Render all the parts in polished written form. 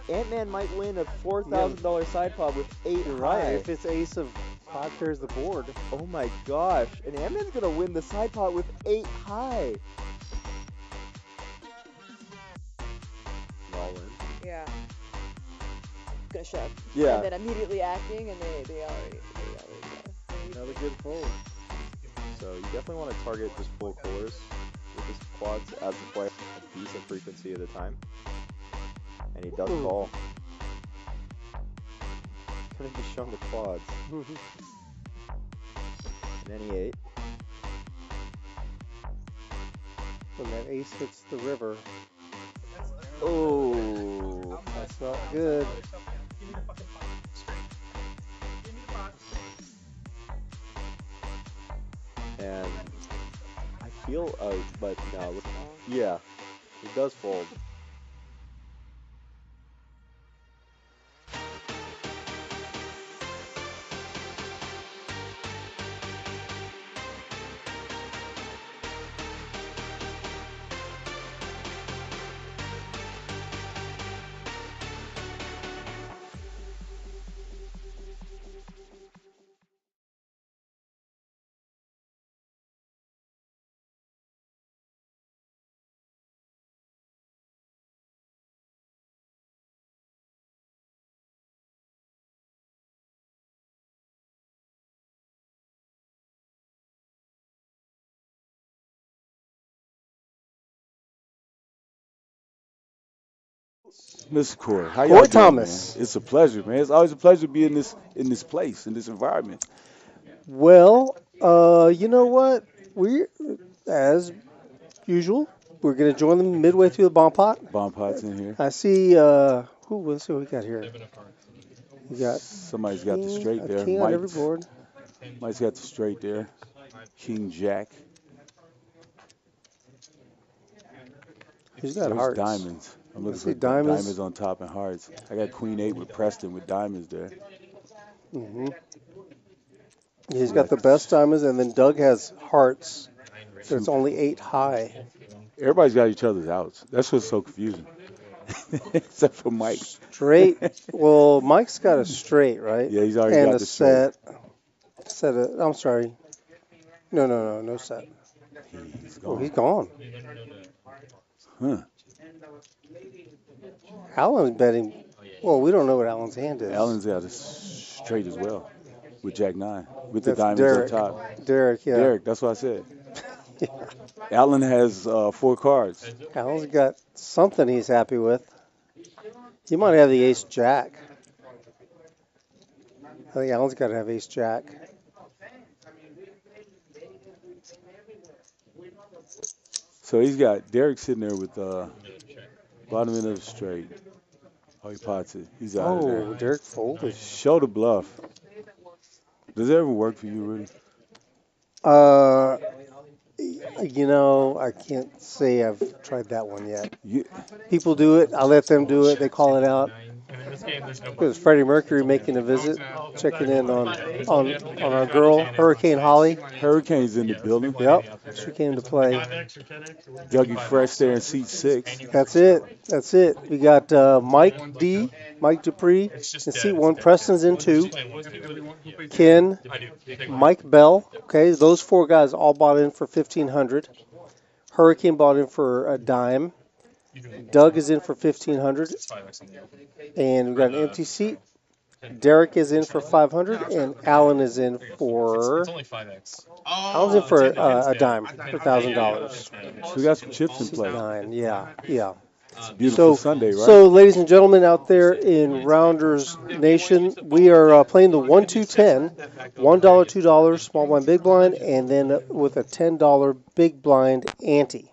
Ant-Man might win a $4,000 side pod with 8 You're high. right. If it's ace of 5 pairs the board. Oh my gosh. And Ant-Man's going to win the side pot with 8 high. All in. Yeah. Gonna shove. Yeah. And then immediately acting, and they already go. Another good fold. So you definitely want to target just full colors with his quads as he plays a decent frequency at a time. And he does call. Couldn't be shown the quads. And NE8. When that ace hits the river, Oh, that's not good. and I feel, but no, look, yeah, it does fold. Mr. Corey, how y'all Corey doing, Thomas. man? It's a pleasure, man. It's always a pleasure to be in this place, in this environment. Well, you know what? As usual, we're going to join them midway through the bomb pot. Bomb pots in here. I see, let's see what we got here. We got Somebody's got the straight a there. king on every board. Mike's got the straight there. King Jack. He's got There's hearts. diamonds. I'm looking for diamonds. diamonds on top and hearts. I got Queen 8 with Preston with diamonds there. Mm-hmm. He's got the best diamonds, and then Doug has hearts. There's only 8 high. Everybody's got each other's outs. That's what's so confusing. Except for Mike. Straight. Well, Mike's got a straight, right? Yeah, he's already and got a the straight. I'm sorry. No set. He's Oh, gone. he's gone. Huh. Alan's betting. Well, we don't know what Alan's hand is. Allen's got a straight as well with Jack 9 with the That's diamonds Derek. on top. Derek, yeah. Derek, that's what I said. Allen has 4 cards. Alan's got something he's happy with. He might have the ace jack. I think Alan's got to have ace jack. So he's got Derek sitting there with bottom end of the straight. Oh, he pots it. He's out of there. Oh, Derek folded. Show the bluff. Does it ever work for you, Rudy? You know, I can't say I've tried that one yet. You, People do it. I let them do it. They call it out. It was Freddie Mercury making a visit, checking in on our girl, Hurricane Holly. Hurricane's in the building. Yep, she came to play. Dougie Fresh there in seat 6. That's it. That's it. We got Mike D, Mike Dupree in seat 1. Preston's in 2. Ken, Mike Bell. Okay, those 4 guys all bought in for $1,500. Hurricane bought in for a dime. Doug is in for $1,500, and we've got an empty seat. Derek is in for $500, and Alan is in for. Alan's in for a dime for $1,000. So we got some chips in play. 9, yeah, yeah. It's a beautiful Sunday, right? So, ladies and gentlemen out there in Rounders Nation, we are playing the 1-2-10, $1, $2 small blind, big blind, and then with a $10 big blind ante.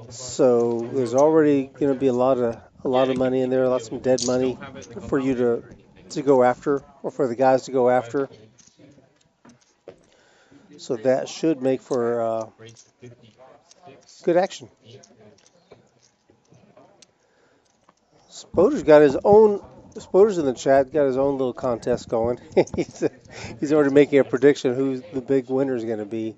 So there's already going to be a lot of money in there, some dead money for you to go after, or for the guys to go after. So that should make for good action. Spoder's got his own. Spoder's in the chat, got his own little contest going. He's already making a prediction who the big winner is going to be.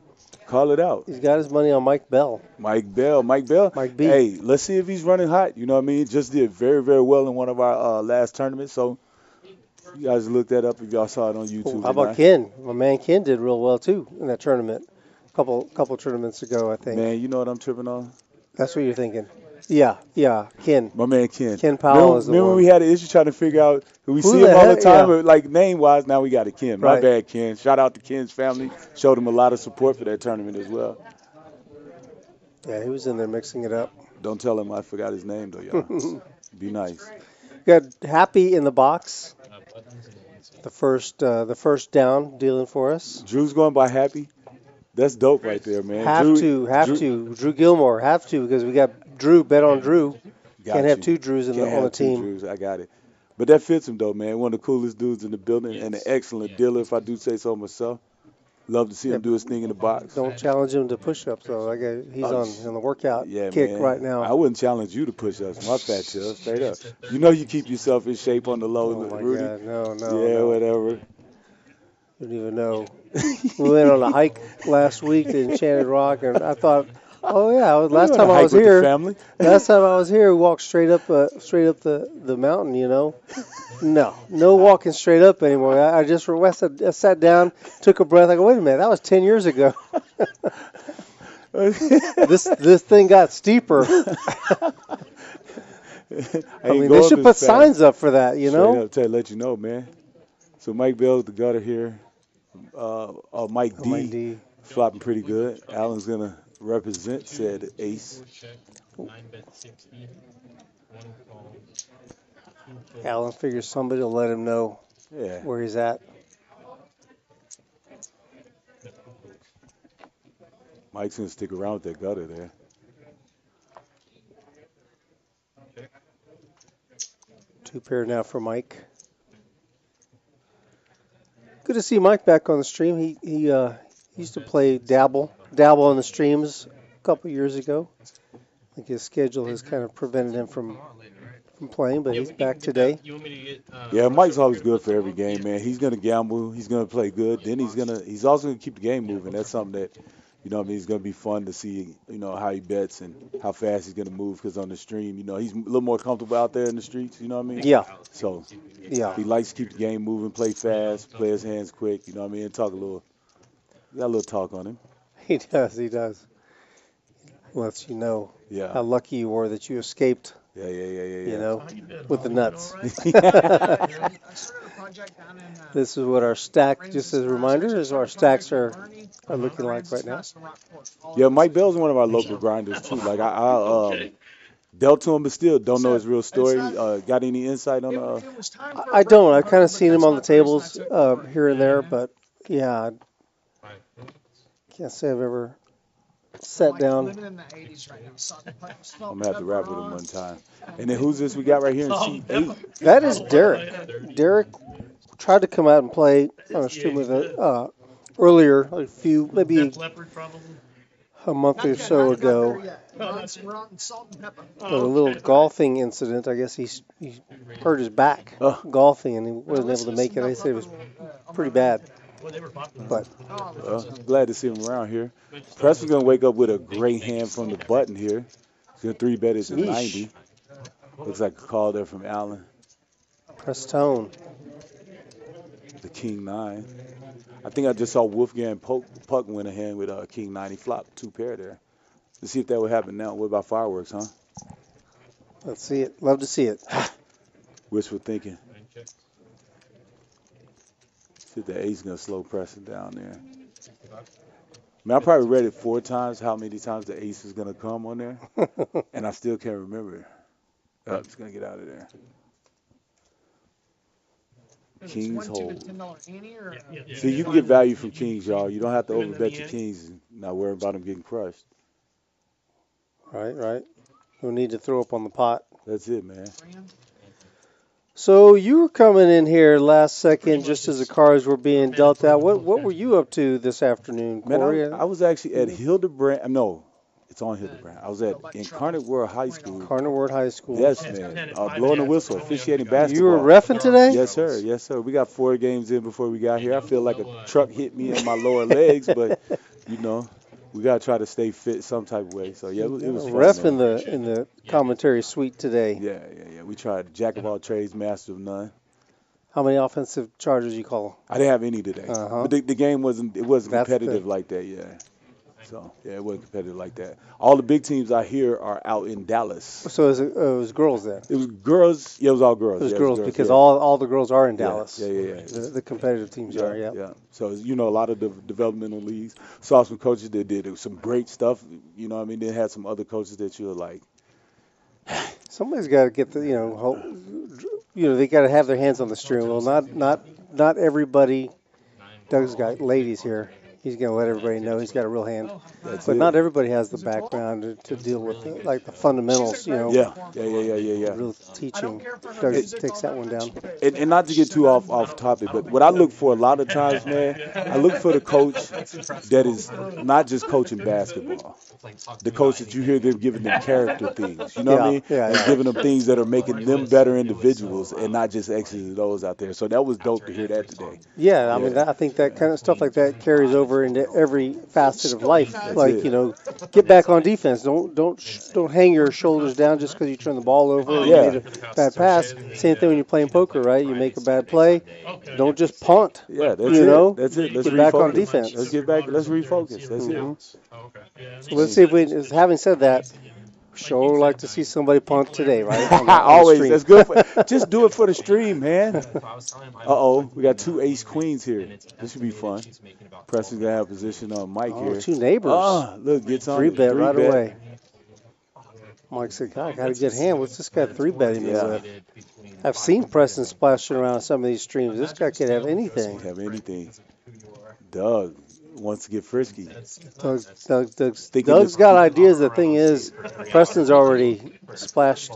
Call it out. He's got his money on Mike Bell. Mike Bell. Mike B. Hey, let's see if he's running hot. You know what I mean? Just did very, very well in one of our last tournaments. So you guys look that up if y'all saw it on YouTube. How about Ken? My man Ken did real well too in that tournament. Couple tournaments ago, I think. Man, you know what I'm tripping on? That's what you're thinking. Yeah, Ken. My man Ken. Ken Powell is the remember one. When we had an issue trying to figure out who we Who see the him all the heck? time, Yeah. but like name-wise, now we got a Ken. My Right. bad, Ken. Shout out to Ken's family. Showed him a lot of support for that tournament as well. Yeah, he was in there mixing it up. Don't tell him I forgot his name, though, y'all. Be nice. Got Happy in the box. The first down dealing for us. Drew's going by Happy. That's dope right there, man. Have to. Drew Gilmore, have to, because we got Drew, bet on Drew. Can't have 2 Drews on the team. Drews, I got it. But that fits him, though, man. One of the coolest dudes in the building and an excellent dealer, if I do say so myself. Love to see him do his thing in the box. Don't challenge him to push-ups, though. He's on the workout kick man. right now. I wouldn't challenge you to push-ups. My fat chest, straight up. You know you keep yourself in shape on the low, Oh, my Rudy. God. No. Yeah, no. whatever. You don't even know. We went on a hike last week to Enchanted Rock, and I thought, oh yeah, last time I was here, we walked straight up the mountain. You know, no walking straight up anymore. I just sat down, took a breath. I go, wait a minute, that was 10 years ago. This thing got steeper. I mean, they should put signs up for that. You know, Let you know, man. So Mike Bell's the gutter here. Mike D. Flopping pretty good. Alan's gonna represent said ace. Alan figures somebody will let him know where he's at. Mike's gonna stick around with that gutter there. Two pair now for Mike. Good to see Mike back on the stream. He used to play dabble on the streams a couple years ago. I think his schedule has kind of prevented him from playing, but he's back today. Yeah, Mike's always good for every game, man. He's gonna gamble. He's gonna play good. Then he's also gonna keep the game moving. That's something that, you know what I mean, it's gonna be fun to see, you know, how he bets and how fast he's gonna move. Because on the stream, you know, he's a little more comfortable out there in the streets. You know what I mean? Yeah. So Yeah. he likes to keep the game moving, play fast, play his hands quick. You know what I mean? And talk a little. Got a little talk on him. He does. Lets you know Yeah. how lucky you were that you escaped. Yeah. You know, with the nuts. This is what our stack, just as a reminder, is our stacks are looking like right now. Yeah, Mike Bell's one of our local grinders too. Like Dealt to him, but still don't know his real story. Got any insight on I don't. I've kind of seen him on the tables here and there, but yeah, I can't say I've ever sat down. I'm gonna have to rap with him one time. And then who's this we got right here in seat 8? That is Derek. Derek tried to come out and play on a stream with it earlier, maybe a month or so ago. But a little golfing incident. I guess he hurt his back golfing and he wasn't able to make it. I said it was pretty bad. But glad to see him around here. Preston's gonna wake up with a great hand from the button here. He's gonna 3-bet it to 90. Looks like a call there from Allen. Preston. The King 9. I think I just saw Wolfgang Puck win a hand with King 9. He flopped 2 pair there. Let's see if that would happen now. What about fireworks, huh? Let's see it. Love to see it. Wishful thinking. See if the ace gonna slow Preston down there. I mean, I probably read it 4 times how many times the ace is gonna come on there, and I still can't remember. It's gonna get out of there. Kings hold. See, you can get value from kings, y'all. You don't have to overbet your kings and not worry about them getting crushed. Right. No need to throw up on the pot. That's it, man. So you were coming in here last second just as the cards were being dealt out. What were you up to this afternoon, Corey? Man, I was actually at Hildebrand. No, it's on Hildebrand. I was at Incarnate World High School. Incarnate World High School. Yes, man. Blowing the whistle, officiating basketball. You were reffing today? Yes, sir. Yes, sir. We got 4 games in before we got here. I feel like a truck hit me in my lower legs, but, you know, we got to try to stay fit some type of way. So, yeah, it was fun. Ref in the commentary suite today. Yeah. We tried jack of all trades, master of none. How many offensive charges you call? I didn't have any today. But the game wasn't competitive like that, yeah. So, yeah, it wasn't competitive like that. All the big teams I hear are out in Dallas. So it was girls then? It was girls. Yeah, it was all girls. It was girls because all the girls are in Dallas. Yeah. The competitive teams are, Yeah. So, you know, a lot of the developmental leagues. Saw some coaches that did some great stuff. You know what I mean? They had some other coaches that you were like. Somebody's got to get they got to have their hands on the steering wheel. Not everybody. Doug's got ladies here. He's going to let everybody know he's got a real hand. But not everybody has the background to deal with like the fundamentals, you know. Yeah. Real teaching. Doug takes that one down. And not to get too off topic, but what I look for a lot of times, man, I look for the coach that is not just coaching basketball. The coach that you hear them giving them character things. You know what I mean? And giving them things that are making them better individuals and not just X's and O's out there. So that was dope to hear that today. Yeah, I mean, I think that kind of stuff like that carries over into every facet of life. Like, you know, get back on defense. Don't hang your shoulders down just because you turn the ball over or you made a bad pass. Same thing when you're playing poker, right? You make a bad play. Don't just punt. Yeah, that's it. That's it. Let's get back on defense. Let's get back. Let's refocus. That's it. So let's see if we. Having said that, sure like to see somebody punt today, right? Always. That's good. Just do it for the stream, man. We got 2 ace queens here. This should be fun. Preston's gonna have position on Mike here. 2 neighbors. Look, gets on 3-bet right away. Mike said, "God, I got a good hand. What's this guy 3-betting me with?" I've seen Preston splashing around some of these streams. This guy could have anything. Doug wants to get frisky. Doug's got ideas. The thing is, Preston's already splashed.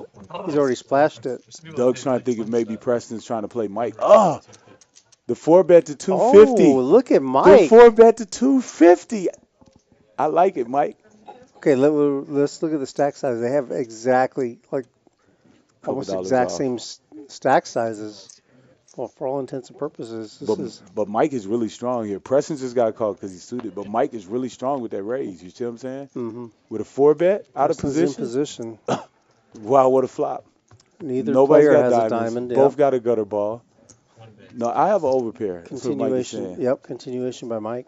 He's already splashed it. Doug's trying to think if maybe Preston's trying to play Mike. The 4-bet to 250. Oh, look at Mike. The 4-bet to 250. I like it, Mike. Okay, let's look at the stack size. They have exactly almost exact same stack sizes. Well, for all intents and purposes, but Mike is really strong here. Preston just got called because he's suited, but Mike is really strong with that raise. You see what I'm saying? Mm-hmm. With a 4-bet out of position. In position. Wow, what a flop. Nobody has a diamond. Both got a gutter ball. No, I have an overpair. Continuation. Yep, continuation by Mike.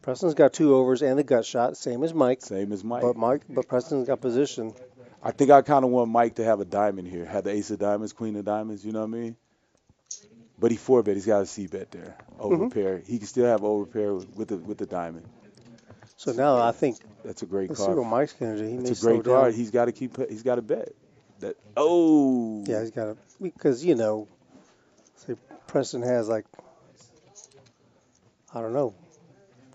Preston's got 2 overs and the gut shot, same as Mike. But Preston's got position. I think I kind of want Mike to have a diamond here. Have the ace of diamonds, queen of diamonds, you know what I mean? But he 4-bet. He's got a C-bet there. Overpair. He can still have overpair with the diamond. So now I think That's a great let's see card. what Mike's gonna do. He That's may a slow great card. down. He's got to he's got to bet. That oh. Yeah, he's got to because say Preston has like I don't know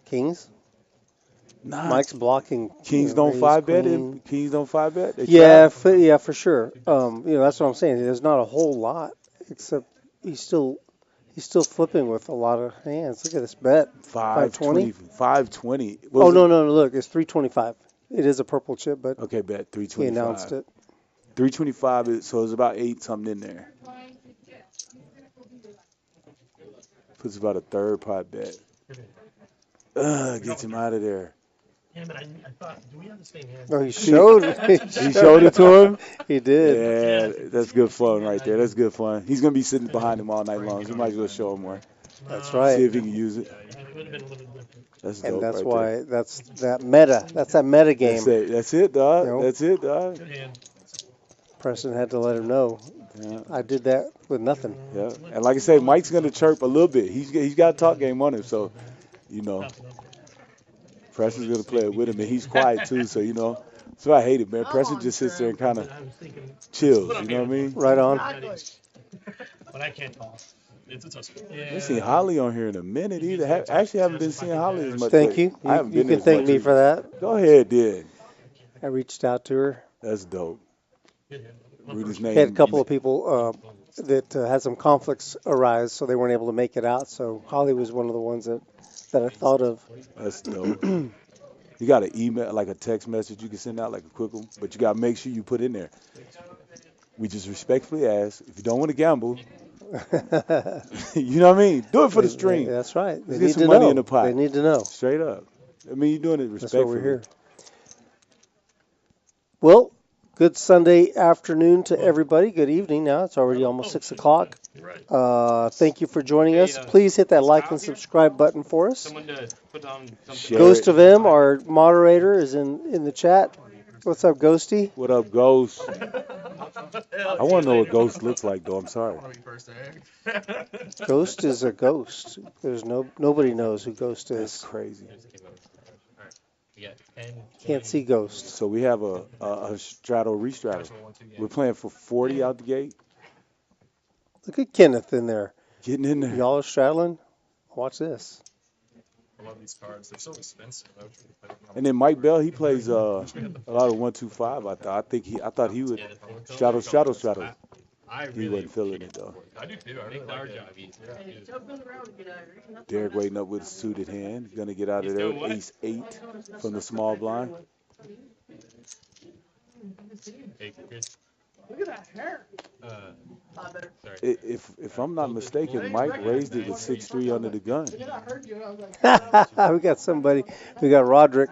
kings. Nah. Mike's blocking. Kings don't ace, five bet. queen. Kings don't five bet. They Yeah, trap. for sure. That's what I'm saying. There's not a whole lot except he's still flipping with a lot of hands. Look at this bet. 520. 520. Oh no! Look, it's 325. It is a purple chip, but Okay, bet he 325. announced it. 325. So it's about 8 something in there. Puts about a third pot bet. Gets him out of there. Yeah, but I thought, do we have the same hand? Oh, he showed. He showed it to him. He did. Yeah, that's good fun right there. That's good fun. He's gonna be sitting behind him all night long. So you might as well show him more. That's See right. if he can use it. It would have been a little bit different. That's And dope that's right why there. that's that meta. That's that meta game. That's it, dog. Nope. That's it, dog. Good hand. Preston had to let him know. Yeah. I did that with nothing. Yeah. And like I say, Mike's gonna chirp a little bit. He's got a talk game on him, so Preston's gonna play it with him, and he's quiet too. So that's why I hate it, man. Preston just sits there and kind of I was thinking, chills. You know what I mean? Right on. but I can't call. It's a tough spot. I haven't seen Holly on here in a minute either. Actually, haven't been seeing Holly as much. Thank lately. you. I haven't You been can as thank much me as- for that. Go ahead, then. I reached out to her. That's dope. Rudy's name. He had a couple of people that had some conflicts arise, so they weren't able to make it out. So Holly was one of the ones that I thought of. That's dope. You got an email, like a text message you can send out, like a quick one, but you got to make sure you put in there. We just respectfully ask, if you don't want to gamble, you know what I mean? Do it for the stream. That's right. They Let's need get some to money know. in the pot. They need to know. Straight up. I mean, you're doing it That's respectfully. why we're here. Well, good Sunday afternoon to everybody. Good evening now. It's already almost 6 o'clock. Thank you for joining us. Please hit that like and subscribe button for us. Someone to put on something. Share Ghost it. of M, our moderator, is in the chat. What's up, Ghosty? What up, Ghost? I want to know what Ghost looks like, though. I'm sorry. Ghost is a ghost. There's nobody knows who Ghost That's is. crazy. Can't see Ghost. So we have a straddle restraddle. We're playing for 40 out the gate. Look at Kenneth in there. Getting in there. Y'all are straddling. Watch this. I love these cards. They're so expensive. And then Mike Bell, he plays a lot of 1-2-5. I thought he would straddle. He wasn't feeling it though. I do too. I really like it. Derek waiting up with a suited hand. Gonna get out of there with ace 8 from the small blind. Look at that hair. If I'm not mistaken, Mike raised it with 6-3 under the gun. Look at that hair, dude. I was like, We got somebody. We got Roderick.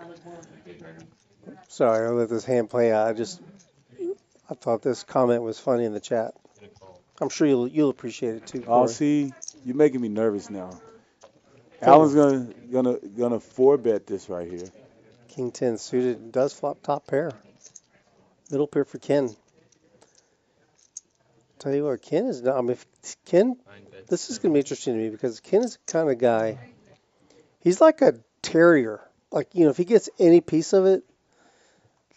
Sorry, I'll let this hand play out. I thought this comment was funny in the chat. I'm sure you'll appreciate it too. Oh, Corey. see, you're making me nervous now. Alan's gonna 4-bet this right here. King 10 suited does flop top pair. Middle pair for Ken. Tell you what, Ken is not. I mean, Ken. This is gonna be interesting to me because Ken is the kind of guy. He's like a terrier. Like if he gets any piece of it,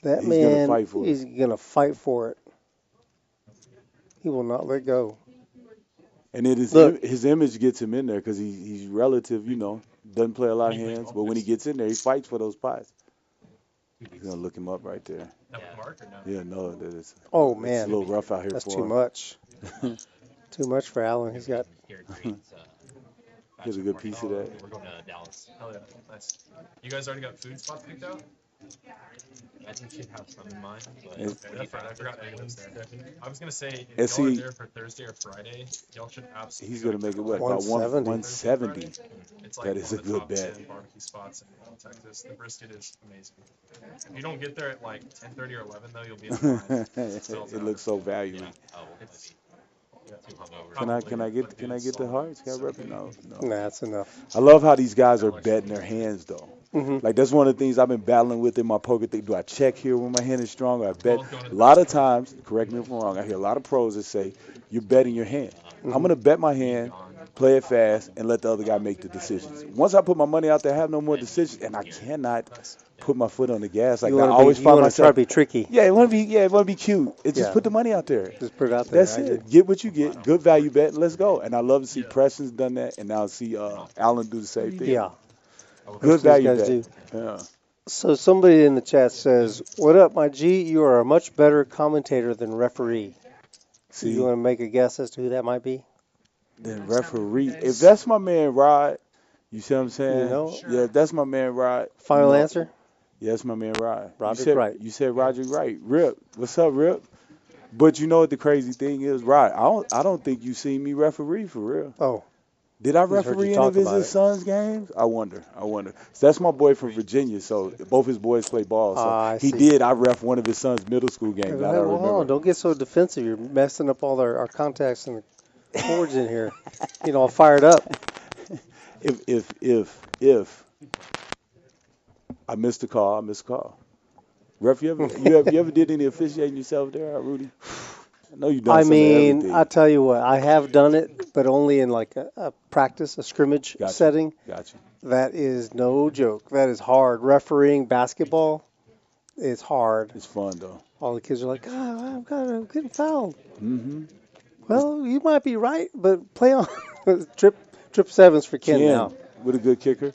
that He's man gonna fight for it. he's gonna fight for it. He will not let go. And it is Look. his image gets him in there because he's relative, doesn't play a lot of hands, but when he gets in there, he fights for those pots. He's gonna look him up right there. Yeah, no, that is. Oh It's a man, little rough out here that's for too him. much. Too much for Allen. He's got. Get a good piece of that. We're going to Dallas. Hell yeah, nice. You guys already got food spots picked out? I think you'd have some in mind. But And- okay, that's right. I forgot Megan lives there. I was gonna say, And if y'all are see- there for Thursday or Friday, y'all should absolutely. He's gonna make it what about 170. 170. It's That is a one of the good top bet. 10 barbecue spots in Texas. The brisket is amazing. If you don't get there at like 10:30 or 11, though, you'll be in line. It looks so valuable. It's Can I get the hearts? Can I rep it? No. Nah, that's enough. I love how these guys are betting their hands though. Mhm. Like that's one of the things I've been battling with in my poker thing. Do I check here when my hand is strong, or I bet? A lot of times, correct me if I'm wrong, I hear a lot of pros that say you're betting your hand. I'm gonna bet my hand, play it fast, and let the other guy make the decisions. Once I put my money out there, I have no more decisions, and I cannot put my foot on the gas. Like I always You find want to try myself. to be tricky. Yeah, it want to be. Yeah, it want to be cute. It just Yeah. put the money out there. Just put it out there. That's it. Get what you get. Good value bet, and let's go. And I love to see Preston's done that, and now see Allen do the same thing. Yeah. Good These value guys bet. do. Yeah. So somebody in the chat says, "What up, my G? You are a much better commentator than referee." See, You want to make a guess as to who that might be? then referee. If that's my man Rod, you see what I'm saying? You know? Yeah, if that's my man Rod. Final answer? Yeah, that's my man Rod. Roderick Wright. You said Roger Wright. Rip. What's up, Rip? But you know what the crazy thing is, Rod? I don't think you seen me referee for real. Oh, Did I Just heard you referee any talk of his about it. son's games? I wonder. So that's my boy from Virginia. So both his boys play ball. So I he see. did. I ref one of his son's middle school Hey, games. well, I don't hold on, remember. don't get so defensive. You're messing up all our contacts and cords in here. You know, all fired up. If I missed a call, I missed a call. Ref, you ever did any officiating yourself there, Rudy? I know you've done I some of mean, everything. I tell you what, I have done it, but only in like a practice, a scrimmage Gotcha. setting. Gotcha. That is no joke. That is hard. Refereeing basketball is hard. It's fun though. All the kids are like, "Oh, I'm getting fouled." Mm-hmm. Well, you might be right, but play on. Trip sevens for Ken now. With a good kicker.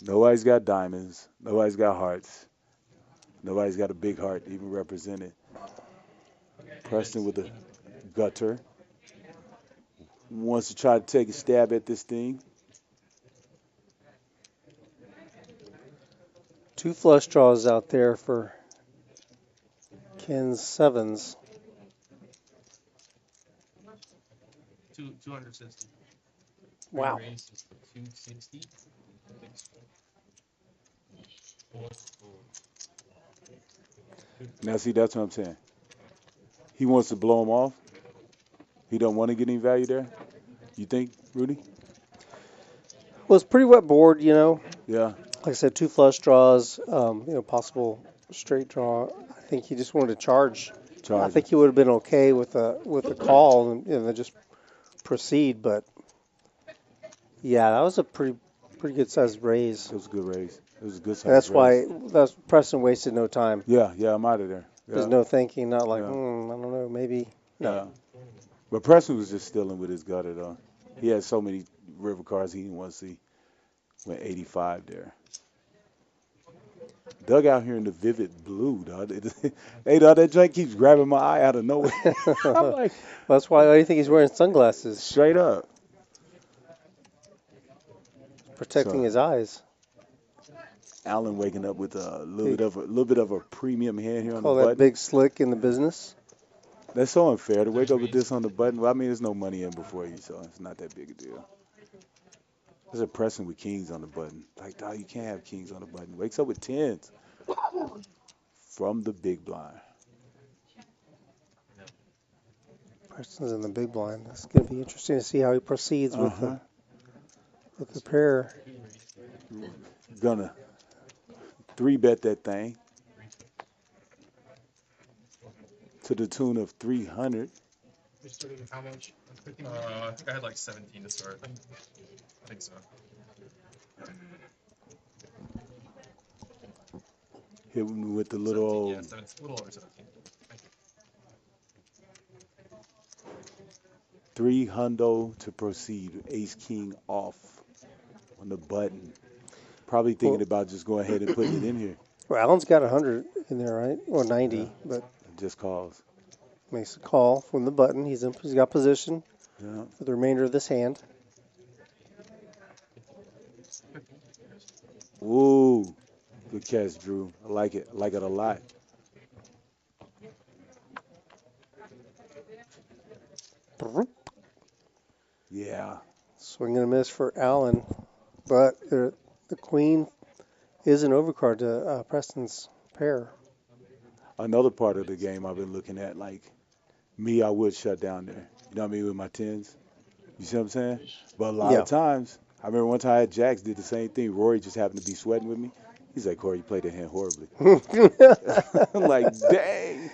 Nobody's got diamonds. Nobody's got hearts. Nobody's got a big heart even represented. Preston with a gutter. Wants to try to take a stab at this thing. 2 flush draws out there for Ken's sevens. 260. Wow. Raise is 260. Now see, that's what I'm saying. He wants to blow him off. He don't want to get any value there. You think, Rudy? Well, it's pretty wet board, you know. Yeah. Like I said, 2 flush draws, possible straight draw. I think he just wanted to charge. I think he would have been okay with a call and then just proceed. But yeah, that was a pretty good sized raise. It was a good raise. It was a good size. That's why Preston wasted no time. Yeah, I'm out of there. Yeah. There's no thinking, not like, Yeah. I don't know, maybe. No. Yeah. But Preston was just stealing with his gutter, though. He had so many river cards he didn't want to see. Went 85 there. Doug out here in the vivid blue, dog. Hey, dog, that joint keeps grabbing my eye out of nowhere. I'm like, That's why I think he's wearing sunglasses, straight up. protecting his eyes. Allen waking up with a little bit of a premium hand here on Call the that button. big slick in the business. That's so unfair to wake up with this on the button. Well, I mean, there's no money in before you, so it's not that big a deal. There's a pressing with kings on the button. Like, dog, you can't have kings on the button. Wakes up with tens from the big blind. Preston's in the big blind. It's going to be interesting to see how he proceeds with the pair. Gonna 3-bet that thing to the tune of 300. How much? I think I had like 17 to start. I think so. Hit me with the little 17, old yeah, a little over 17. Thank you. 300 to proceed. Ace king off on the button. Probably thinking about just going ahead and putting it in here. Well, Allen's got 100 in there, right? Or 90, Yeah. but Just calls. makes a call from the button. He's got position Yeah. for the remainder of this hand. Ooh, good catch, Drew. I like it. I like it a lot. Yeah. Swing and a miss for Allen, but the queen is an overcard to Preston's pair. Another part of the game I've been looking at, like me, I would shut down there. You know what I mean, with my tens. You see what I'm saying? But a lot of times, I remember one time I had Jax did the same thing. Rory just happened to be sweating with me. He's like, Corey, you played that hand horribly. I'm like, dang.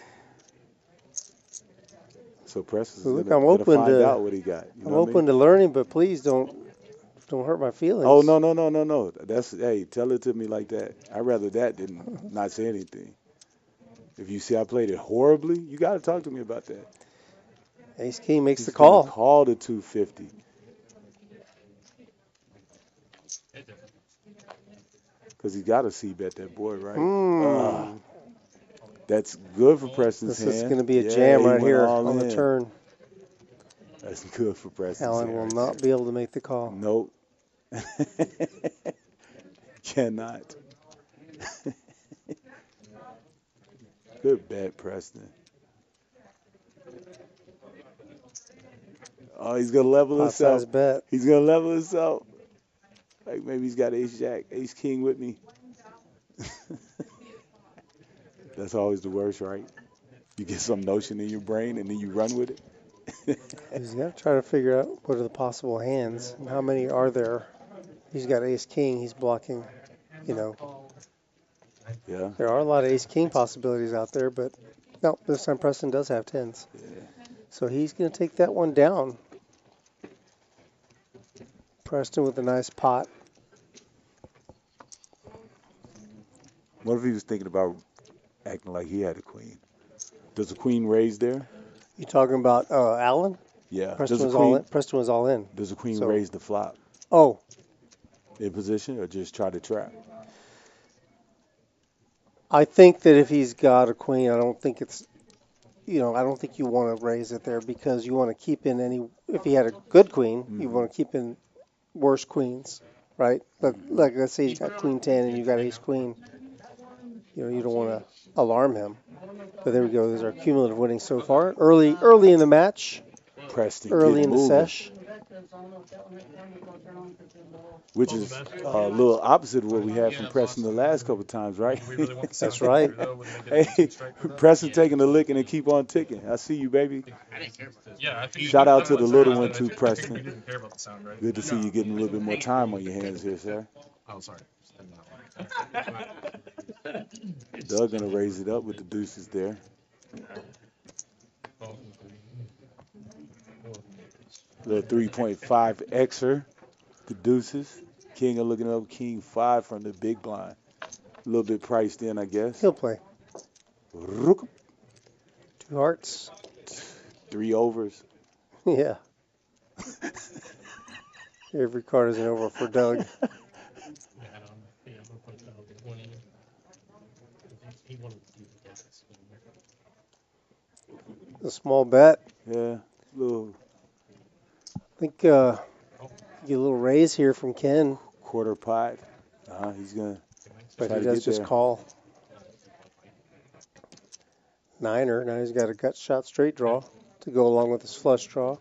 So Preston's Look, gonna find out what he got. You know I'm what I open mean? to learning, but please don't hurt my feelings. Oh no. That's hey, tell it to me like that. I'd rather that than not say anything. If you see I played it horribly, you got to talk to me about that. Ace King makes He's the gonna call. call the 250 because he got to see bet that board, right? That's good for Preston's This is hand. going to be a Yeah, jam he right went here all on the in. turn. That's good for Preston's Alan hand. will right not there. be able to make the call. Nope. Cannot. Good bet, Preston. Oh, he's gonna level Pot himself. size bet. He's gonna level himself. Like maybe he's got Ace Jack, Ace King with me. That's always the worst, right? You get some notion in your brain and then you run with it. He's got to try to figure out what are the possible hands and how many are there. He's got Ace King. He's blocking. Yeah. There are a lot of Ace King possibilities out there, but no, this time Preston does have tens. Yeah. So he's going to take that one down. Preston with a nice pot. What if he was thinking about acting like he had a queen? Does the queen raise there? You talking about Allen? Yeah. Preston was all in. Preston was all in. Does the queen So- raise the flop Oh, in position or just try to trap? I think that if he's got a queen, I don't think it's, I don't think you want to raise it there because you want to keep in any. If he had a good queen, you want to keep in worse queens, right? Like let's say he's got Queen 10 and you got Ace Queen. You don't want to alarm him. But there we go. There's our cumulative winnings so far. Early in the match. Preston Early in getting the moving, sesh. which is a little opposite of what we had from Preston the last couple times, right? That's right. Hey, Preston taking a lick and then keep on ticking. I see you, baby. Yeah, I think Shout out to the little one I too, think Preston. we didn't care about the sound, right? Good to see you getting a little bit more time on your hands here, sir. Oh, sorry. Doug gonna raise it up with the deuces there. Little 3.5 Xer, the deuces. King are looking up King 5 from the big blind. A little bit priced in, I guess. He'll play. Rook, 2 hearts. 3 overs. Yeah. Every card is an over for Doug. A small bet. Yeah, little I think get a little raise here from Ken, quarter pot. He's gonna but try he to does get just there. call. Niner. Now he's got a gut shot straight draw to go along with his flush draw.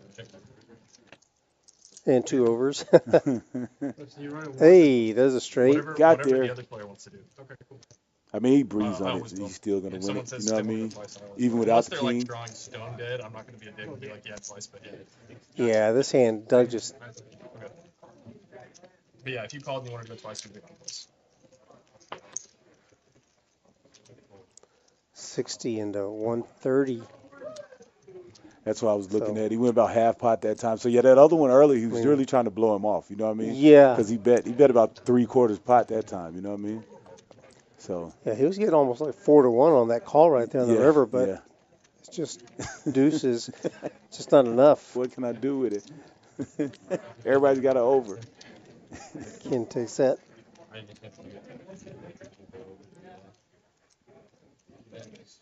And 2 overs. Hey, there's a straight. Got whatever there. the other player wants to do. Okay, cool. I mean, he breathes I on always it. will. He's still gonna If win someone it. says You know what I Tim will mean? go twice, I always Even will. without Unless the they're king. like drawing stone dead, I'm not going to be a dick and be like, yeah, twice, but yeah. Yeah, this hand, Doug just Okay. But yeah, if you called and you wanted to go twice, you'd be twice. 60 into 130. That's what I was looking So- at. He went about half pot that time. So yeah, that other one early, he was I mean- really trying to blow him off. You know what I mean? Yeah. Because he bet about 3/4 pot that time. You know what I mean? So Yeah, he was getting almost like 4 to 1 on that call right there on the river, but yeah. it's just deuces. Just not enough. What can I do with it? Everybody's got an over. Ken takes that.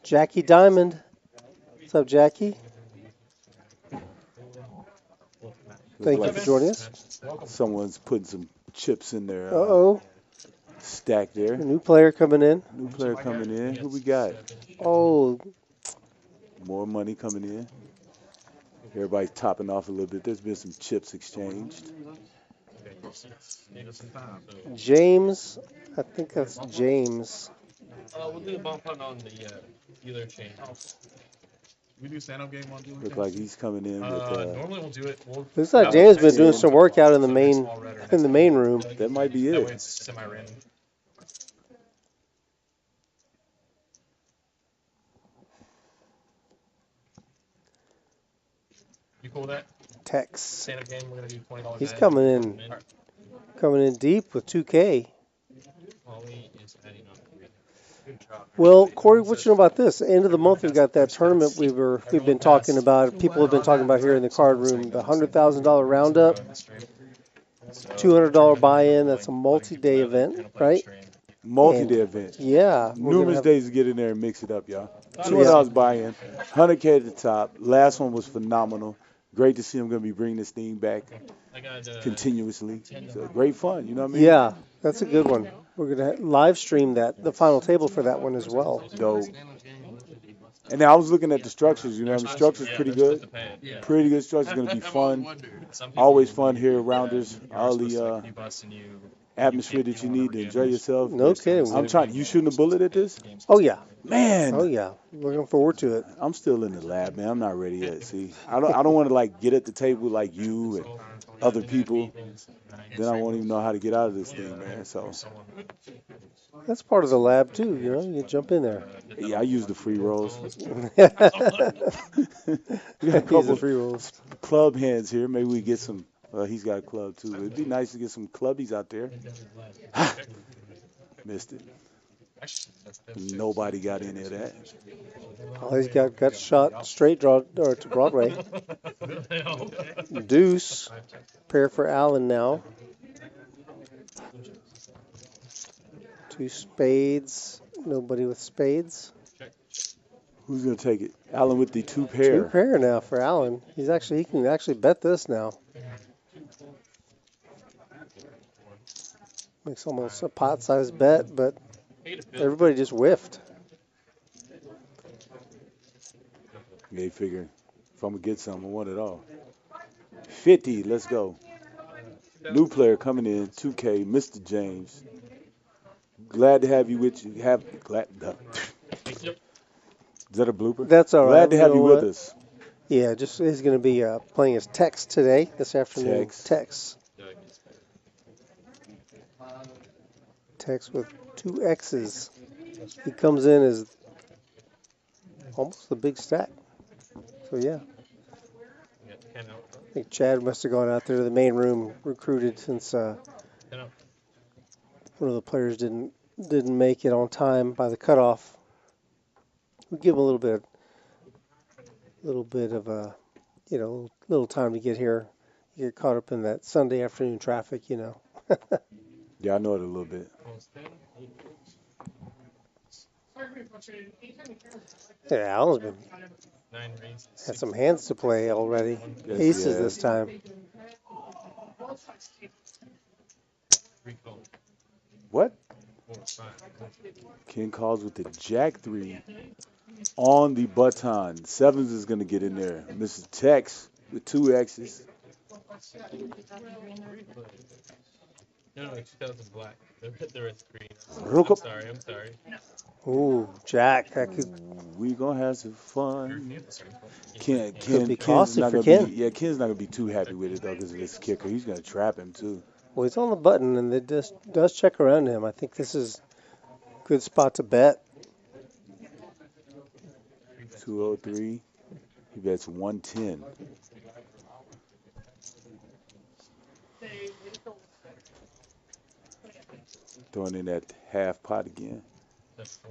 Jackie Diamond. What's up, Jackie? Thank you for joining us. Someone's putting some chips in their Uh-oh. stack there. A new player coming in. New player coming in. Who we got? Oh, More money coming in. Everybody's topping off a little bit. There's been some chips exchanged. James. I think that's James. We'll do a bump on the dealer chain. We do stand-up game on dealer. Look like he's coming in with Normally we'll do it. Looks like James been doing some work out in the main room. that might be That way it. it's semi-random. cool with that? Tex. Stand-up game, we're gonna do $20. He's coming in deep with 2K. Ollie is adding on. Good job. Well, Corey, what you know about this? End of the month, we've got that tournament we've been talking about. People have been talking about here in the card room. The $100,000 roundup, $200 buy-in. That's a multi-day event, right? Multi-day event. Yeah, Numerous days to get in there and mix it up, y'all. So, $200 buy-in, 100K at the top. Last one was phenomenal. Great to see him going to be bringing this thing back continuously. So great fun, you know what I mean? Yeah, that's a good one. We're gonna live stream that, the final table for that one as well. Dope. And then I was looking at the structures, you know, the structure's pretty good. Pretty good structure, going to be fun. Always fun here, rounders. All the atmosphere that you need to enjoy yourself. No kidding. I'm trying. You shooting a bullet at this? Oh yeah. Man. Oh yeah. Looking forward to it. I'm still in the lab, man. I'm not ready yet. See, I don't want to like get at the table like you and other people. Then I won't even know how to get out of this thing, man. So that's part of the lab too. You know, you jump in there. Yeah, I use the free rolls. We got a couple of free rolls. Club hands here. Maybe we get some. He's got a club too. It'd be nice to get some clubbies out there. Missed it. Nobody got any of that. Oh, he's got shot straight draw or to Broadway. Deuce. Pair for Allen now. Two spades. Nobody with spades. Who's gonna take it? Allen with the two pair. Two pair now for Allen. He can actually bet this now. Makes almost a pot-sized bet, but everybody just whiffed. Yeah, he figured if I'm gonna get something, I want it all. 50, let's go. New player coming in, 2K, Mr. James. Glad to have you with you. Is that a blooper? That's all right. Glad to have you with us. Yeah, just he's going to be playing his Tex today, this afternoon. Tex with two X's. He comes in as almost the big stack. So yeah. I think Chad must have gone out there to the main room, recruited since one of the players didn't make it on time by the cutoff. We give him a little bit of a, little time to get here. You get caught up in that Sunday afternoon traffic, Yeah, I know it a little bit. Yeah, Allen's been had some hands to play already. Yes, Aces this time. What? King calls with the Jack 3 on the button. Sevens is going to get in there. Mrs. Tex with two X's. No, 2000 black. The rest green. I'm sorry. Ooh, Jack. That could. We gonna have some fun. Could be costly for Ken. Ken's not gonna be too happy with it though because of this kicker. He's gonna trap him too. Well, he's on the button and it does check around him. I think this is a good spot to bet. 203. He bets 110. Throwing in that half pot again.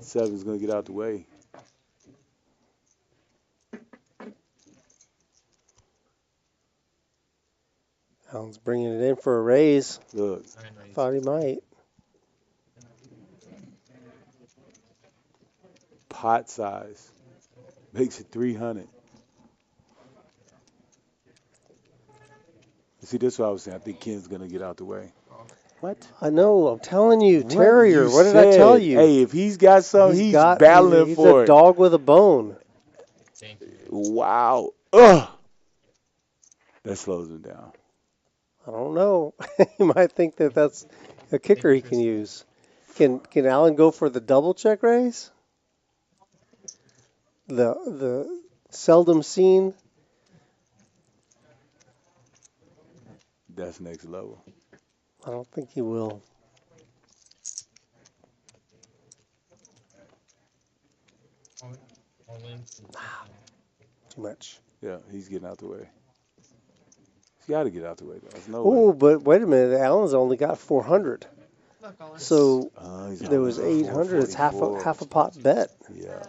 Seven's going to get out the way. Allen's bringing it in for a raise. Look. Thought he might. Pot size. Makes it 300. See, this is what I was saying. I think Ken's going to get out the way. What? I know. I'm telling you, Terrier. What did I tell you? Hey, if he's got something, he's battling for it. He's a dog with a bone. Wow. Ugh. That slows him down. I don't know. You might think that that's a kicker he can use. Can Allen go for the double check raise? The seldom seen. That's next level. I don't think he will. Too much. Yeah, he's getting out the way. He's got to get out the way, though. There's no Oh, way. but wait a minute. Allen's only got 400. So He's there was only 800. It's half a 444. pot bet. Yeah,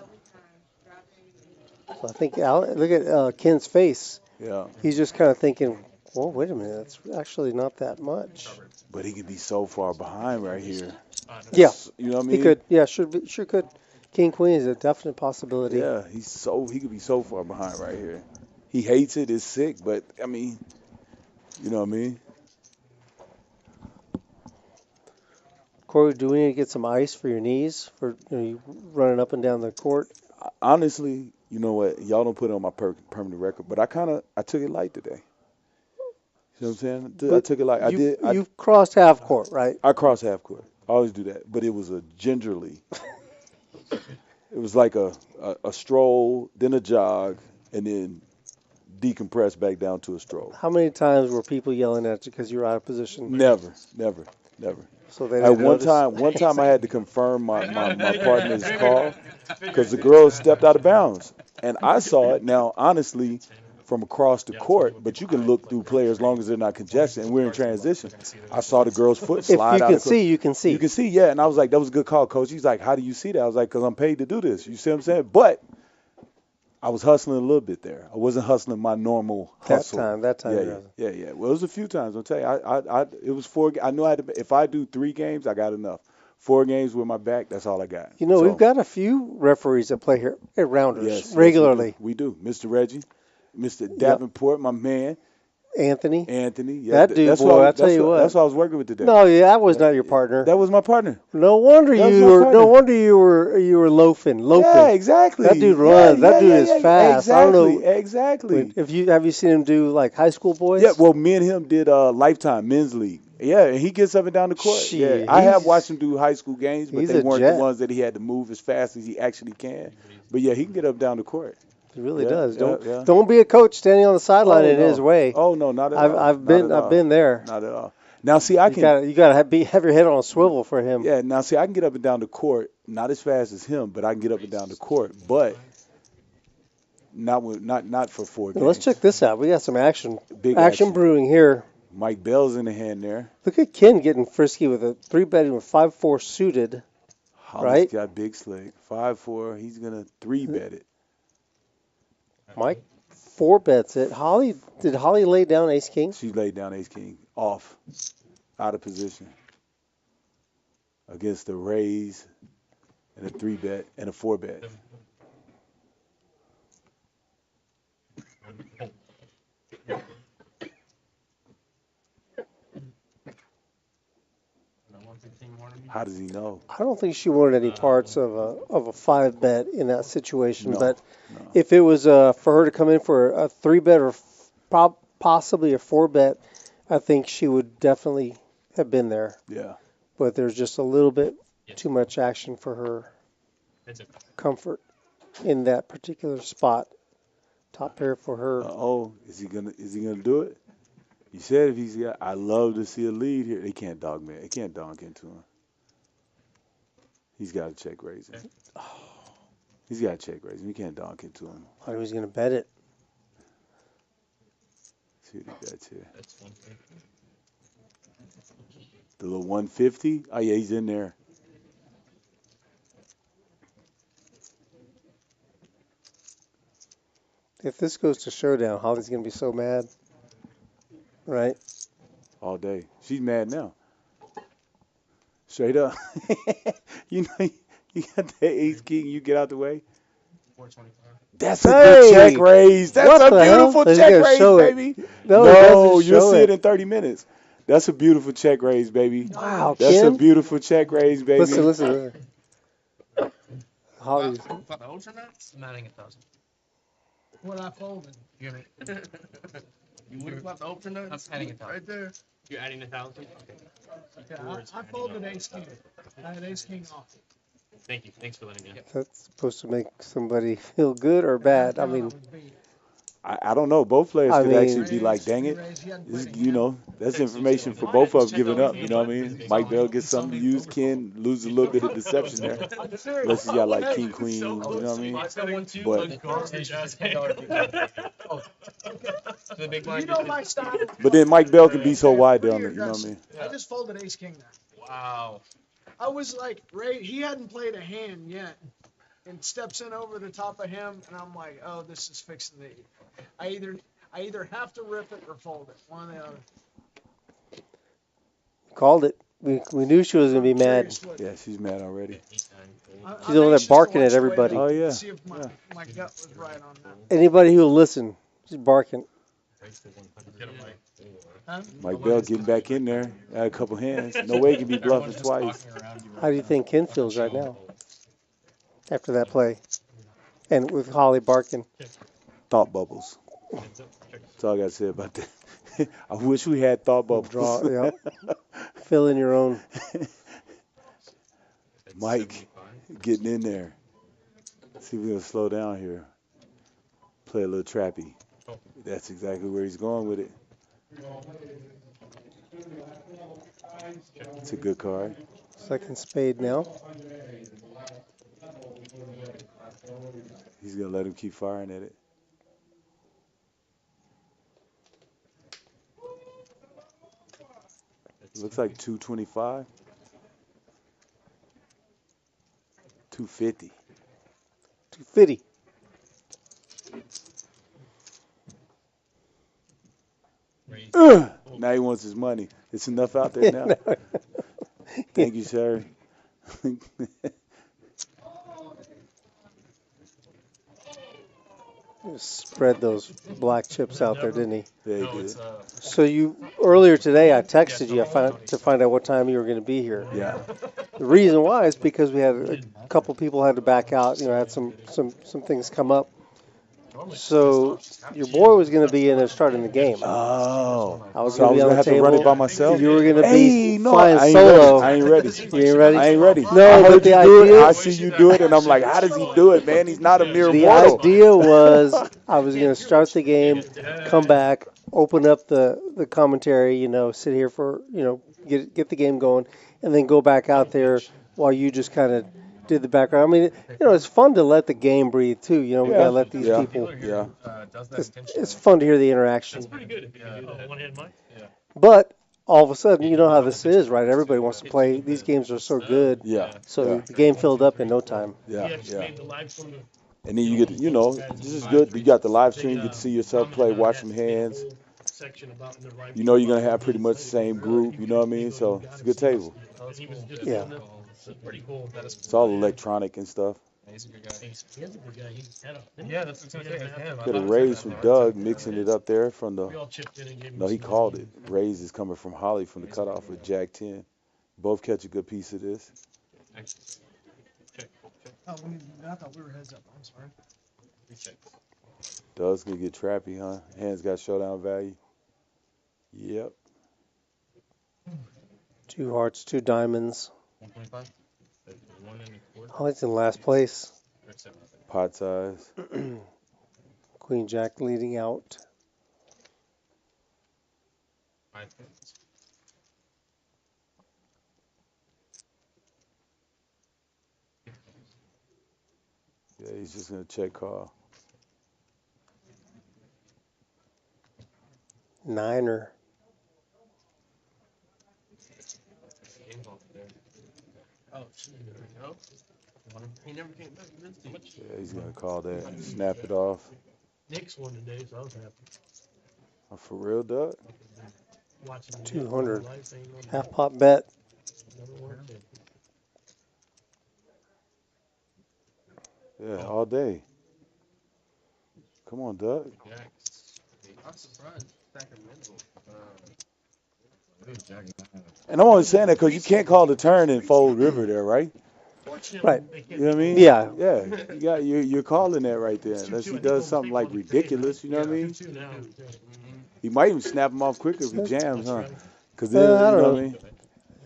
So I think Allen, look at Ken's face. yeah. He's just kind of thinking, well, wait a minute. That's actually not that much. But he could be so far behind right here. Yeah, You know what I mean? he could. Yeah, sure could. King Queen is a definite possibility. Yeah, he could be so far behind right here. He hates it. It's sick, but I mean, you know what I mean? Corey, do we need to get some ice for your knees for you running up and down the court? Honestly, you know what? Y'all don't put it on my permanent record, but I took it light today. You know what I'm saying? I But took it light. You crossed half court, right? I cross half court. I always do that, but it was a gingerly. It was like a stroll, then a jog, and then decompress back down to a stroll. How many times were people yelling at you because you were out of position? Never. So they At didn't one notice? time I had to confirm my partner's call because the girl stepped out of bounds. And I saw it now, honestly, from across the court, but you can look through players as long as they're not congested, and we're in transition. I saw the girl's foot If slide you out. can see, you can see. You can see, yeah. And I was like, that was a good call, coach. He's like, how do you see that? I was like, because I'm paid to do this. You see what I'm saying? But I was hustling a little bit there. I wasn't hustling my normal hustle. That time. Yeah. Well, it was a few times. I'll tell you. It was 4. I knew I had to. If I do 3 games, I got enough. 4 games with my back, that's all I got. You know, So, we've got a few referees that play here at Rounders yes, regularly. we do. Mr. Reggie, Mr. Davenport, my man, Anthony. Yeah, That dude, that's boy, what I tell you what. That's what I was working with today. No, that was not your partner. That was my partner. No wonder That was you my were. partner. No wonder you were loafing. Yeah, exactly. That dude runs. That dude is fast. I don't know. Exactly. Have you seen him do like high school boys? Yeah, well, me and him did Lifetime Men's League. Yeah, and he gets up and down the court. Shit, Yeah, I have watched him do high school games, but he's they a weren't jet. the ones that he had to move as fast as he actually can. But yeah, he can get up and down the court. He really Yeah, does. yeah. Don't be a coach standing on the sideline in no. his way. Oh no, not at all. I've Not at all. been there. Not at all. Now see, I You can. gotta have your head on a swivel for him. Yeah. Now see, I can get up and down the court, not as fast as him, but I can get up and down the court, but not for 4 games. Now, let's check this out. We got some action. Big Action brewing here. Mike Bell's in the hand there. Look at Ken getting frisky with a 3-betting with 5-4 suited. Holly's Right. got big slick. 5-4. He's gonna 3-bet it. Mike 4-bets it. Did Holly lay down ace king? She laid down ace king off, out of position against the raise and a 3-bet and a 4-bet. How does he know? I don't think she wanted any parts of a 5-bet in that situation. No, but no. if it was for her to come in for a 3-bet or possibly a 4-bet, I think she would definitely have been there. Yeah. But there's just a little bit too much action for her comfort in that particular spot. Top pair for her. Is he gonna do it? He said if he's got. I love to see a lead here. They can't dog man. They can't dog into him. He's got to check raise him. He's got to check raise him. You can't dog into him. I thought he was going to bet it. Let's see what he bets here. The little 150. Oh yeah, he's in there. If this goes to showdown, Holly's going to be so mad. Right? All day. She's mad now. Straight up. You know, you got that ace king. You get out the way. 425. That's a good check raise. That's What a the hell? beautiful Let's check go raise, show it. baby. No, No, it you'll doesn't see show it in 30 minutes. That's a beautiful check raise, baby. Wow, That's Ken. a beautiful check raise, baby. Listen. Holly's. Got the ultra max? I'm adding 1,000. What I folded. You hear me? You would have got the ultra nuts? I'm adding 1,000. Right there. You're adding 1,000? Okay. Yeah, I folded ace king. I had ace king off. Thank you. Thanks for letting me know. That's supposed to make somebody feel good or bad. I mean, I don't know. Both players I could mean- actually be like, dang it. This, you know, that's information for both of them giving up. You know what I mean? Mike Bell gets something to use. Ken loses a little bit of deception there. Unless he got like king, queen. You know what I mean? You know my style. But then Mike Bell can be so wide down there. You know what I mean? I just folded ace king there. Wow. I was like, Ray, he hadn't played a hand yet, and steps in over the top of him, and I'm like, oh, this is fixing the. I either have to rip it or fold it, one or the other. Called it. We knew she was gonna be mad. Yeah, she's mad already. She's over there barking at everybody. Oh, yeah. See if my gut was right on that. Anybody who'll listen, she's barking. Huh? Mike Bell getting back in there. Had a couple hands. No way he can be bluffing twice. How do you think Ken feels right now after that play? And with Holly barking. Thought bubbles. That's all I got to say about that. I wish we had thought bubbles. Draw, yeah. Fill in your own. Mike getting in there. See if we can slow down here. Play a little trappy. That's exactly where he's going with it. It's a good card. Second spade now. He's going to let him keep firing at it. Looks like 225. 250. 250. Now he wants his money. It's enough out there now. Thank you, sir. Spread those black chips out there, didn't he? Yeah, he did. So you earlier today, I texted you to find out what time you were going to be here. Yeah. The reason why is because we had a couple people had to back out. You know, had some things come up. So your boy was going to be in there starting the game. Oh. I was So I going to be was on going to the have to table. run it by myself? You were going to Hey, be no, flying I ain't solo. ready. I ain't ready. You ain't ready? I ain't ready. No, I but heard the you do idea- it. I see you do it, and I'm like, how does he do it, man? He's not a mere The mortal. idea was I was going to start the game, come back, open up the commentary, you know, sit here for, you know, get the game going, and then go back out there while you just kind of did the background. I mean, you know, it's fun to let the game breathe too. You know, we got to let these people. Yeah. It's fun to hear the interaction. Pretty good if you can do that. One hand mic? Yeah. But all of a sudden, you know how this is, right? Everybody wants to play. These games are so good. Yeah. So Yeah. the game filled up in no time. Yeah. Yeah. And then you get, you know, this is good. You got the live stream. You get to see yourself play, watch some hands. You know you're going to have pretty much the same group. You know what I mean? So it's a good table. Yeah. It's all electronic and stuff. He's a good guy. Yeah, that's what I was going to say. Could have raised from Doug, mixing it up there from the. No, he called it. Raise is coming from Holly from the cutoff with Jack 10. Both catch a good piece of this. Oh, I thought we were heads up. I'm sorry. Doug's gonna get trappy, huh? Hands got showdown value. Yep. 2 hearts, 2 diamonds. 125? Oh, it's in last place. Pot size. Queen Jack leading out. Yeah, he's just gonna check call. 9er. Oh, he never came back. Too much. Yeah, he's gonna call that. Snap it off. Nick's won today, so I was happy. Oh, for real, Doug? 200. Half pot bet. Yeah, all day. Come on, Doug. I'm surprised. Sacramento. And I'm only saying that because you can't call the turn and fold river there, right? Right. You know what I mean? Yeah. Yeah. You're calling that right there. Unless he does something like ridiculous, you know what I mean? He might even snap him off quicker if he jams, huh? Because then, I don't you know know. what I mean?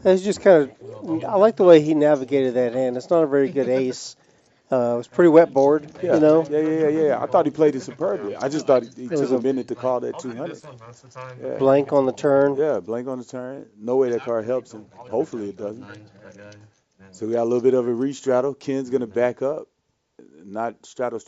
It's just kind of. I like the way he navigated that hand. It's not a very good ace. It was pretty wet board, Yeah, you know. yeah. I thought he played it superbly. I just thought he It was took a a minute to call that I'll do 200. this one most of the time. Yeah. blank on the turn. Yeah, blank on the turn. No way that card helps him. Hopefully it doesn't. So we got a little bit of a re-straddle. Ken's going to back up. Not straddle.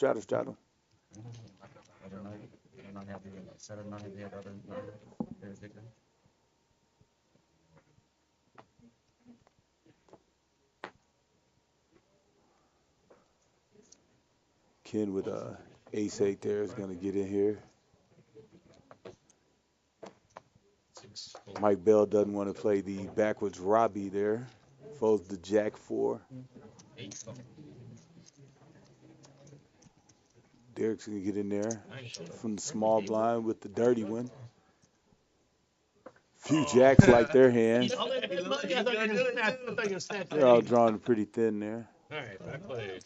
Ken with ace-8 there is going to get in here. Mike Bell doesn't want to play the backwards Robbie there. Folds the jack-4. Derek's going to get in there from the small blind with the dirty one. Few jacks like their hand. They're all drawn pretty thin there. All right, I play.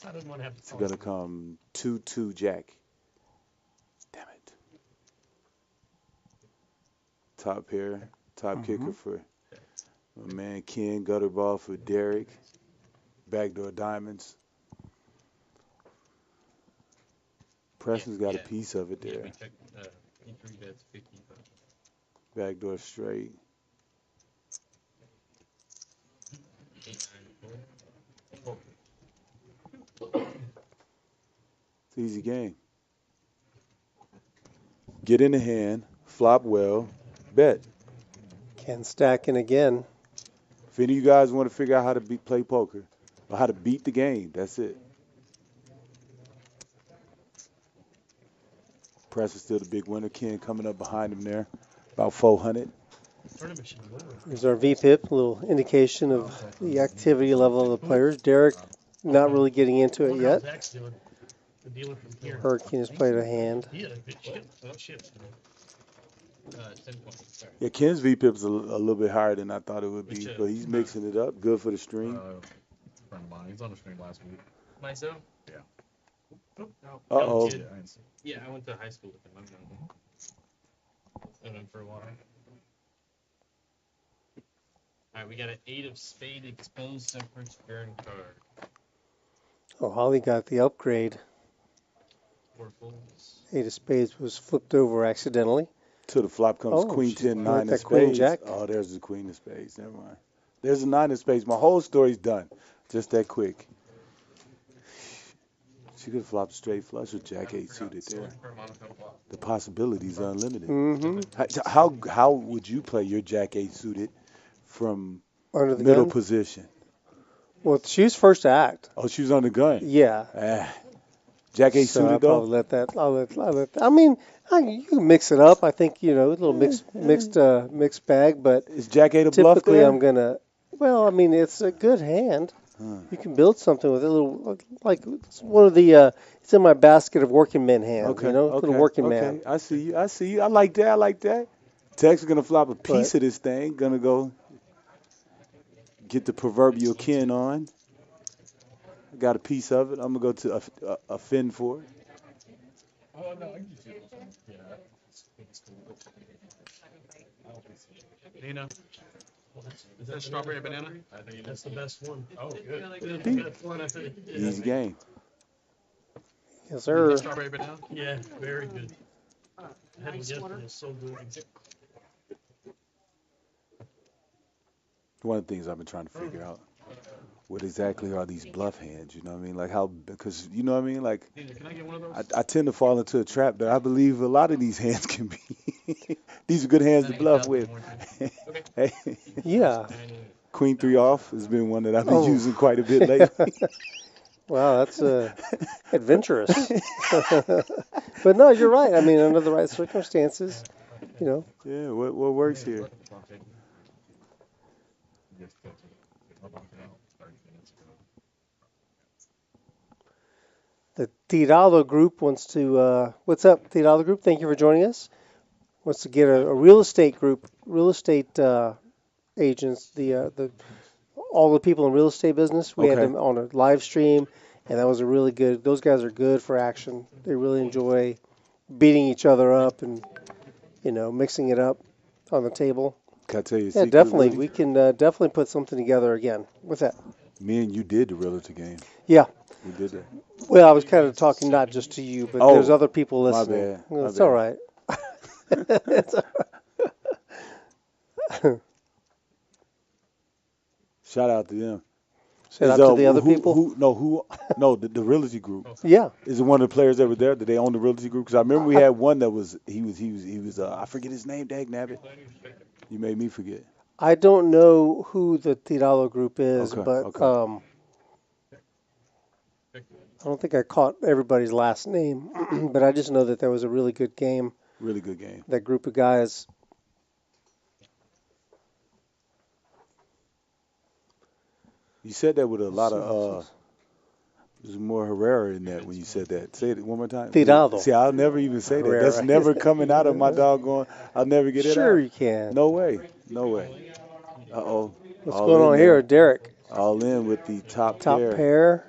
It's going to come 2-2 jack. Damn it. Top pair, top kicker for my man Ken. Gutter ball for Derek. Backdoor diamonds. Preston's got a piece of it there. Backdoor straight. It's an easy game. Get in the hand, flop well, bet. Ken stacking again. If any of you guys want to figure out how to play poker or how to beat the game, that's it. Preston's still the big winner. Ken coming up behind him there, about 400. Here's our VPIP, a little indication of the activity level of the players. Derek not really getting into it yet. Hurricane has played a hand. Yeah, Ken's VPIP's a little bit higher than I thought it would be, but he's mixing it up. Good for the stream. Friend of mine, he's on the stream last week. Myself? Yeah. Uh-oh. Yeah, I went to high school with him. I've known him for a while. All right, we got an 8 of spade exposed separate burn card. Oh, Holly got the upgrade. 4 folds. 8 of spades was flipped over accidentally. To the flop comes Oh, queen she's 10, got 9 that of queen spades. jack. Oh, there's the queen of spades. Never mind. There's a 9 of spades. My whole story's done. Just that quick. She could have flopped straight flush with jack 8 suited there. The possibilities are unlimited. How would you play your jack 8 suited from Under the middle gun? position? Well, she was first to act. Oh, she was on the gun. Yeah. Jack 8 So I'll suited though. probably let that. I'll let that. I mean, you can mix it up. I think a little mixed bag. But Is jack 8 a bluff typically, there? I'm gonna. Well, I mean, it's a good hand. You can build something with it. A little like it's one of the. It's in my basket of working men hands. Okay. Little working man. I see you. I like that. Tex is gonna flop a piece of this thing. Gonna go get the proverbial Ken on. I got a piece of it. I'm gonna go to a fin for it. Oh, no, I can do it. Yeah. Nina, is that strawberry banana? I think that's the best one. Oh, good. Easy game. Yes, sir. Strawberry banana? Yeah, very good. I had one yesterday. It's so good. One of the things I've been trying to figure out, what exactly are these bluff hands? You know what I mean? Like how, because you know what I mean? Like, Can I get one of those? I tend to fall into a trap that I believe a lot of these hands can be. These are good hands to bluff with. Hey, Yeah. Queen 3 off has been one that I've been using quite a bit lately. Wow, that's adventurous. But no, you're right. I mean, under the right circumstances, Yeah, what works here? The Tirado group wants to. What's up, Tirado group? Thank you for joining us. Wants to get a real estate group, real estate agents. All the people in real estate business. We had Okay. them on a live stream, and that was a really good. Those guys are good for action. They really enjoy beating each other up and mixing it up on the table. Can I tell you a Yeah, secret, definitely. Rudy? We can definitely put something together again. What's that? Me and you did the realtor game. Yeah. We did that. Well, I was kind of talking not just to you, but there's other people my listening. bad. Well, My it's bad. all right. It's all right. Shout out to them. Shout out to the other people. No, the realty group. Yeah. Is it one of the players that were there? Did they own the realty group? Because I remember we had one that was he was I forget his name. Dag nabbit. You made me forget. I don't know who the Tirado group is, Okay, but okay. I don't think I caught everybody's last name. But I just know that there was a really good game. Really good game. That group of guys. You said that with a lot of there's more Herrera in that when you said that. Say it one more time. Tirado. See, I'll never even say that. Herrera. That's never coming out of my doggone. I'll never get it out. Sure you can. No way. No way. Uh-oh. What's going on here, Derek? All in with the top pair.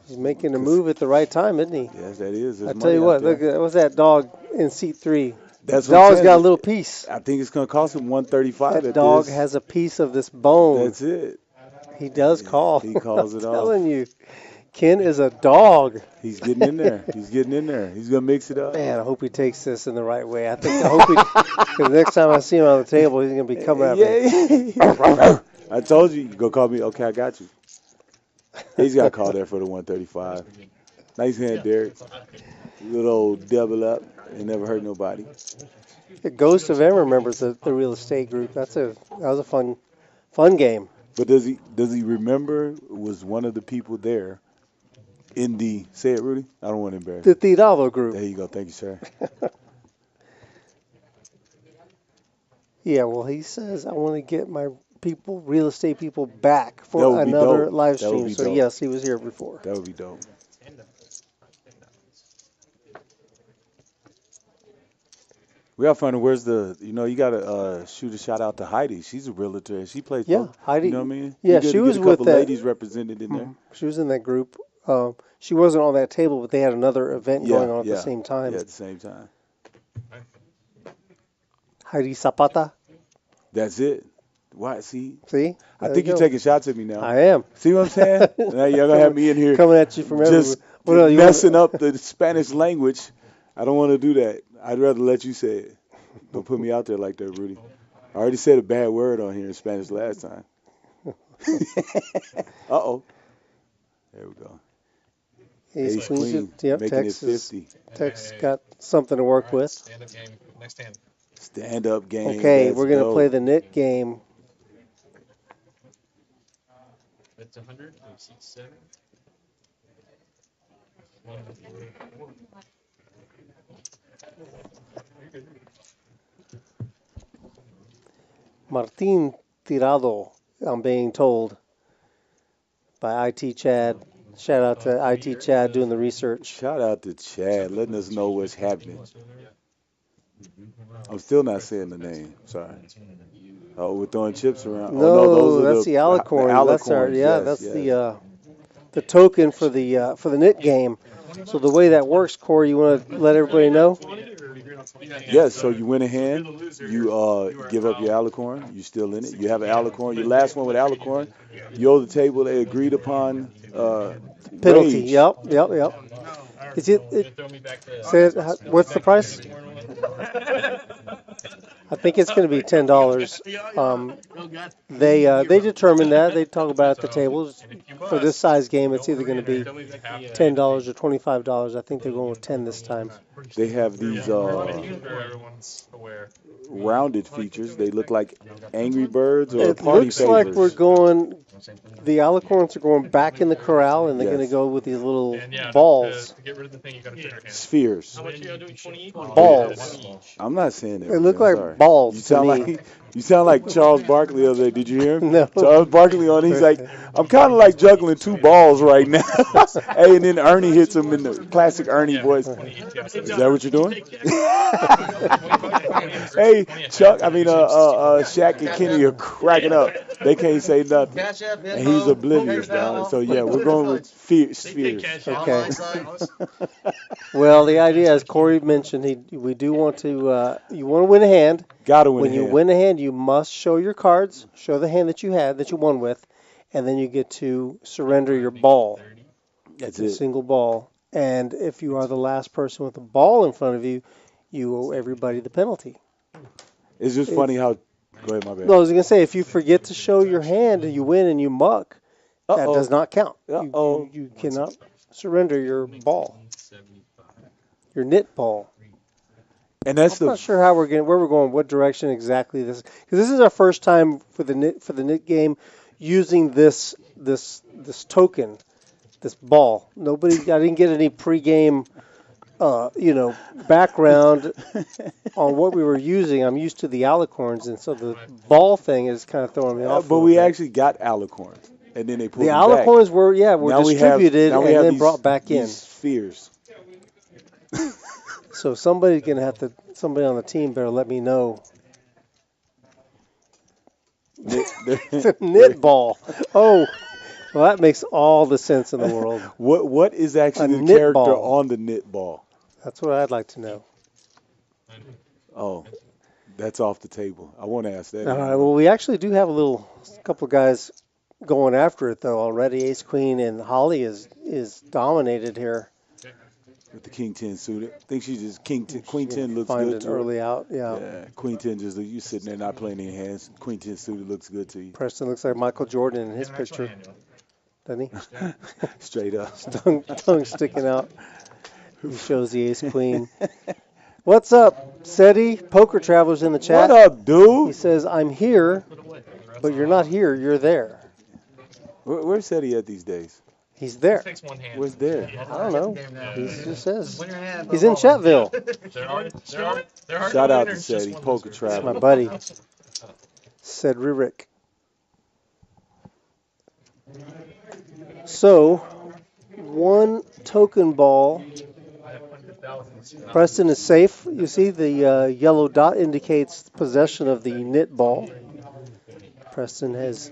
He's making a move at the right time, isn't he? Yes, that is. I tell you what, look, what's that dog in seat 3? That's the dog's got a little piece. I think it's going to cost him $135. That dog has a piece of this bone. That's it. He does call. He calls it off. I'm telling you, Ken is a dog. He's getting in there. He's getting in there. He's going to mix it up. Man, I hope he takes this in the right way. I hope because next time I see him on the table, he's going to be coming at me. I told you, go call me. Okay, I got you. He's got called there for the 135. Nice hand, Derek. Little old double up. It never hurt nobody. The Ghost of M remembers the real estate group. That was a fun game. But does he remember was one of the people there in the, say it, Rudy? I don't want to embarrass the Tirado group. There you go. Thank you, sir. Yeah, well, he says, I want to get my real estate people back for another live stream. So, yes, he was here before. That would be dope. We gotta find where's you gotta shoot a shout out to Heidi. She's a realtor. She plays. Yeah, Heidi. You know what I mean? Yeah, she was with that. Ladies represented in there. She was in that group. She wasn't on that table, but they had another event going on at the same time. Yeah, at the same time. Heidi Zapata. That's it. Why? See? I There think you're taking shots at me now. I am. See what I'm saying? Now you're gonna have me in here coming at you from just messing up the Spanish language. I don't want to do that. I'd rather let you say it. Don't put me out there like that, Rudy. I already said a bad word on here in Spanish last time. Uh-oh. There we go. Ace Queen, yep, making Tex it 50. Tex got something to work with. Stand-up game. Next hand. Stand-up game. Okay, we're going to play the NIT game. That's 100. Seat 7. Martin Tirado, I'm being told by IT Chad. Shout out to IT Chad doing the research. Shout out to Chad letting us know what's happening. I'm still not saying the name. Sorry. Oh, we're throwing chips around. No, those that's the alicorn. That's our that's the token for the NIT game. So the way that works, Corey, you want to let everybody know? Yes, so you win a hand, you give up your alicorn, you're still in it. You have an alicorn, your last one with alicorn, you owe the table they agreed upon penalty. Rage. Yep. Is what's the price? I think it's going to be $10. They determine that. They talk about it at the tables. For this size game, it's either going to be $10 or $25. I think they're going with 10 this time. They have these rounded features. They look like Angry Birds or it Party looks Favors. like we're going. The alicorns are going back in the corral, and they're going to go with these little balls. To get rid of the thing, you got to fit Spheres. Balls. I'm not saying that. They look like sorry. balls. You sound like Charles Barkley the other day. Did you hear him? No. Charles Barkley on. He's like, I'm kind of like juggling two balls right now. Hey, and then Ernie hits him in the classic Ernie voice. Is that what you're doing? Hey, Chuck. Shaq and Kenny are cracking up. They can't say nothing. And he's oblivious, dog. So yeah, we're going with spheres. Okay. Well, the idea, as Corey mentioned, we do want to. You want to win a hand. Gotta win. When you win a hand, you must show your cards, show the hand that you won with, and then you get to surrender your ball. That's a it. single ball. And if you are the last person with the ball in front of you, you owe everybody the penalty. It's just If, funny how. Go ahead, my bad. no, I was going to say, if you forget to show your hand and you win and you muck, that does not count. You cannot surrender your ball, your knit ball. And that's I'm not sure how where we're going, what direction exactly this, because this is our first time for the knit game using this token, this ball. I didn't get any pregame, background on what we were using. I'm used to the alicorns, and so the ball thing is kind of throwing me off. But we actually got alicorns, and then they pulled the them back. alicorns were distributed and then brought back in. Spheres. So somebody on the team better let me know. Knit ball. Oh, well, that makes all the sense in the world. What is actually A the knit character ball. on the knit ball? That's what I'd like to know. Oh, that's off the table. I won't ask that. All right. Well, we actually do have a couple of guys going after it though already. Ace Queen and Holly is dominated here. With the King 10 suited. I think she's just Queen 10 looks Find good an to her. early out. Yeah. Yeah, Queen 10 just you sitting there not playing any hands. Queen 10 suited looks good to you. Preston looks like Michael Jordan in his picture, doesn't he? Straight up. Tongue sticking out. He shows the Ace Queen. What's up, Seti? Poker Traveler's in the chat. What up, dude? He says, I'm here, but you're not here. You're there. Where's Seti at these days? He's there. Where's there? I don't know. He just says. He's in Chatville. Shout out to Seti, Poker That's Traveler. my buddy. Said Rick. So, one token ball. Preston is safe. You see the yellow dot indicates possession of the knit ball. Preston has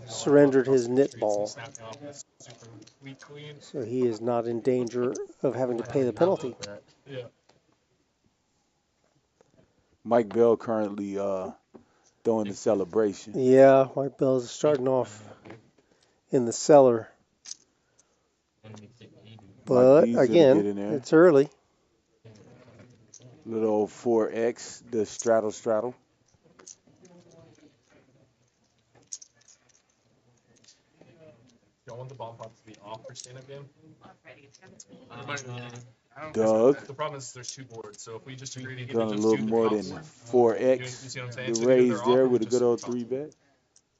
surrendered his knit ball. So he is not in danger of having to pay the penalty. Mike Bell currently throwing the celebration. Yeah, Mike Bell's starting off in the cellar. But again, it's early. Little old 4X, the straddle. Y'all want the bomb pot to be off for stand-up game? Doug. The problem is there's two boards, so if we just agree to get Done a just little do the more props, than you 4X. see what I'm saying? The So raise either they're there off or with a just good old top. 3-bet.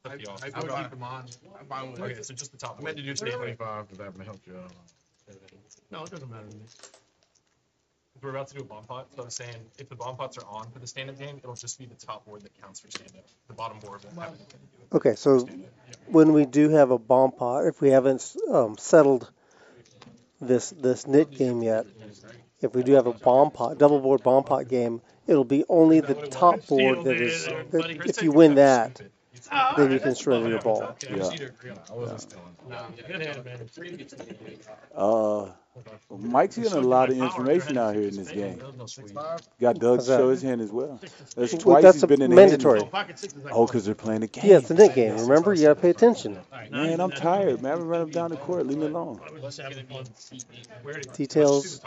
That'd be off. I would keep them on. I'm fine with it. Okay, so just the top I meant board. to do 325 because that would help you out. No, it doesn't matter to me. If we're about to do a bomb pot, so I was saying if the bomb pots are on for the stand-up game, it'll just be the top board that counts for stand-up. The bottom board won't have anything to do with Okay, so when we do have a bomb pot, if we haven't settled this knit game yet, if we do have a bomb pot, double board bomb pot game, it'll be only the top board that is. If you win that, then you can surrender your ball. Yeah. I wasn't stealing. Good hand, man. Mike's getting a lot of information out here in this game. Got Doug to show his hand as well. That's twice That's he's been in the mandatory. hand. Oh, because they're playing the game. Yeah, it's a knit game. Remember, you got to pay attention. Man, I'm tired, man. I'm running down the court. Leave me alone. Details.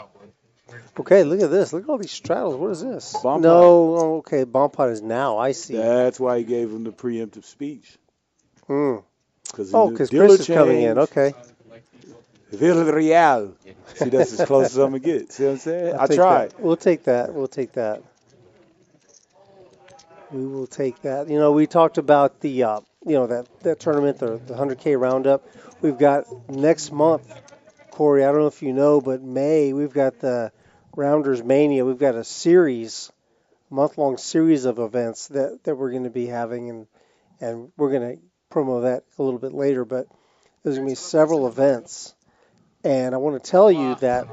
Okay, look at this. Look at all these straddles. What is this? Bomb No, oh, okay. Bomb pot is now. I see. That's why he gave him the preemptive speech. Hmm. Because Oh, because Chris is coming in. Okay. Villarreal. See, that's as close as I'm going to get. See what I'm saying? I Take tried. that. We'll take that. We'll take that. We will take that. You know, we talked about the, that tournament, the 100K roundup. We've got next month, Corey, I don't know if you know, but May, we've got the Rounders Mania. We've got a month-long series of events that we're going to be having, and we're going to promo that a little bit later, but there's going to be several events. And I want to tell you that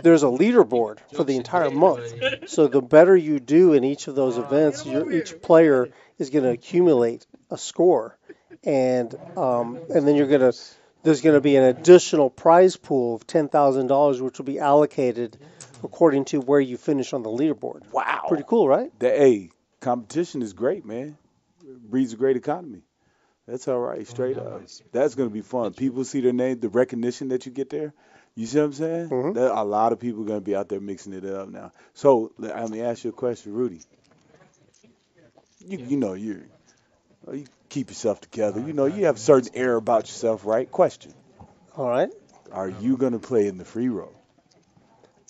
there's a leaderboard for the entire month. So the better you do in each of those events, each player is going to accumulate a score, and then there's going to be an additional prize pool of $10,000, which will be allocated according to where you finish on the leaderboard. Wow. Pretty cool, right? Hey, competition is great, man. It breeds a great economy. That's all right, straight up. That's gonna be fun. People see their name, the recognition that you get there. You see what I'm saying? Mhm. A lot of people gonna be out there mixing it up now. So let me ask you a question, Rudy. You know you keep yourself together. You know you have a certain air about yourself, right? Question: All right. are you gonna play in the free roll?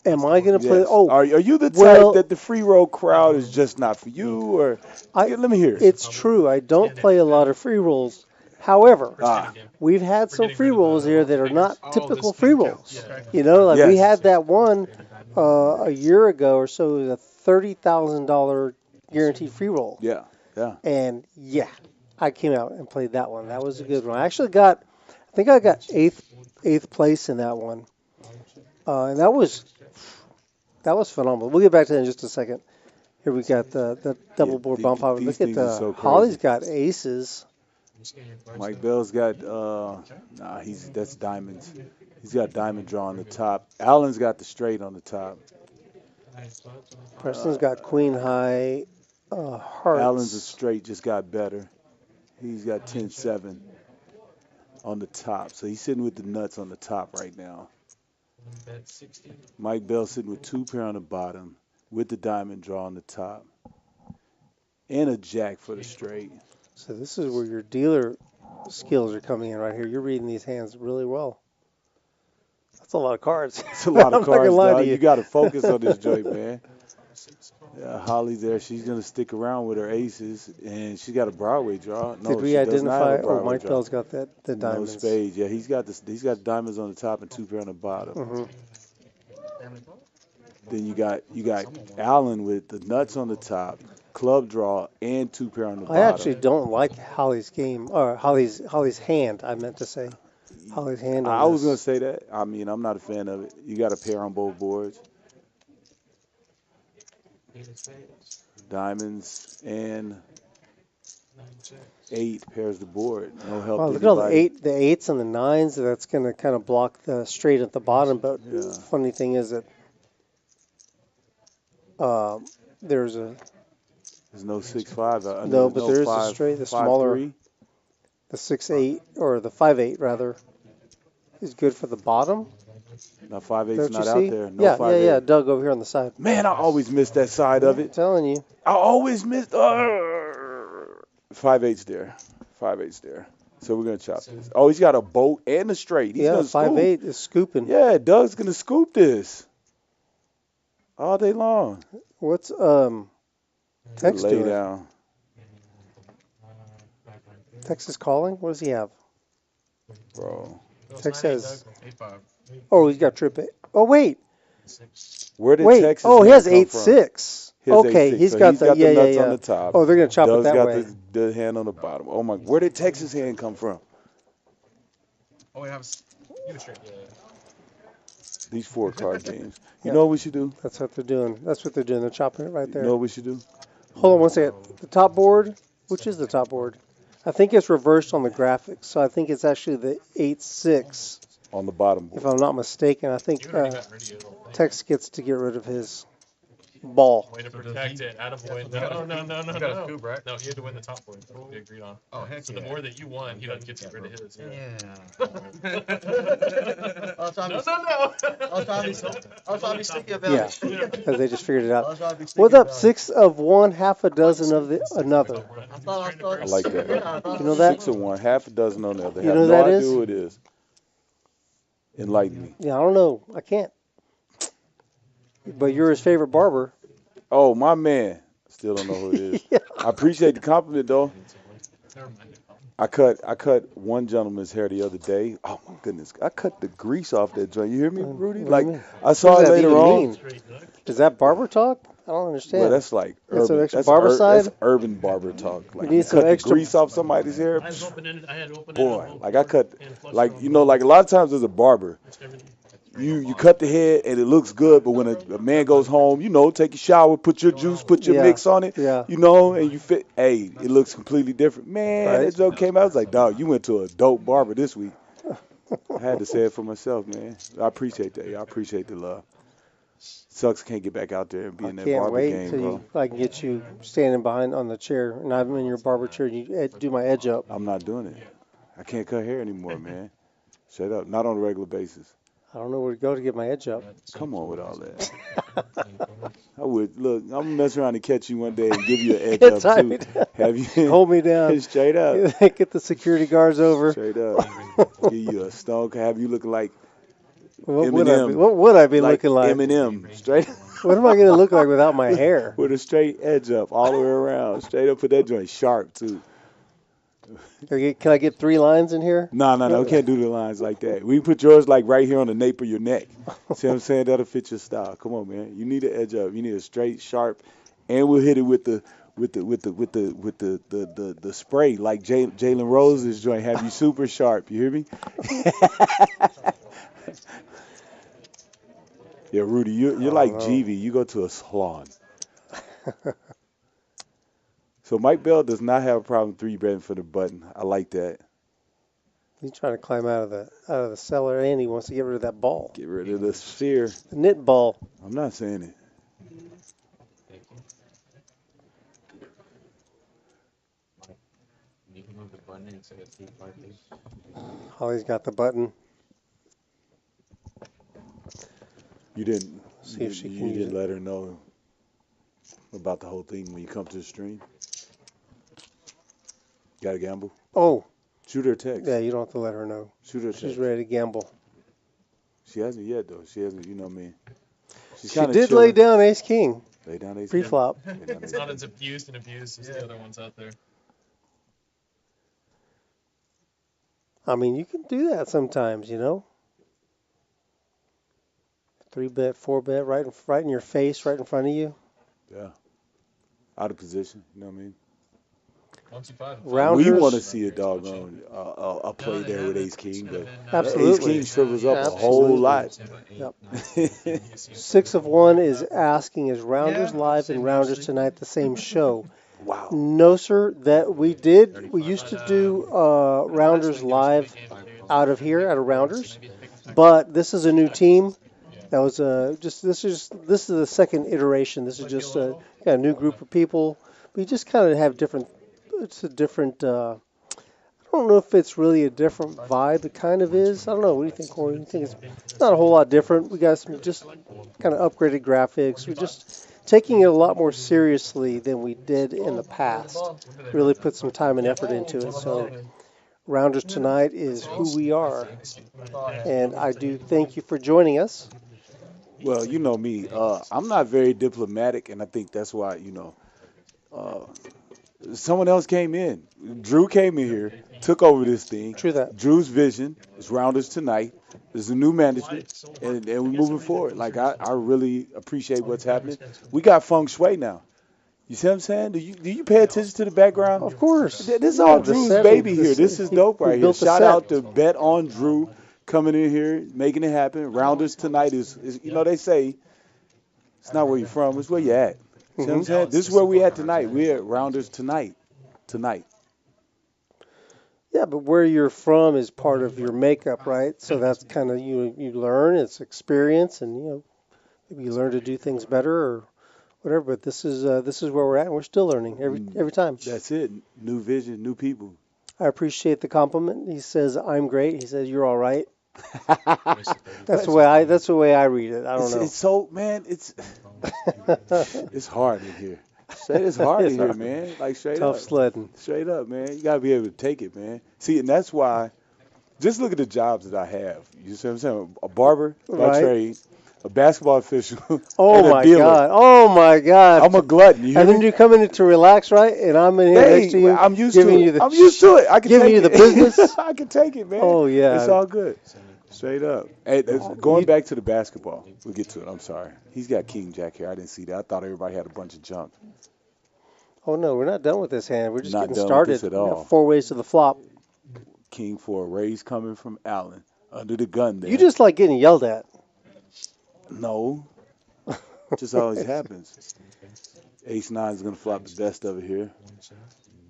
Am I going to play? Yes. Oh, Are you the type well, that the free roll crowd is just not for you, or I. yeah, let me hear it. It's true. I don't play a lot of free rolls. However, Ah, we've had some free rolls here that are not typical free rolls. Yeah. You know, like we yes. had that one a year ago or so. It was a $30,000 guaranteed free roll, Yeah. Yeah. and yeah, I came out and played that one. That was a good one. I actually got, I think I got eighth place in that one, and that was phenomenal. We'll get back to that in just a second. Here we got the double board bump out. These Look at things are so Holly's crazy. got aces. Mike Bell's got that's diamonds. He's got diamond draw on the top. Allen's got the straight on the top. Preston's got queen high hearts. Allen's a straight, just got better. He's got 10-7 on the top. So he's sitting with the nuts on the top right now. Mike Bell's sitting with 2 pair on the bottom with the diamond draw on the top. And a jack for the straight. So this is where your dealer skills are coming in right here. You're reading these hands really well. That's a lot of cards. It's a lot I'm of not gonna cards, lie to dog. you. You got to focus on this joint, man. Yeah, Holly's there. She's going to stick around with her aces. And she got a Broadway draw. No, Did we she does not have identify? a Oh, Broadway Mike draw. Bell's got the No diamonds. spades. Yeah, he's got diamonds on the top and 2 pair on the bottom. Hmm. Then you got Allen with the nuts on the top, club draw, and 2 pair on the I bottom. actually don't like Holly's game, or Holly's hand. I meant to say Holly's hand. On I was this. gonna say that. I mean, I'm not a fan of it. You got a pair on both boards, diamonds and 8 pairs the board. No help. Wow, to look at all anybody. the eights and the nines. That's going to kind of block the straight at the bottom. But Yeah. funny thing is that there's a There's no 6-5. no, but there is a five, straight, the 5-3. smaller, the 6-8 or the 5-8 rather, is good for the bottom. Now 5-8's Don't you not see? out there. No Yeah, 5-8. yeah. Doug over here on the side. Man, I always miss that side of I'm it. telling you. I always miss. 5-8's there. 5-8's there. So we're gonna chop this. Oh, he's got a boat and a straight. He's Yeah, gonna scoop. 5-8 is scooping. Yeah, Doug's gonna scoop this all day long. What's Tex Lay doing? down. Tex is calling. What does he have? Bro. Tex says. 8-5. Oh, he's got trip 8. Oh wait, Where did wait. Texas Oh, he man has come 8-6. from? His Okay, 8-6. he's So got he's the got yeah, the yeah, nuts yeah. on the top. Oh, they're gonna chop Doug's it that got way. the hand on the bottom. Oh my, where did Texas hand come from? Oh, we have. These 4-card games. You Yeah. know what we should do? That's what they're doing. That's what they're doing. They're chopping it right You there. know what we should do? Hold on one second. The top board, which is the top board? I think it's reversed on the graphics, so I think it's actually the 8-6, On the bottom board. if I'm not mistaken. I think You already got rid of your little thing. Tex gets to get rid of his ball. Way to So does protect he- it. Attaboy. You got a No. You got a scoop, right? No, he had to win the top board. That's what we agreed on. Oh, heck So yeah. the more that you won, he doesn't get to get rid of his. Yeah. No. I was trying to be sticky about Yeah, it. because they just figured it I out. was trying to be sticky What's up? about it. 6 of one, half a dozen of the another. I thought I like that. Yeah, I thought You know that? 6 of one, half a dozen on the other. You Have know no that idea is? who it is. Enlighten me. Yeah, I don't know. I can't. But you're his favorite barber. Oh, my man. Still don't know who it is. Yeah. I appreciate the compliment though. Never mind. I cut one gentleman's hair the other day. Oh my goodness. I cut the grease off that joint. You hear me, Rudy? What do Like you mean? I saw What it does that later even on. mean? Is that barber talk? I don't understand. Well, that's like That's some urban. extra barber side? That's urban barber talk. Like need you some cut extra- the grease off somebody's hair. I had open-ended. Boy, like I cut, like you know, like a lot of times as a barber, you cut the head and it looks good, but when a man goes home, you know, take a shower, put your juice, put your Yeah. mix on it, Yeah. you know, and you fit. Hey, it looks completely different. Man, Right. that joke came out. I was like, dog, you went to a dope barber this week. I had to say it for myself, man. I appreciate that. I appreciate the love. Sucks can't get back out there and be I in that can't barber wait game, till bro. I can get you standing behind on the chair, and I'm in your barber chair, and you do my edge up. I'm not doing it. I can't cut hair anymore, man. Straight up. Not on a regular basis. I don't know where to go to get my edge up. Come on with all that. I would. Look, I'm going to mess around and catch you one day and give you an edge Get up, too. tight. Have you? Hold me down. Straight up. Get the security guards over. Straight up. Give you a stone. Have you looking like What Eminem. would I be like looking like? Eminem. Straight What am I going to look like without my hair? with a straight edge up all the way around. Straight up. Put that joint sharp, too. Can I get 3 lines in here? No. We can't do the lines like that. We can put yours like right here on the nape of your neck. See what I'm saying? That'll fit your style. Come on, man. You need an edge up. You need a straight, sharp, and we'll hit it with the spray like Jalen Rose's joint. Have you super sharp? You hear me? Yeah, Rudy, you're like GV. You go to a salon. So Mike Bell does not have a problem 3-betting for the button. I like that. He's trying to climb out of the cellar, and he wants to get rid of that ball. Get rid of the sphere. The knit ball. I'm not saying it. You can move the button and say it's 3-5, please. Holly's got the button. You didn't. See if she you can use didn't it. let her know about the whole thing when you come to the stream. Got to gamble. Oh, Shoot her a text. yeah, you don't have to let her know. Shoot her a She's text. ready to gamble. She hasn't yet though. She hasn't. You know me. She's She kinda did chilling. lay down ace king Lay down ace. pre-flop. Lay down It's ace. not as abused as the other ones out there. I mean, you can do that sometimes, you know. 3-bet, 4-bet, right in your face, right in front of you. Yeah. Out of position. You know what I mean? 1-2-5. Rounders. We want to see a doggone a play there with ace king, but Absolutely. ace king shrivels up a Absolutely. whole lot. Yep. 6 of 1 is asking, is Rounders live and Rounders tonight the same show? Wow. No, sir. That we did. We used to do Rounders live out of here, out of Rounders, but this is a new team. That was this is the second iteration. This is just got a new group of people. We just kind of have different. It's a different. I don't know if it's really a different vibe. It kind of is. I don't know. What do you think, Corey? You think it's not a whole lot different? We got some just kind of upgraded graphics. We're just taking it a lot more seriously than we did in the past. Really put some time and effort into it. So Rounders tonight is who we are. And I do thank you for joining us. Well, you know me. I'm not very diplomatic, and I think that's why, someone else came in. Drew came in here, took over this thing. True that. Drew's vision is Rounders tonight. There's a new management, and we're moving forward. Like, I really appreciate what's happening. We got feng shui now. You see what I'm saying? Do you pay attention to the background? Of course. This is all The Drew's set- baby the here. s- This is he- dope we right here. built the Shout set. out to Bet on Drew coming in here, making it happen. Rounders tonight is they say it's not where you're from, it's where you're at. See what I'm saying? This is where we at tonight. We're at Rounders tonight. Yeah, but where you're from is part of your makeup, right? So that's kind of you learn, it's experience, and maybe you learn to do things better or whatever. But this is where we're at, and we're still learning every time. That's it. New vision, new people. I appreciate the compliment. He says I'm great. He says you're all right. That's the way I read it. I don't know. It's so, man, it's hard in here. It's hard in here, man. Like straight Tough up. sledding. Straight up, man. You gotta be able to take it, man. See, and that's why. Just look at the jobs that I have. You see what I'm saying? A barber by Right. trade, a basketball official, Oh and a my dealer. God! Oh my God! I'm a glutton. You hear And then me? you come in to relax, right? And I'm in here next to you. I'm used to giving it. you the I'm used to it. I can giving take you the it. business. I can take it, man. Oh yeah. It's all good. Straight up. Hey, going You- back to the basketball. We'll get to it. I'm sorry. He's got King Jack here. I didn't see that. I thought everybody had a bunch of junk. Oh no, we're not done with this hand. We're just Not getting done with started. this at We got all. 4 ways to the flop. King for a raise coming from Allen. Under the gun there. You just like getting yelled at. No. Just always happens. Ace 9 is going to flop the best of it here.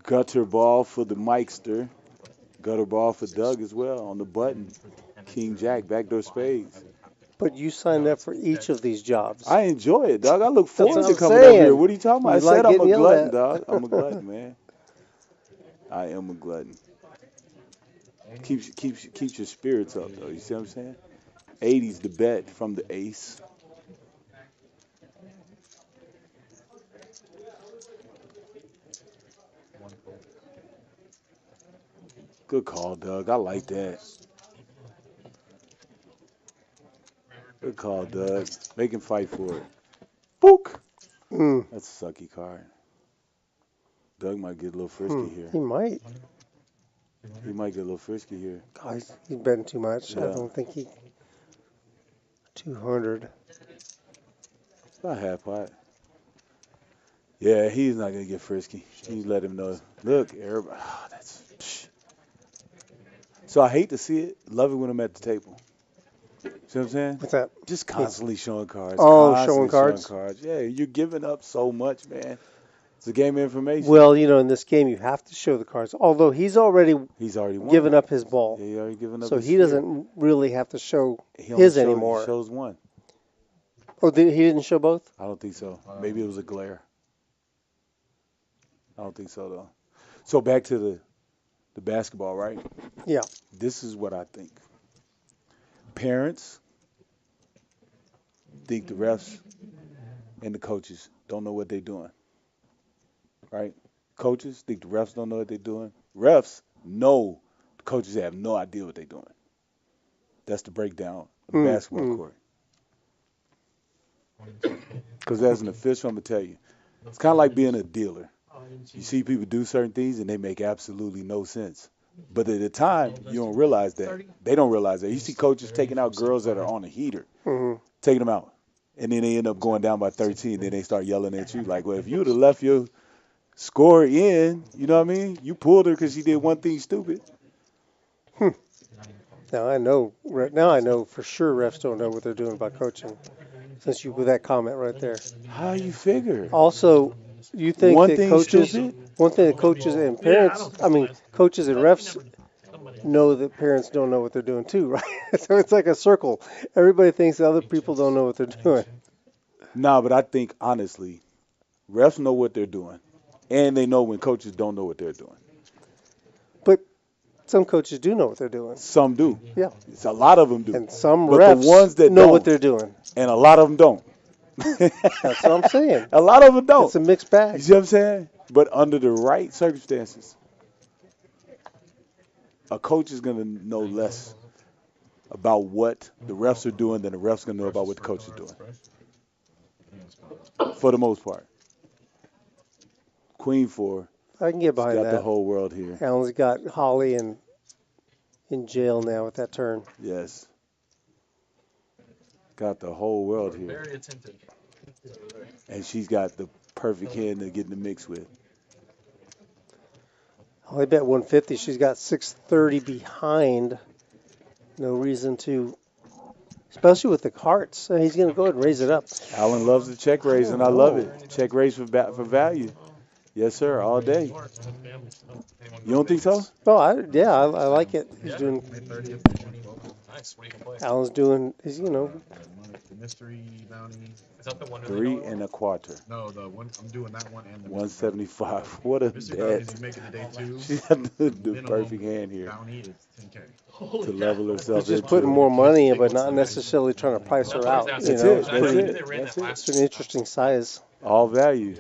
Gutter ball for the Mikester. Gutter ball for Doug as well on the button. King Jack, backdoor spades. But you signed up for each of these jobs. I enjoy it, dog. I look forward what to I'm coming up here. saying. What are you talking about? You I said like I'm getting a yelled glutton, at. dog. I'm a glutton, man. I am a glutton. Keeps your spirits up, though. You see what I'm saying? 80's the bet from the ace. Good call, Doug. I like that. Good call, Doug. Make him fight for it. Book. That's a sucky card. Doug might get a little frisky here. He might. He might get a little frisky here. Guys, he's betting too much. Yeah. I don't think he. 200. It's not half pot. Yeah, he's not gonna get frisky. He's let him know. Look, everybody. Oh, that's. Psh. So I hate to see it. Love it when I'm at the table. See what I'm saying? What's that? Just constantly showing cards. Oh, Constantly showing cards? Yeah, you're giving up so much, man. It's a game of information. Well, in this game, you have to show the cards. Although he's already won. given up his ball. Yeah, he already given up. So his he doesn't really have to show He only his anymore. He shows one. Oh, he didn't show both? I don't think so. Maybe it was a glare. I don't think so, though. So back to the basketball, right? Yeah. This is what I think. Parents think the refs and the coaches don't know what they're doing. Right? Coaches think the refs don't know what they're doing. Refs know the coaches have no idea what they're doing. That's the breakdown of the basketball court. Because as an official, I'm going to tell you, it's kind of like being a dealer. You see people do certain things and they make absolutely no sense. But at the time, you don't realize that. They don't realize that. You see coaches taking out girls that are on a heater, taking them out. And then they end up going down by 13. Then they start yelling at you like, well, if you would have left your score in, you know what I mean? You pulled her because she did one thing stupid. Now I know for sure refs don't know what they're doing by coaching. Since you put that comment right there. How you figure? Also, you think one that thing coaches, stupid? one thing that coaches and parents, coaches and refs know that parents don't know what they're doing too, right? So it's like a circle. Everybody thinks the other people don't know what they're doing. No, but I think, honestly, refs know what they're doing. And they know when coaches don't know what they're doing. But some coaches do know what they're doing. Some do. Yeah. It's a lot of them do. And some but refs the ones that know don't, what they're doing. And a lot of them don't. That's what I'm saying. A lot of them don't. It's a mixed bag. You see what I'm saying? But under the right circumstances, a coach is going to know less about what the refs are doing than the refs going to know about what the coach is doing. For the most part. Queen 4. I can get behind got that. The whole world here. Alan's got Holly in jail now with that turn. Yes. Got the whole world here. Very attentive. And she's got the perfect hand to get in the mix with. Holly bet 150. She's got 630 behind. No reason to, especially with the hearts. So he's going to go ahead and raise it up. Alan loves the check raise, and I love it. Check raise for value. Yes, sir, all day. You don't think so? Oh, I like it. He's doing. Nice. What do you can play? Alan's doing. He's Mystery bounty. Is that the one? 3 1/4. No, the one I'm doing that one and the 175. What a mystery bounty. bet. You make it to day 2. She had the Minimum perfect hand here bounty is 10K. to level herself He's just into putting it. more money in, but not necessarily trying to price her out. That's it. That's it. It's an interesting size. All value.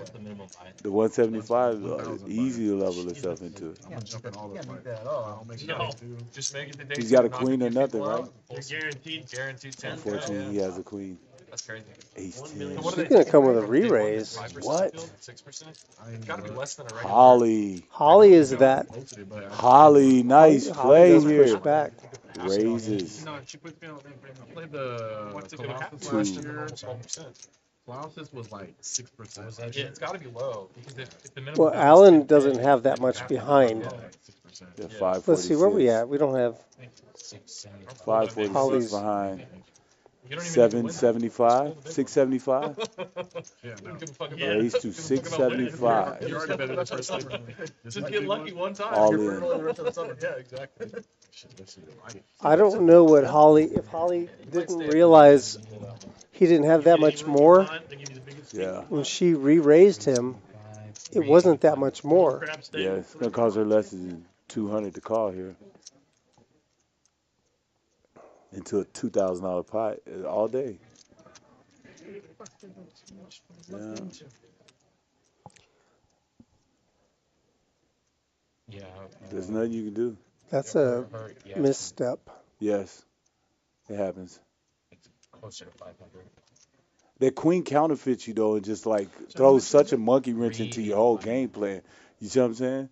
The 175 is easy to level herself into it. I'm gonna jump in all the fight. I'll make it to day 2. Just make it the day. He's got a queen or nothing, right? You're guaranteed 10. Unfortunately, he has a queen. That's crazy. Ace 10. She's going to come with a re-raise. What? 6%? It's got to be less than a regular. Holly is that. Holly, nice play does here. push back. Raises. No, she put me on. I played the What's it gonna happen? Colossus last year. 12%. Colossus was like 6%. Yeah, it's got to be low because if the minimum. Well, balance Alan is 10K, doesn't have that much behind. Like 6%. Yeah, 546. Let's see where we at. We don't have. 546 Holly's- behind. You don't even need to win. 775, Just 675. Yeah, no. Give a fuck about Raised to give a fuck about winning. 675. You already bet in the first summer. Just get lucky one time. All You're in. burning all the rest of the summer. Yeah, exactly. I don't know what Holly, if Holly didn't realize he didn't have that much more Yeah. when she re-raised him. It wasn't that much more. Yeah, it's gonna cost her less than 200 to call here. Into a $2,000 pot all day. Yeah. Yeah. There's nothing you can do. That's a Yeah, misstep. Yes, it happens. it's closer to 500. That queen counterfeits you though, and just like throws such a monkey wrench into your whole game plan. You see what I'm saying?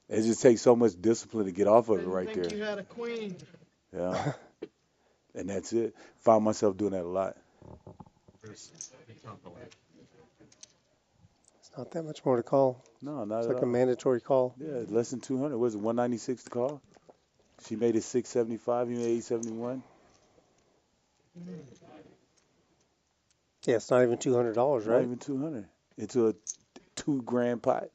It just takes so much discipline to get off of it right Think there. you had a queen. Yeah. And that's it. Found myself doing that a lot. It's not that much more to call. No, not It's at like a all. mandatory call. Yeah, less than 200. Was it 196 to call? She made it 675. You made 871. Yeah, it's not even $200, Not right? even 200 into a $2,000 pot.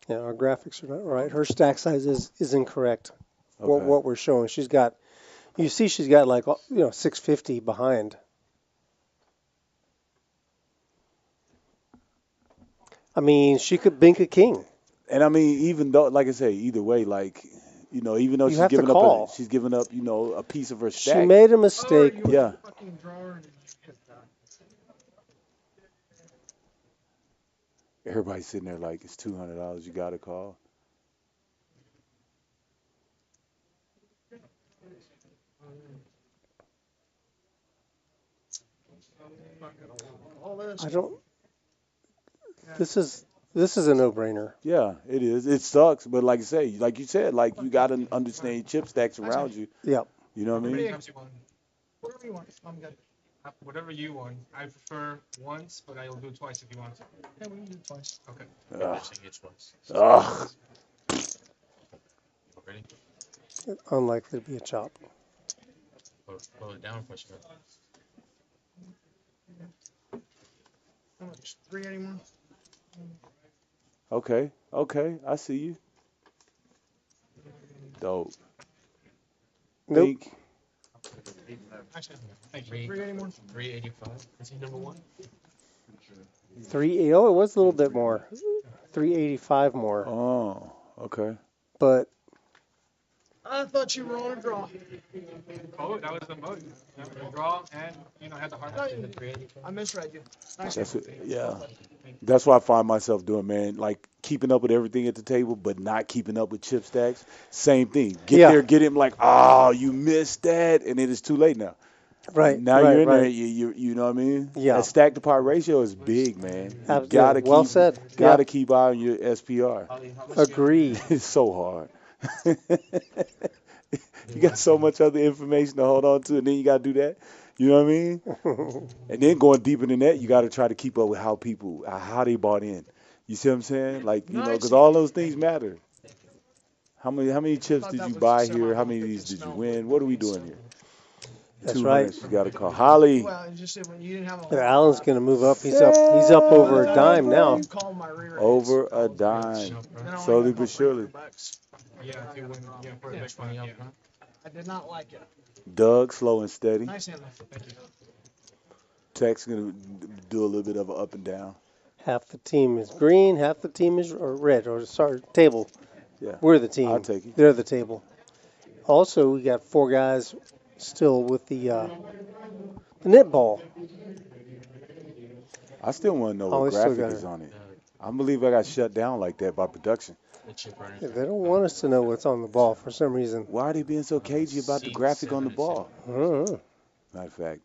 Yeah, our graphics are not right. Her stack size is incorrect. Okay. What we're showing, she's got. You see, she's got like 650 behind. I mean, she could bink a king. And I mean, even though, like I say, either way, like, even though You have to she's call. giving up, a piece of her She stack. made a mistake. Oh, you Yeah. fucking drawer and you hit that. Everybody's sitting there like it's $200. You got to call. All this. I don't. This is a no-brainer. Yeah, it is. It sucks, but like you said, like you got to understand your chip stacks around you. Yep. You know what I How many mean? times you won? Whatever you want. I'm good. Whatever you won. I prefer once, but I will do it twice if you want to. Yeah, we can do it twice. Okay. Ugh. Saying it twice. Ugh. Ready? Unlikely to be a chop. Pull it down, push it up. How much? 381? Okay. I see you. Dope. Nope. Think. Actually, thank you. 381? 385. Is he number one? 380. Oh, it was a little bit more. 385 more. Oh, okay. But I thought you were on a draw. Oh, that was the mode. The draw and, had the hard. I misread you. Nice. That's what I find myself doing, man. Like keeping up with everything at the table, but not keeping up with chip stacks. Same thing. Get him like, oh, you missed that, and it is too late now. right. Now right, you're in right. there. You know what I mean? Yeah. That stack to par ratio is big, man. You Absolutely. gotta Well keep, said. Gotta keep eye on your SPR. Agree. It's so hard. You got so much other information to hold on to, and then you gotta do that. You know what I mean? And then going deeper than that, you got to try to keep up with how they bought in. You see what I'm saying? Like, because all those things matter. How many chips did you buy here? How many of these did you win? What are we doing here? That's 200, right. You got to call Holly. Well, it's just that when you didn't have Yeah, Allen's going to move up. He's up over a dime now. You called my re-raise. Over a dime. Then I only Slowly got but surely. $300. Yeah, if you win, for the next one. Yeah. I did not like it. Doug, slow and steady. Nice hand. Thank you. Tech's going to do a little bit of an up and down. Half the team is green, half the team is red. Or sorry, table. Yeah. We're the team. I'll take it. They're the table. Also, we got 4 guys still with the net ball. I still want to know Oh, what we still graphic got is it. on it. I believe I got shut down like that by production. The chip runner. Yeah, they don't want us to know what's on the ball for some reason. Why are they being so cagey about the graphic on the ball? I don't know. Matter of fact,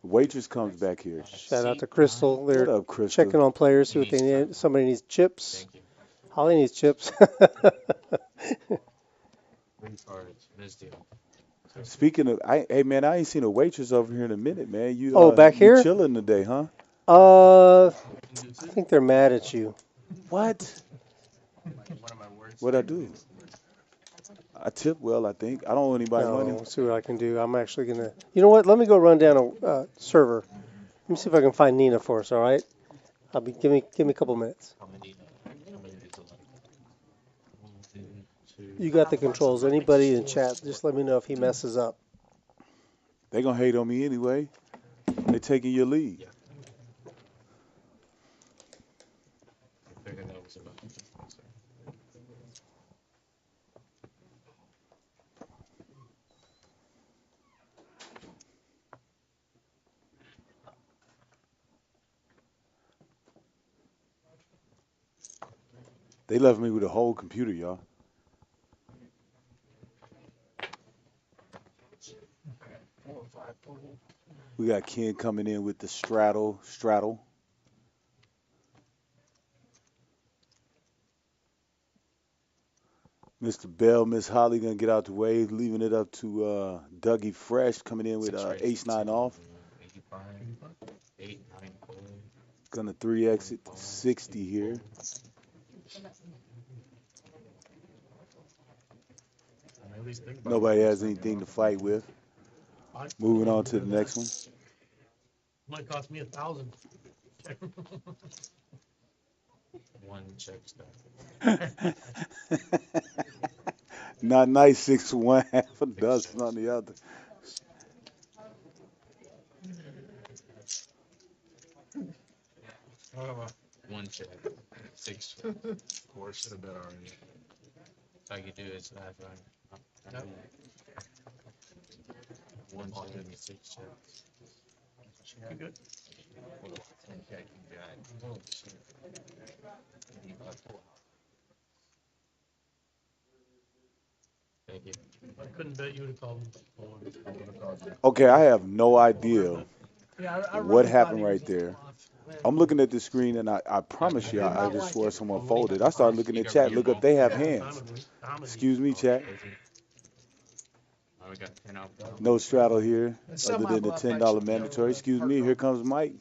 waitress comes back here. Shout out to Crystal. What They're up, Crystal? checking on players, see what they need. Somebody needs chips. Thank you. Holly needs chips. 3 cards. This deal. Speaking of, hey man, I ain't seen a waitress over here in a minute, man. You Back you here? chilling today, huh? I think they're mad at you. What? One of my words. What'd I do? I tip well, I think. I don't owe anybody No, money. let's see what I can do. I'm actually gonna. You know what? Let me go run down a server. Let me see if I can find Nina for us. All right. Give me a couple minutes. How many is it? One, two. You got the controls. Anybody in chat, just let me know if he messes up. They gonna hate on me anyway. They taking your lead. Yeah. I figured that was about to be so. They left me with a whole computer, y'all. We got Ken coming in with the straddle. Mr. Bell, Miss Holly gonna get out the way, leaving it up to Dougie Fresh coming in with ace-9 off. 85, 8, 9, 4. Gonna 3x it 60 here. Nobody has anything to fight with. Moving on to the next one. Might cost me 1,000. One check stack. Not nice, 6 1, half a dozen on the other. One check. 6 check. Of course, should have bet already. All you do is have one check, 6 checks. You good? Thank you. I couldn't bet you would have called me. Okay, I have no idea Yeah, I what really thought happened he right was there. off. I'm looking at the screen and I promise you, I just swore someone folded. I started looking at chat, look up, they have hands. Excuse me, chat. We got 10 out. No straddle here, Some other I than the bluff, I $10 should mandatory. go Excuse hard me, draw. here comes Mike.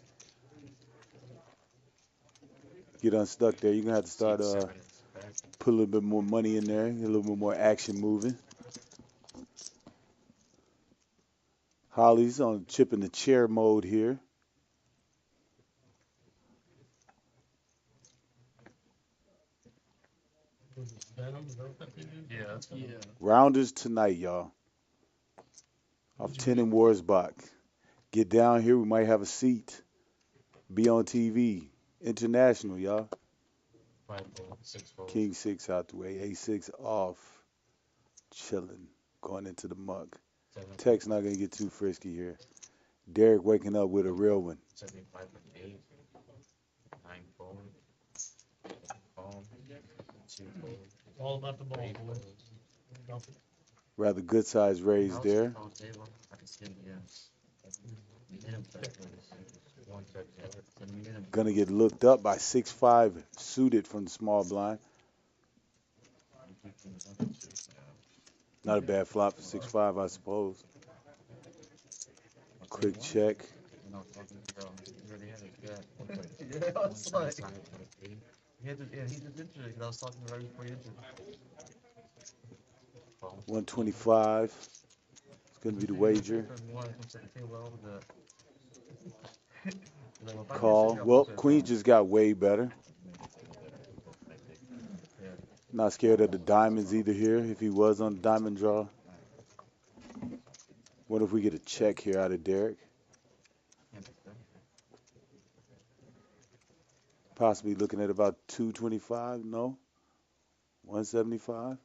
Get unstuck there. You're gonna have to start put a little bit more money in there, get a little bit more action moving. Holly's on chip in the chair mode here. Yeah, that's Yeah. Rounders tonight, y'all. Off 10 in Warsbach. Get down here, we might have a seat. Be on TV. International, y'all. 5 fold, 6 fold. King 6 out the way. A6 off. Chilling. Going into the muck. 7 Tech's not going to get too frisky here. Derek waking up with a real one. 75 with 8. 9 fold. 7 fold. 2 fold. all about the ball. 3 boy. fold. Rather good size raise there. I can see it again. One check. Gonna get looked up by 6'5" suited from the small blind. Not a bad flop for 6'5", I suppose. Quick check. Yeah, it's like, he just interested because I was talking right before you entered. 125. It's gonna be the wager. Call. Well, Queen just got way better. Not scared of the diamonds either here, if he was on the diamond draw. What if we get a check here out of Derek? Possibly looking at about 225, no? 175?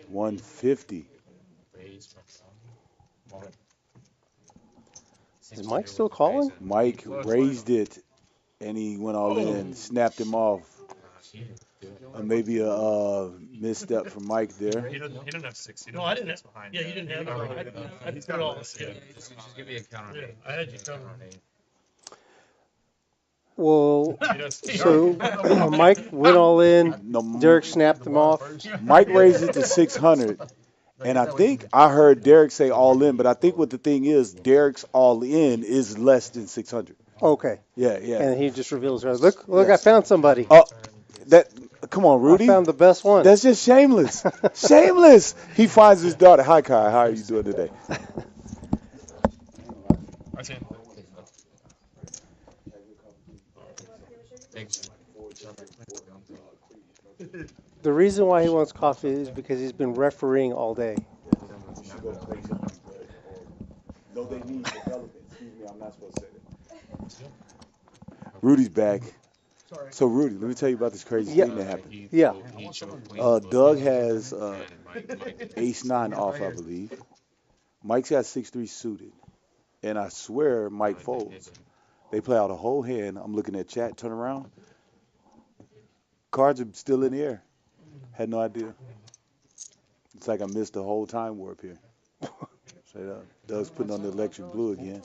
150. Is Mike still calling? Mike raised it, and he went all in, snapped him off. Maybe a misstep from Mike there. He doesn't have 6. No, I didn't have. Behind Yeah, you didn't have it. I put it all. Yeah. Just give me a counter. Yeah, I had you covered. Well, He does. so Mike went all in. No, Derek snapped him off. Mike raised it to 600, and I think I heard Derek say all in, but I think what the thing is, Derek's all in is less than 600. Okay. Yeah. And he just reveals, look, Yes. I found somebody. Oh, that Come on, I Rudy. found the best one. That's just shameless. Shameless. He finds his daughter. Hi, Kai. How are you doing today? I see. The reason why he wants coffee is because he's been refereeing all day. No, they need development. Excuse me, I'm not supposed to say that. Rudy's back. Sorry. So, Rudy, let me tell you about this crazy Yeah. thing that happened. Yeah. Doug has ace-9 off, I believe. Mike's got 6-3 suited. And I swear Mike folds. They play out a whole hand. I'm looking at chat, turn around. Cards are still in the air. Had no idea. It's like I missed the whole time warp here. Straight up. Doug's putting on the electric blue again.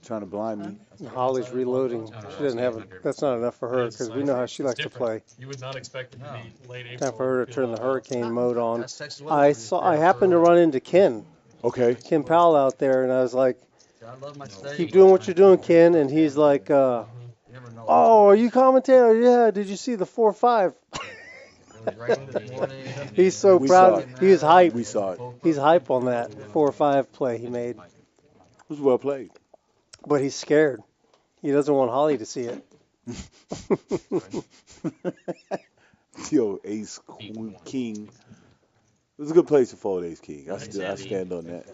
Trying to blind me. Holly's reloading. She doesn't have it. That's not enough for her because we know how she likes to play. You would not expect it to be late April. Time for her to turn the hurricane mode on. That's Texas weather. I happened to run into Ken Okay. Powell out there, and I was like, I love my steak. keep doing what you're doing, Ken. And he's like, You never know. oh, are you commentator? Yeah, did you see the 4-5? It was raining this morning. He's so We saw proud. it. He's hype. We saw it. He's hype on that 4-5 play he made. It was well played. But he's scared. He doesn't want Holly to see it. Yo, ace, queen, king. It was a good place to fold ace king. I stand on that.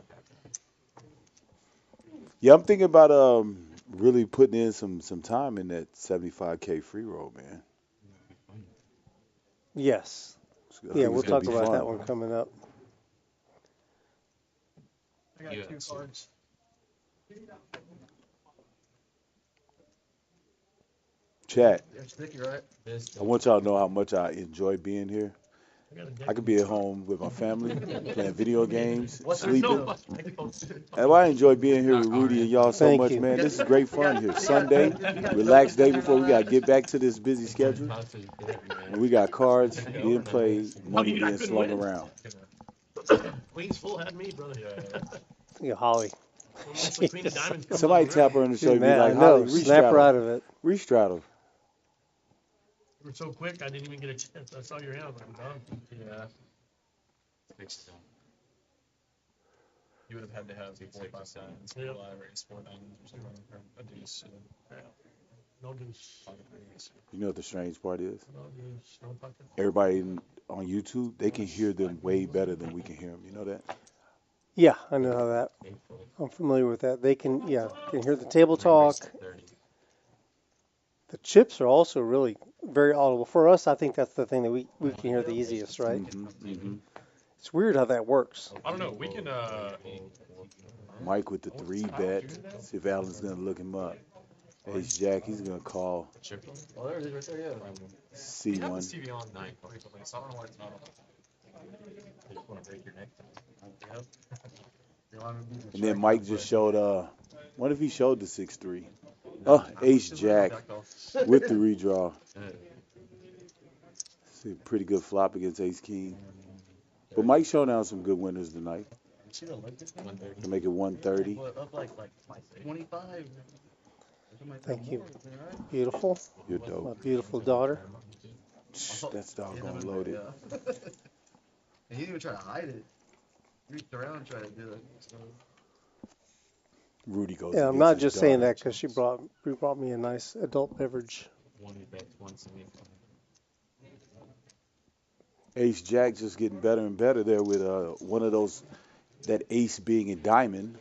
Yeah, I'm thinking about really putting in some time in that 75K free roll, man. Yes. I think Yeah, it's we'll gonna talk be about fun. that one coming up. I got 2 cards. Chat. It's sticky, right? I want y'all to know how much I enjoy being here. I could be at home with my family, playing video games, sleeping. That's why I enjoy being here with Rudy and y'all so Thank much, you. man. This is great fun here. Sunday, relaxed day before we gotta get back to this busy schedule. And we got cards being played, money being slung around. Queen's full had me, brother. Yeah, Holly. Once the queen of diamonds comes Somebody on the tap ground, her on the She's shoulder and be mad. I like, know. Holly, Snap her out restraddle. of it. Restraddle. you were so quick, I didn't even get a chance. I saw your hand. I'm done. Yeah. You would have had to have 4 5 diamonds, Yep. 5 or ace 4 diamonds or something, or a deuce. No deuce. You know what the strange part is? No deuce. No pocket. Everybody on YouTube, they can hear them way better than we can hear them. You know that? Yeah, I know how that. I'm familiar with that. They can, can hear the table talk. The chips are also really very audible. For us, I think that's the thing that we can hear the easiest, right? Mm-hmm. It's weird how that works. I don't know. We can. Mike with the 3 bet. See if Alan's gonna look him up. Ace Jack, he's gonna call Oh, there it is, right there, yeah. We have the C1. CV on 9 frequently, so I don't know why it's not on. They just want to break your neck. Yep. They want to be the And then strike Mike out, just but- showed, what if he showed the 6-3? Oh, Ace Jack with the redraw. See, a pretty good flop against Ace King. But Mike showed down some good winners tonight You see the Olympics? to make it 130. What, up like 25. Thank you. Beautiful. You're My dope. beautiful daughter. That's doggone loaded. And he didn't even try to hide it. He reached around and tried to do it. So. Rudy goes. Yeah, and I'm gets not his just saying daughter. that because she brought me a nice adult beverage. Ace Jack just getting better and better there with one of those, that ace being in diamond.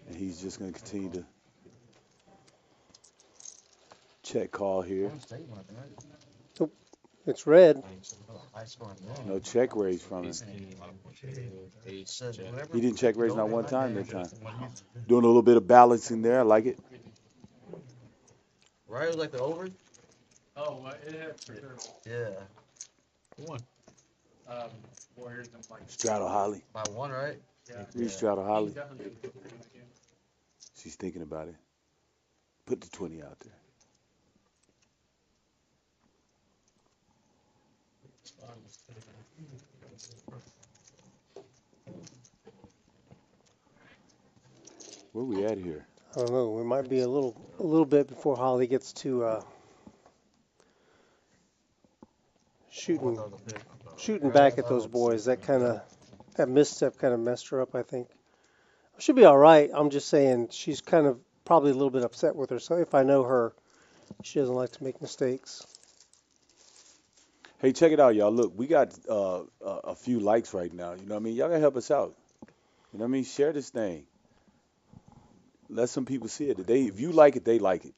And he's just going to continue to check call here. It's red. No check raise from him. He He didn't check raise not one time that time. Doing a little bit of balancing there. I like it. Right, it was like the over? Oh, it had for sure. Yeah. Warriors and like. Straddle Holly. By 1, right? Reach Straddle Holly. Definitely. She's thinking about it. Put the 20 out there. Where we at here? I don't know. We might be a little bit before Holly gets to shooting back at those boys. That misstep kind of messed her up, I think. She'll be all right. I'm just saying she's kind of probably a little bit upset with herself. If I know her, she doesn't like to make mistakes. Hey, check it out, y'all. Look, we got a few likes right now. You know what I mean? Y'all gotta help us out. You know what I mean? Share this thing. Let some people see it. If you like it, they like it.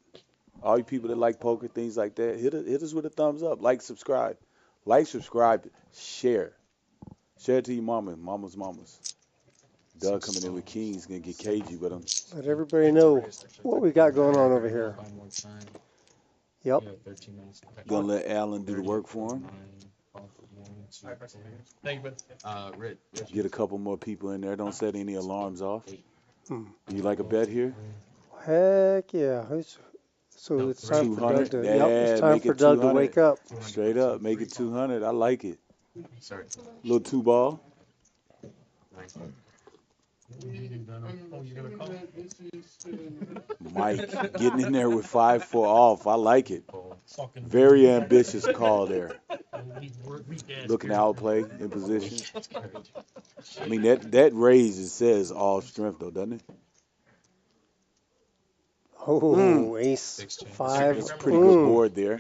All you people that like poker, things like that, hit us with a thumbs up. Like, subscribe. Like, subscribe, share. Share it to your mamas. Doug coming in with Kings, gonna get cagey with him. Let everybody know what we got going on over here. Yep. Gonna let Alan do the work for him. Thank you, bud. Get a couple more people in there. Don't set any alarms off. You like a bet here? Heck yeah. So it's time for Doug 200. to, Yeah, it's time make for it Doug to 200. wake up. Straight up, make it 200. I like it. Little 2-ball. Mike getting in there with 5-4 off. I like it. Very ambitious call there. Looking to outplay in position. I mean, that raise, it says all strength, though, doesn't it? Oh, ace 5. That's a pretty good board there.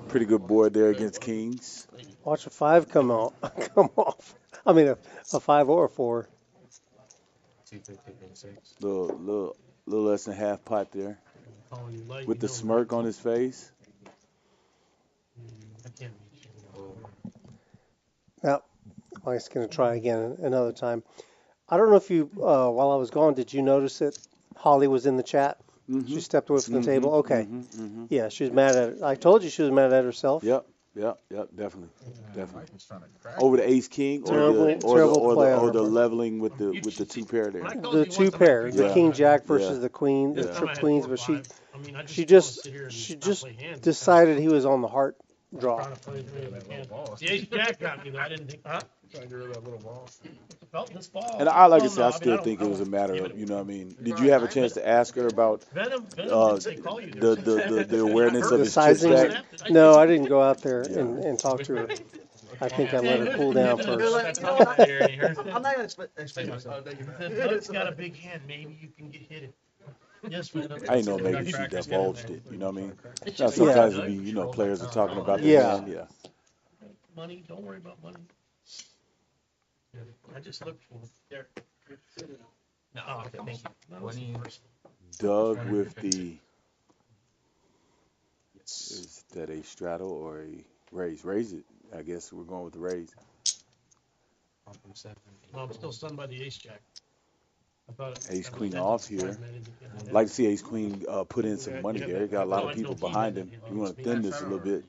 Pretty good board there against Kings. Watch a 5 come off. I mean, a 5 or a 4. Little less than half pot there. With the smirk on his face. Yep. Mike's going to try again another time. I don't know if you, while I was gone, did you notice that Holly was in the chat? Mm-hmm. She stepped away from the table? Okay. Mm-hmm. Yeah, she was mad at it. I told you she was mad at herself. Yep, definitely. Over the ace king Terrible play on or her the part. leveling with the 2 pair there. The 2 pair, the king jack versus the queen, the trip queens, but she just decided he was on the heart draw. The ace jack got me though. I didn't think, Trying to get rid of that little ball. felt this ball. And like I said, I I still think it was a matter of, you know what I mean? Did you have a chance to ask her about Venom didn't say call you. the awareness of The his chip sizing? stack? No, I didn't go out there and talk to her. I think I let her cool down first. I'm not gonna explain myself. Doug's got a big hand. Maybe you can get hit it. Yes, Venom. I didn't know maybe she divulged it, you know what I mean? Now, sometimes it'd be, you know, players are talking about their Yeah. hand, Money, don't worry about money. I just looked for it. No, okay, thank you. Doug with the, is that a straddle or a raise? Raise it. I guess we're going with the raise. Well, I'm still stunned by the ace jack. I thought Ace queen off here. I'd like to see ace queen put in some money there. He got a lot of people behind him. We want to thin this a little bit.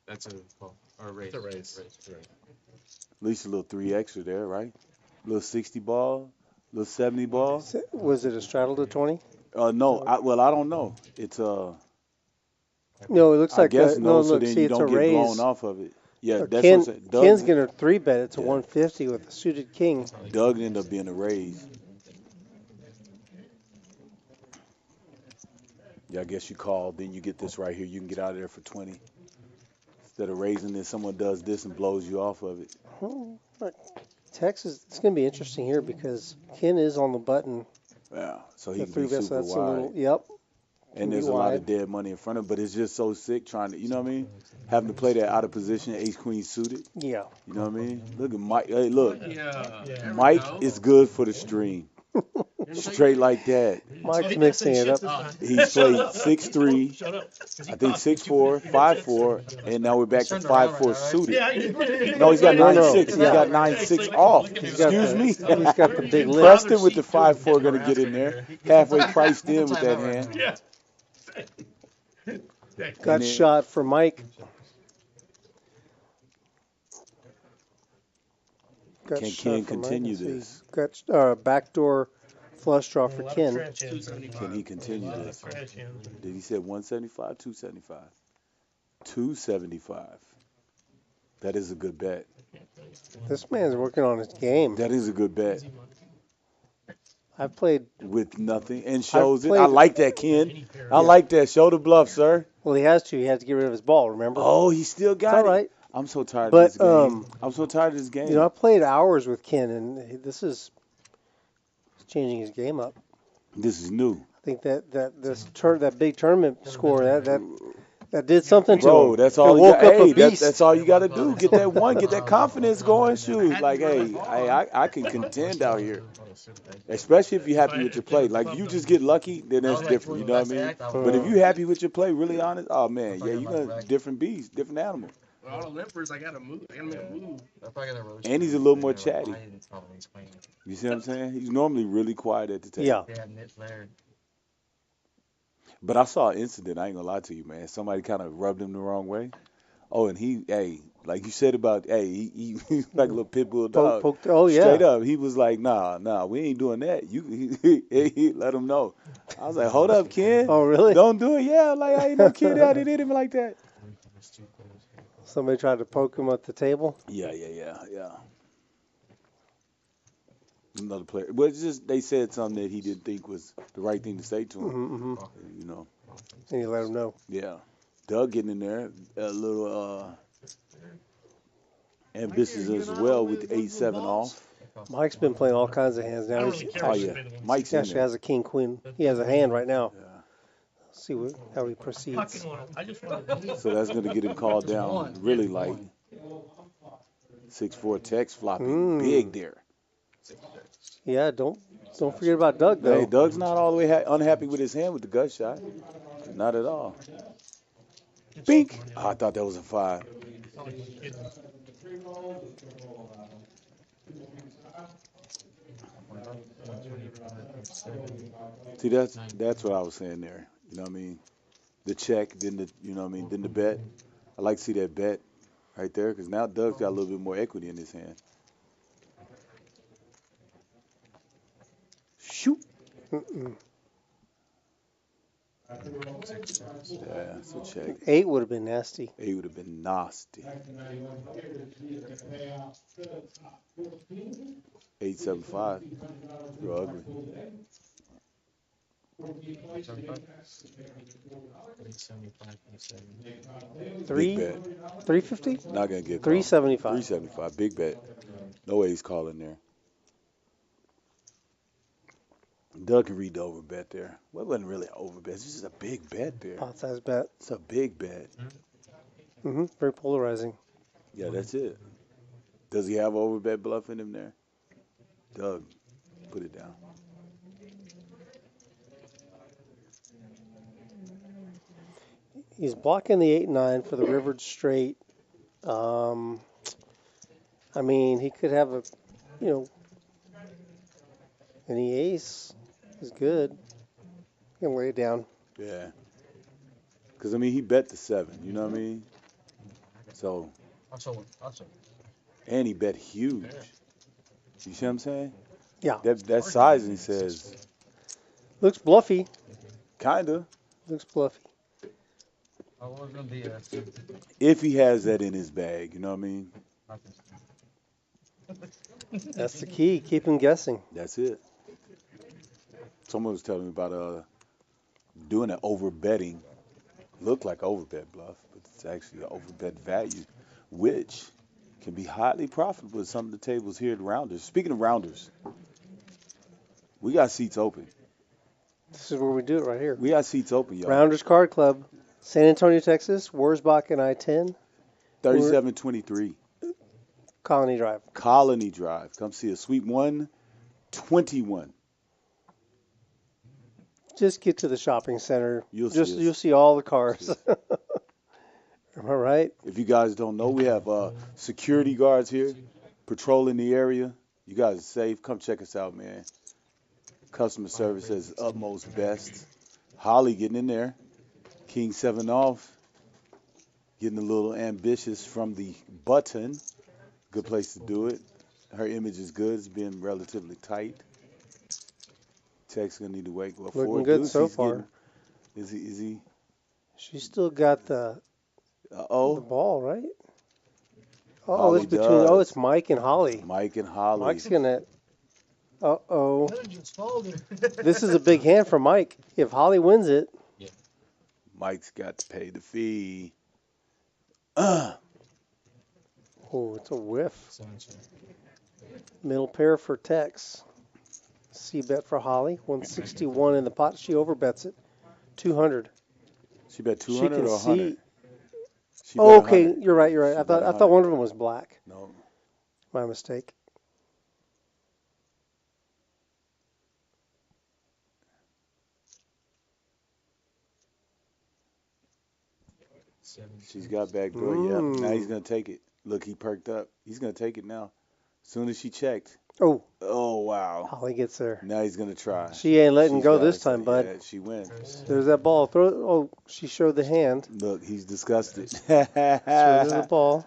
That's a call. Or a raise. It's a raise. At least a little 3 extra there, right? A little 60 ball, a little 70 ball. Was it a straddle to 20? No, I don't know. It's No, it looks I like guess no. no, so Look, then see, you it's a don't get raise. blown off of it. Yeah, that's Ken, what I'm saying. Ken's gonna 3-bet. It's a Yeah. 150 with a suited king. Doug ended up being a raise. Yeah, I guess you call, then you get this right here. You can get out of there for 20. Instead of raising this, someone does this and blows you off of it. Look, Texas, it's gonna be interesting here because Ken is on the button. Yeah, so he The can 3 be bet, so super that's a wide. little. Yep. And there's a lot of dead money in front of him, but it's just so sick trying to, you know what I mean? Having to play that out of position, ace queen suited. Yeah. You know what I mean? Look at Mike. Hey, look. Yeah. Mike is good for the stream. Straight like that. Mike's mixing it up. He's played 6-3, Shut up. I think 6-4, 5-4, and now we're back to 5-4 suited. Yeah, No, he's got No, 9-6. no. He's got 9-6 off. He's got Excuse the- me. He's got the big lip. Preston with the 5-4 going to get in there. Halfway priced in with that hand. Yeah. Gut then- shot for Mike. Gut Can shot Ken for Mike. continue Let's see. this? Backdoor flush draw for Ken. Can he continue this? Did he say 175, 275? 275. That is a good bet. This man's working on his game. That is a good bet. I've played. With nothing and shows it. played- I like that, Ken. I like that. Show the bluff, sir. Well, he has to. He has to get rid of his ball. Remember? Oh, he still it's got all it. right. I'm so tired of But this game. I'm so tired of this game. you know, I played hours with Ken, and this is changing his game up. This is new. I think that big tournament score that did something to Bro, him. that's It all you woke got. up a Hey, beast. that's all you got to do. Get that one, get that confidence going. Shoot, like, hey, I can contend out here. Especially if you're happy with your play. Like, if you just get lucky, then that's different. You know what I mean? But if you're happy with your play, really honest, oh man, yeah, you got a different beast, different animal. With all the limpers, I gotta move. I gotta make a move. And he's a little more chatty. You see what I'm saying? He's normally really quiet at the table. Yeah. But I saw an incident, I ain't gonna lie to you, man. Somebody kind of rubbed him the wrong way. Oh, and he, like you said about, he's like a little pit bull dog. Oh, yeah. Straight up, he was like, nah, we ain't doing that. He let him know. I was like, hold up, Ken. Oh, really? Don't do it. Yeah, like, I ain't no kid out there did him like that. Somebody tried to poke him at the table? Yeah. Another player. But it's just, they said something that he didn't think was the right thing to say to him. You know. And you let him know. Yeah. Doug getting in there a little ambitious as well with the 8-7 off. Mike's been playing all kinds of hands now. Oh, yeah. Mike's He in actually there. has a king queen. He has a hand right now. Yeah. See how he proceeds. I just wanted So that's going to get him called down really like 6-4 text flopping big there. Yeah, don't forget about Doug, though. Hey, Doug's not all the way unhappy with his hand with the gut shot. Not at all. Bink! Oh, I thought that was a 5. See, that's what I was saying there. You know what I mean? The check, then then the bet. I like to see that bet right there because now Doug's got a little bit more equity in his hand. Shoot. Yeah, so check. 8 would have been nasty. 8 would have been nasty. 8-7-5. Real ugly. Big bet. 350? Not gonna get 375. 375. Big bet. No ace call in there. Doug can read the over bet there. Well, it wasn't really an over bet. It's just a big bet there. Pot size bet. It's a big bet. Very polarizing. Yeah, that's it. Does he have over bet bluff in him there? Doug, put it down. He's blocking the 8-9 for the rivered straight. I mean, he could have any ace is good. He can lay it down. Yeah. Because, I mean, he bet the 7. You know what I mean? So. And he bet huge. You see what I'm saying? Yeah. That sizing says. Looks bluffy. Kinda. Looks bluffy. If he has that in his bag, you know what I mean? That's the key. Keep him guessing. That's it. Someone was telling me about doing an over betting. Looked like over bet bluff, but it's actually an over bet value, which can be highly profitable at some of the tables here at Rounders. Speaking of Rounders, we got seats open. This is where we do it right here. We got seats open, y'all. Rounders Card Club, San Antonio, Texas, Wurzbach and I-10. 3723. Colony Drive. Colony Drive. Come see us. Suite 121. Just get to the shopping center. You'll see all the cars. Am I right? If you guys don't know, we have security guards here patrolling the area. You guys are safe. Come check us out, man. Customer service is utmost best. Holly getting in there. King 7 off. Getting a little ambitious from the button. Good place to do it. Her image is good. It's been relatively tight. Tech's gonna need to wake up. Looking good so far. Is he? She's still got the ball, right? Oh, Holly it's between. does. Oh, it's Mike and Holly. Mike and Holly. Mike's gonna. This is a big hand for Mike. If Holly wins it. Mike's got to pay the fee. Oh, it's a whiff. Middle pair for Tex. C bet for Holly. 161 in the pot. She overbets it. 200. She bet She 200 can or 100? see. She bet Oh, okay. 100. You're right. You're right. She I bet thought 100. one of them was black. No. My mistake. She's got backdoor. Yep. Now he's going to take it. Look, he perked up. He's going to take it now. As soon as she checked. Oh. Oh, wow. Holly gets there. Now he's going to try. She ain't letting She's go got this it. time, bud. Yeah, she wins. There's that ball. Throw it. Oh, she showed the hand. Look, he's disgusted. So there's the ball.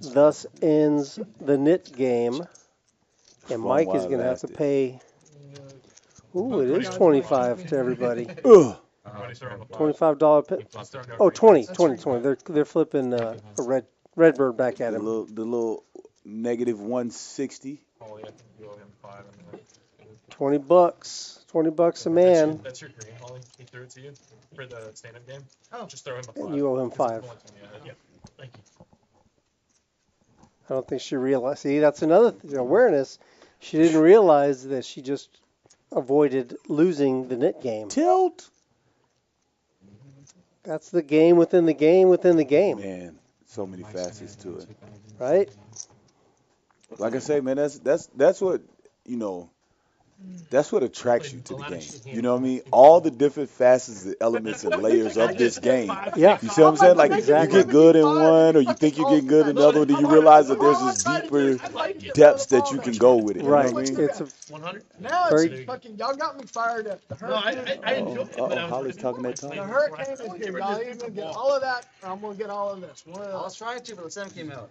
Thus ends the NIT game. And Fun Mike is while it going to have to lasted. pay. Ooh, it is 25 to everybody. Ugh. $25 pit. Oh, 20. They're flipping a red bird back at The him. little negative 160. Oh, yeah, you owe him 5. $20. $20 a man. That's your green, Holly. He threw it to you for the stand-up game. Oh. Just throw him a 5. And you owe him 5. Yeah, thank you. I don't think she realized. See, that's another awareness. She didn't realize that she just avoided losing the NIT game. Tilt. That's the game within the game within the game. Man, so many facets to it. Right? Like I say, man, that's what, you know, that's what attracts you to the game. You know what I mean? All the different facets, the elements, and layers of this game. Yeah. You see what I'm saying? Like, Exactly. you get good in one, or you think you get good in another one, then you realize that there's this deeper depths that you can go with it. You know Right. what I mean? It's a 100? Now Very- it's fucking, y'all got me fired up. The No, hurricane, I enjoyed it, but I was Holly's talking that the talk. hurricane is here, y'all. You're gonna get all of that, or I'm gonna get all of this. One of I those. was trying to, but the 7 came out.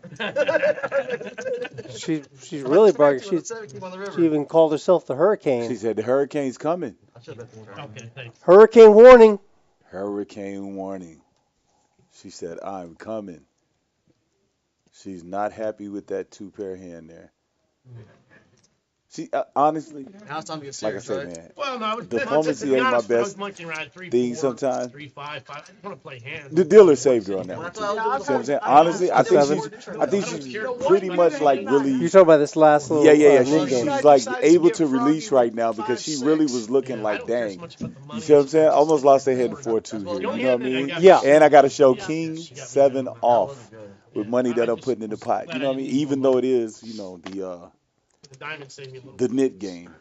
she's really bragging. The 7 came on the river. She even called herself the She Hurricane. said the hurricane's coming. I should have bet the one. Okay, thanks. Hurricane warning. Hurricane warning. She said, I'm coming. She's not happy with that 2-pair hand there. See, honestly, Now it's time to get like I serious, said, right? man, Well, no, I was diplomacy to be ain't my honest, I was best monkeying around 3, thing 4, sometimes. 3, 5, 5. I just want to play hands. The dealer saved her on that one, That's too. what I You was see what I'm saying? doing. Honestly, I think Seven. she's pretty much like really, You're talking about this last little yeah. NIT game. She's like able to release right now because she really was looking I like, don't care so dang. much about the money. You see what I'm saying? Almost lost their head in 4-2 here. You know what I mean? Yeah. And I got to show King She got me 7 down. off with money that I'm putting in the pot. You know what I mean? Even though it is, you know, The diamond saved me a little the bit. NIT game.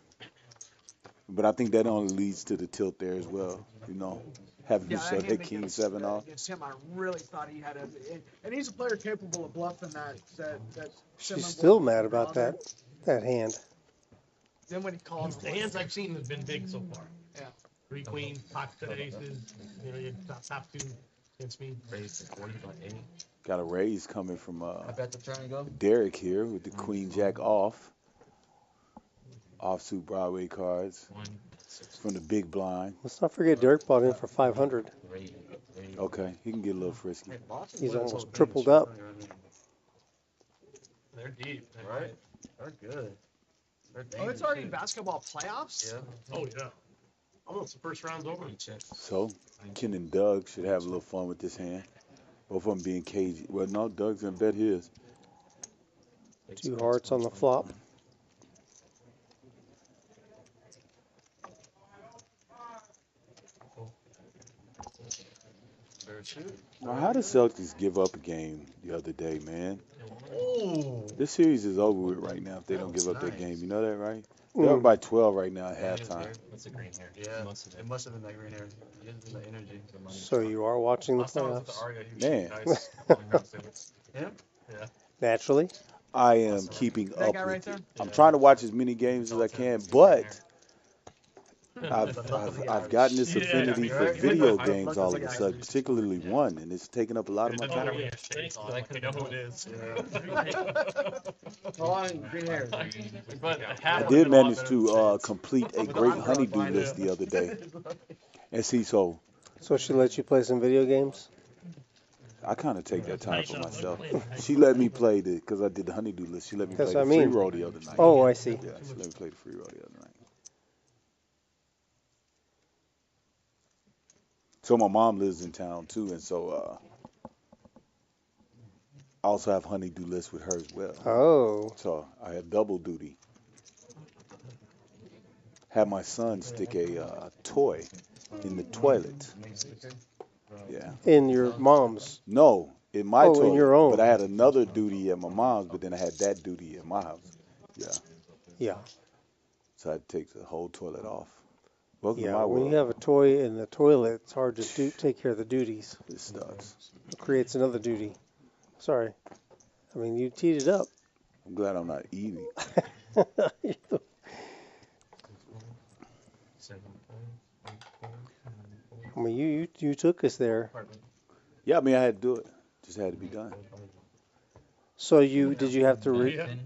But I think that only leads to the tilt there as well. You know, having to Yeah, show that that hand King against, 7 off. against him, I really thought he had and he's a player capable of bluffing that. She's still mad about that hand. Then when he calls, The hands I've seen have been big so far. Yeah. 3 queens, pocket aces, you know, your top 2 against me. Raised to 40.8. Got a raise coming from I bet the turn and go. Derek here with the Queen Jack off. Offsuit Broadway cards from the big blind. Let's not forget Derek bought in for 500. Okay, he can get a little frisky. He's almost tripled up. They're deep. Right? They're good. They're Oh, it's already basketball playoffs. Yeah. Oh, yeah. Almost the first round's over. So, Ken and Doug should have a little fun with this hand. Both of them being cagey. Well, no, Doug's going to bet his. 2 hearts on the flop. Now, how did Celtics give up a game the other day, man? Ooh. This series is over with right now if they don't give up that game. You know that, right? They're Mm. up by 12 right now at halftime. That's a green hair. Yeah. It must have been that green hair. He has the energy. So you are watching the Last time I was at the playoffs. Aria, he was Man. nice. Calling out things. Yeah. Naturally. I am keeping That up guy with right there? it. I'm trying to watch as many games as I can, but I've gotten this affinity for video games all of a sudden, particularly one, and it's taking up a lot of my time. You know who it is. On green hair. I did manage to complete a great honeydew list the other day. And see, so So she lets you play some video games? I kind of take that time for myself. She let me play because I did the honeydew list. She let me play That's the what I free mean. roll the other night. Oh, I see. Yeah, she let me play the free roll the other night. So my mom lives in town too, and so I also have honeydew list with her as well. Oh. So I had double duty. Had my son stick a toy in the toilet. Yeah. In your mom's. No, in my Oh, toilet. in your own. But I had another duty at my mom's, but then I had that duty at my house. Yeah. Yeah. So I had to take the whole toilet off. Welcome to Yeah, my when world. you have a toy in the toilet, it's hard to take care of the duties. It sucks. It creates another duty. Sorry. I mean, you teed it up. I'm glad I'm not eating. I mean, you took us there. Yeah, I mean, I had to do it. Just had to be done. So did you have to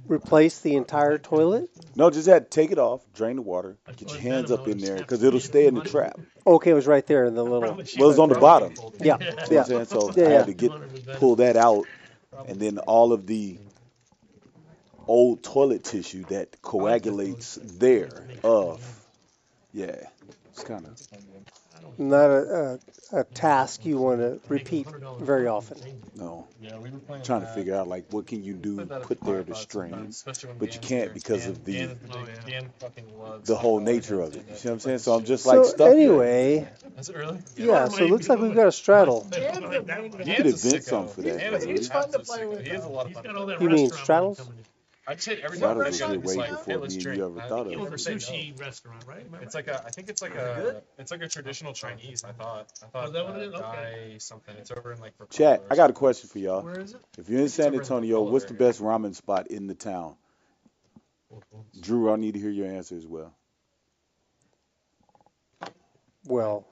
replace the entire toilet? No, just had to take it off, drain the water, get your hands up in there, because it'll stay in the trap. Okay, it was right there in the little. Well, it was on the bottom. Yeah, You know what yeah. I'm saying? So Yeah, I yeah. had to pull that out, and then all of the old toilet tissue that coagulates there yeah, it's kind of. Not a task you want to repeat very often. No. Yeah, we were playing Trying to that. figure out, like, what can you do, put there to strain, but you can't because of the whole nature of it. You see what I'm saying? So I'm just like So stuck there. anyway, Is it really? yeah, so it looks like we've got a straddle. You could invent something for that. He's fun to play with. He has a lot of He's fun. got all that You mean restaurant straddles? money coming in. I'd say every That'll time just I get it's way like, before hey, me let's and drink. you ever I thought think He of you it. owns never a say no. sushi restaurant, right? Am I It's right? like I think it's like a traditional Chinese. I thought Oh, is that what it is? Okay. Thai something. It's over in like. Chat, I got a question for y'all. Where is it? If you're in San over in Antonio, Rapala what's the area. best ramen spot in the town? Drew, I need to hear your answer as well. Well,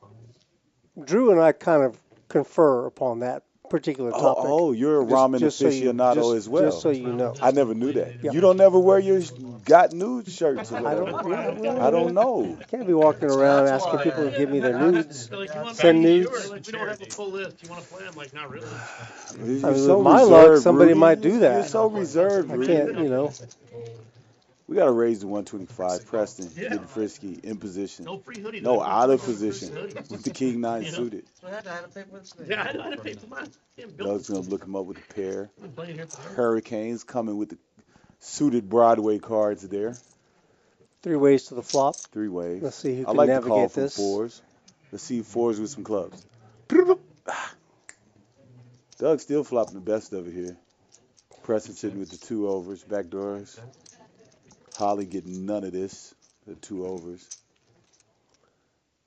Drew and I kind of confer upon that particular topic. Oh, you're a ramen so you- aficionado as well. Just so you know. I never knew that. Yeah. You don't never wear your got nude shirts or I whatever. don't. I don't know. Can't be walking around asking people to give me their nudes. So, like, you want Send to play? nudes. Like, we don't have a full list. You want to play? I'm like, not really. You're I mean, so with my luck, reserved, somebody Rudy. might do that. You're so reserved, I Rudy. can't, you know. We got to raise to 125. Preston, getting frisky, in position. No free hoodie. No, though. out of No free position. hoodie. With the King 9 You know? suited. So I had to pay for this thing. Yeah, I had to pay for mine. Damn, Bill. Doug's going to look him up with a pair. I've been playing here for Hurricanes coming with the suited Broadway cards there. 3 ways to the flop. 3 ways. Let's see who I can like to call navigate from this. fours. Let's see fours with some clubs. Doug's still flopping the best of it here. Preston sitting with the 2 overs, back doors. Holly getting none of this, the 2 overs.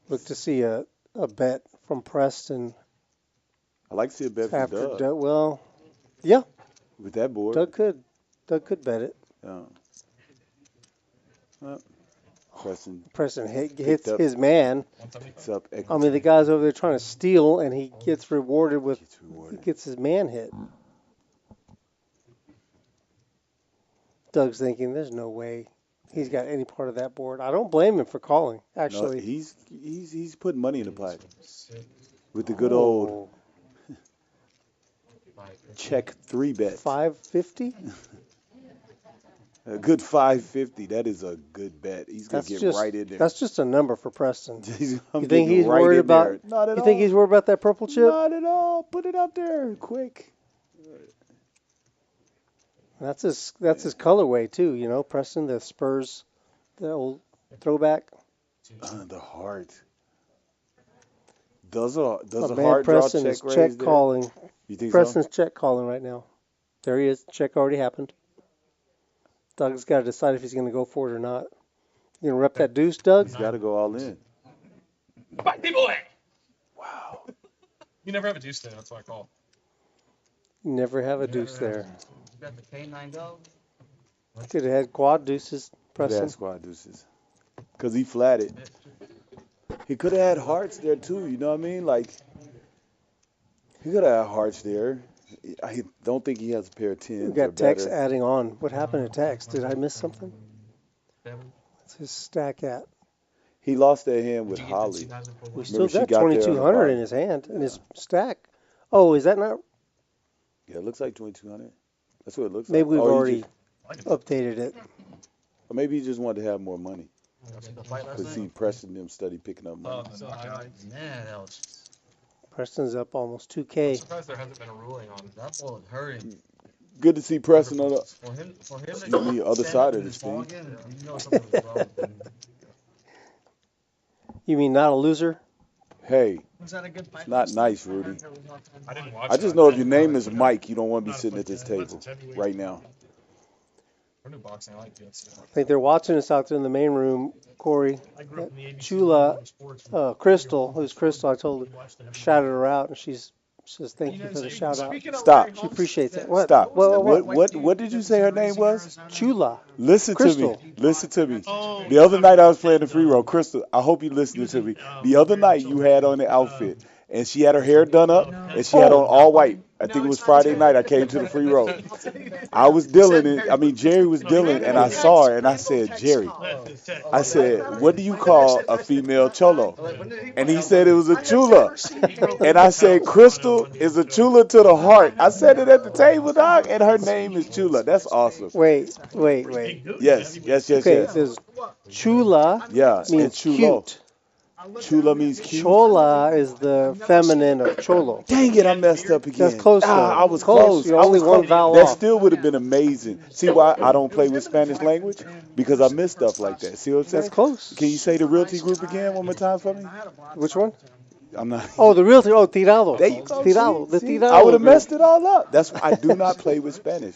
Look to see a bet from Preston I like to see a bet from after Doug Doug. Well, yeah, with that board. Doug could bet it. Preston hits up. his man. picks up equity. I mean, the guy's over there trying to steal, and he gets rewarded with Gets rewarded. gets his man hit. Doug's thinking, "There's no way he's got any part of that board." I don't blame him for calling. No, Actually, he's putting money in the pipe with the good old check 3 bet. 550. A good 550. That is a good bet. He's gonna That's get just right in there. that's just a number for Preston. I'm You think getting he's right worried in there. about? Not at You all. think he's worried about that purple chip? Not at all. Put it up there quick. That's his colorway too. You know, Preston, the Spurs, the old throwback. The heart. Does a My man heart draw Preston check is raise check there? calling. You think Preston's check calling right now. There he is. Check already happened. Doug's got to decide if he's going to go for it or not. You gonna rep that deuce, so? Doug? He's got to go all in. Fighty boy. Wow. You never have a deuce there. That's why I call. Never have a deuce there. You got the K9 dog? Could have had quad deuces, Preston. Bad squad deuces. Because he flatted. He could have had hearts there too, you know what I mean? Like, he could have had hearts there. I don't think he has a pair of 10s. We or got Tex better. adding on. What happened to Tex? Did I miss something? What's his stack at? He lost that hand with Holly. We still she got got there on the 2,200 bottom. in his hand, in his stack. Oh, is that not? Yeah, it looks like 2,200. That's what it looks Maybe like. we've Oh, he already just- updated it. or maybe he just wanted to have more money. The fight last Because night? he Preston them study picking up Oh, money. the knockout. Man, that was Preston's up almost I'm 2K. surprised there hasn't been a ruling on. that ball was hurting. Good to see Preston on the For him excuse me, other side of this thing. Again, you know something was wrong with him. You mean not a loser? Hey, Was that a good fight? it's not nice, Rudy. I didn't watch I it. just know if your name is Mike, you don't want to be sitting at this table right now. For new boxing, I like UFC. I think they're watching us out there in the main room, Corey. I grew up in the ABC Chula, sports. Crystal, who's Crystal, I told her, We watched it every shouted her out, and she says thank you for the shout out. Stop. She appreciates it. What? Stop. What? What did you say her name was? Chula. Listen Crystal. to me. Listen to me. Oh, The other night I was playing the free roll. Crystal, I hope you listening to me. The other night you had on the outfit, and she had her hair done up, and she had on all white. I think it was Friday night I came to the free roll. I was dealing, Jerry was dealing, and I saw her, and I said, Jerry, I said, what do you call a female cholo? And he said it was a chula. And I said, Crystal is a chula to the heart. I said it at the table, dog, and her name is Chula. That's awesome. Wait. Yes. Okay, it says Chula Yeah, means and chulo. cute. Chula means cute. Chola is the feminine of cholo. Dang it, I messed up again. That's close, though. I was Close. close. You're I only was one close. vowel That off. still would have been amazing. See why I don't play with Spanish language? Because I miss stuff like that. See what I'm saying? That's close. Can you say the realty group again one more time for me? Which one? I'm not. Oh, the realtor. Oh, tirado. There you go. Tirado. The See? tirado. I would have group. messed it all up. That's why I do not play with Spanish.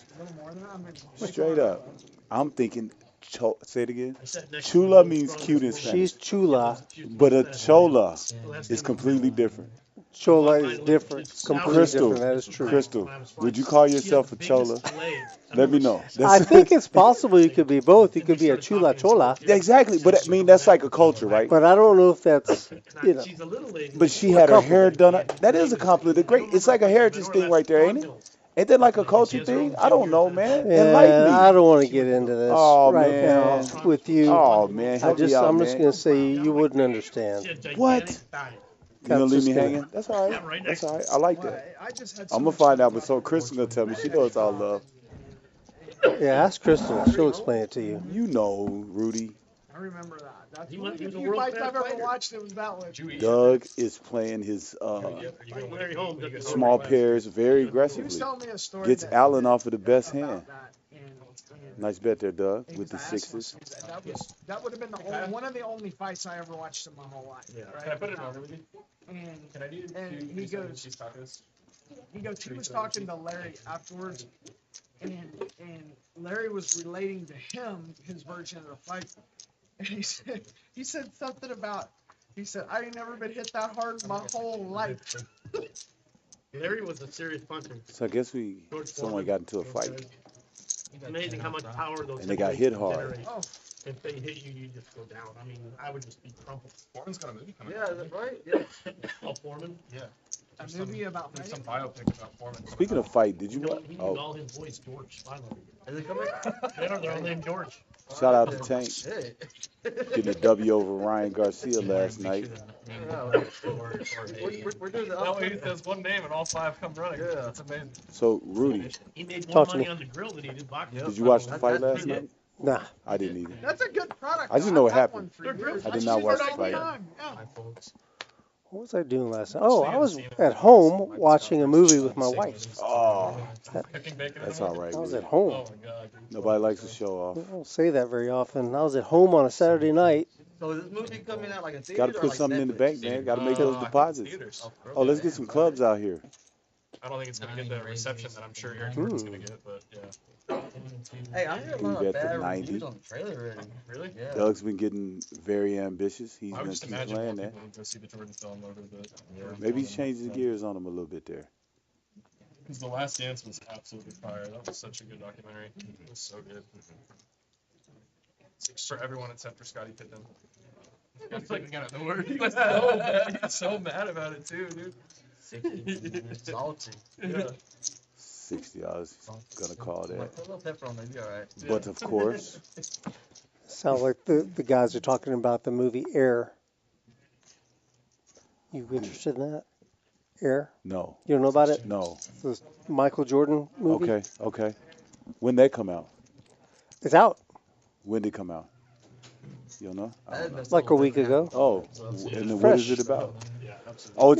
Straight up. I'm thinking, say it again. Chula means cute in Spanish. She's chula. But a chola is completely different. Chola is different. Completely Crystal, different. That is true. Crystal, would you call yourself a chola? Let me know. I think it's possible you could be both. You could be a chula chola. Exactly, but I mean that's like a culture, right? But I don't know if that's, you know. But she had her hair done up. That is a compliment. Great. It's like a heritage thing right there, ain't it? Ain't that like a culture thing? I don't know, man. Enlighten me. Yeah, I don't want to get into this right now with you. Oh man, help me out, I'm man. just gonna say you wouldn't understand. What? You gonna leave me just hanging? That's all right. That's all right. I like that. I'm gonna find out, but so Crystal gonna tell me. She knows all love. Yeah, ask Crystal. She'll explain it to you. You know, Rudy. I remember that. That's He one was of a the few world fights class I've ever fighter. watched. It was that one. Doug is playing his Larry Holmes at the small pairs very He was aggressively. telling me a story. Gets that- Allen off of the best about hand. that, and Nice bet there, Doug, he with was the asking sixes. us- That would have been one of the only fights I ever watched in my whole life. Yeah. Right? Can I put it on with you? And Can I do And two he second goes- cheese tacos? he was talking to Larry afterwards, and Larry was relating to him his version of the fight, and he said something about. He said, I ain't never been hit that hard in my whole life. Larry was a serious puncher. So I guess someone got into a fight. It's amazing how much power those And they got heavyweights hit can hard. generate. Oh, If they hit you, you just go down. I mean, I would just be crumpled. Foreman's got a movie coming Yeah, out. that's right. Yeah. Oh, Foreman. Yeah. a movie about There's fighting? some biopic about Foreman. Speaking of fight, did you He watch? named Oh, all his boys George. Finally. Is it coming? They're all named George. shout out to Tank Shit. getting a W over Ryan Garcia last night. We're doing the That way he says one name and all five come running. Yeah. That's amazing. So Rudy, He made more Talk to money me. on the grill than he did boxing. did you watch the fight That's last night? Nah. I didn't either. That's a good product. I just though. know I've what had happened. one for years. I did I not use watch it the all fight. time, yeah. Hi, folks. What was I doing last night? Oh, I was at home watching a movie with my wife. Oh, Cooking bacon in that's the all morning? right. I was Rudy. at home. Oh my god, dude. Nobody likes to show off. I don't say that very often. I was at home on a Saturday night. So is this movie coming out like a theater? Got to or put like something in the Netflix? bank, man. Got to make I those think deposits. theaters. Oh, let's get some clubs out here. I don't think it's gonna get the reception that I'm sure Air Jordan's gonna get, but yeah. Hey, I heard a Leave lot at of the bad 90. reviews on the trailer already. Really? Yeah. Doug's been getting very ambitious. He's I going would to just keep imagine more playing that. people would go see the Jordan film over the. Maybe he's changing the gears on him a little bit there. Because The Last Dance was absolutely fire. That was such a good documentary. It was so good. It's for everyone except for Scottie Pippen. It's like got the word. He was so mad. He was so mad about it too, dude. Salty. Yeah. $60. Gonna call that. Put a little pepper on there, be alright. But of course, Sounds like the guys are talking about the movie Air. You interested in that? Air? no, You don't know about it? no. The Michael Jordan movie? Okay. When that come out? It's out When did it come out? You don't know? I don't know. like a week ago. Oh, and then what Fresh. is it about? Yeah, Yeah, absolutely. Oh,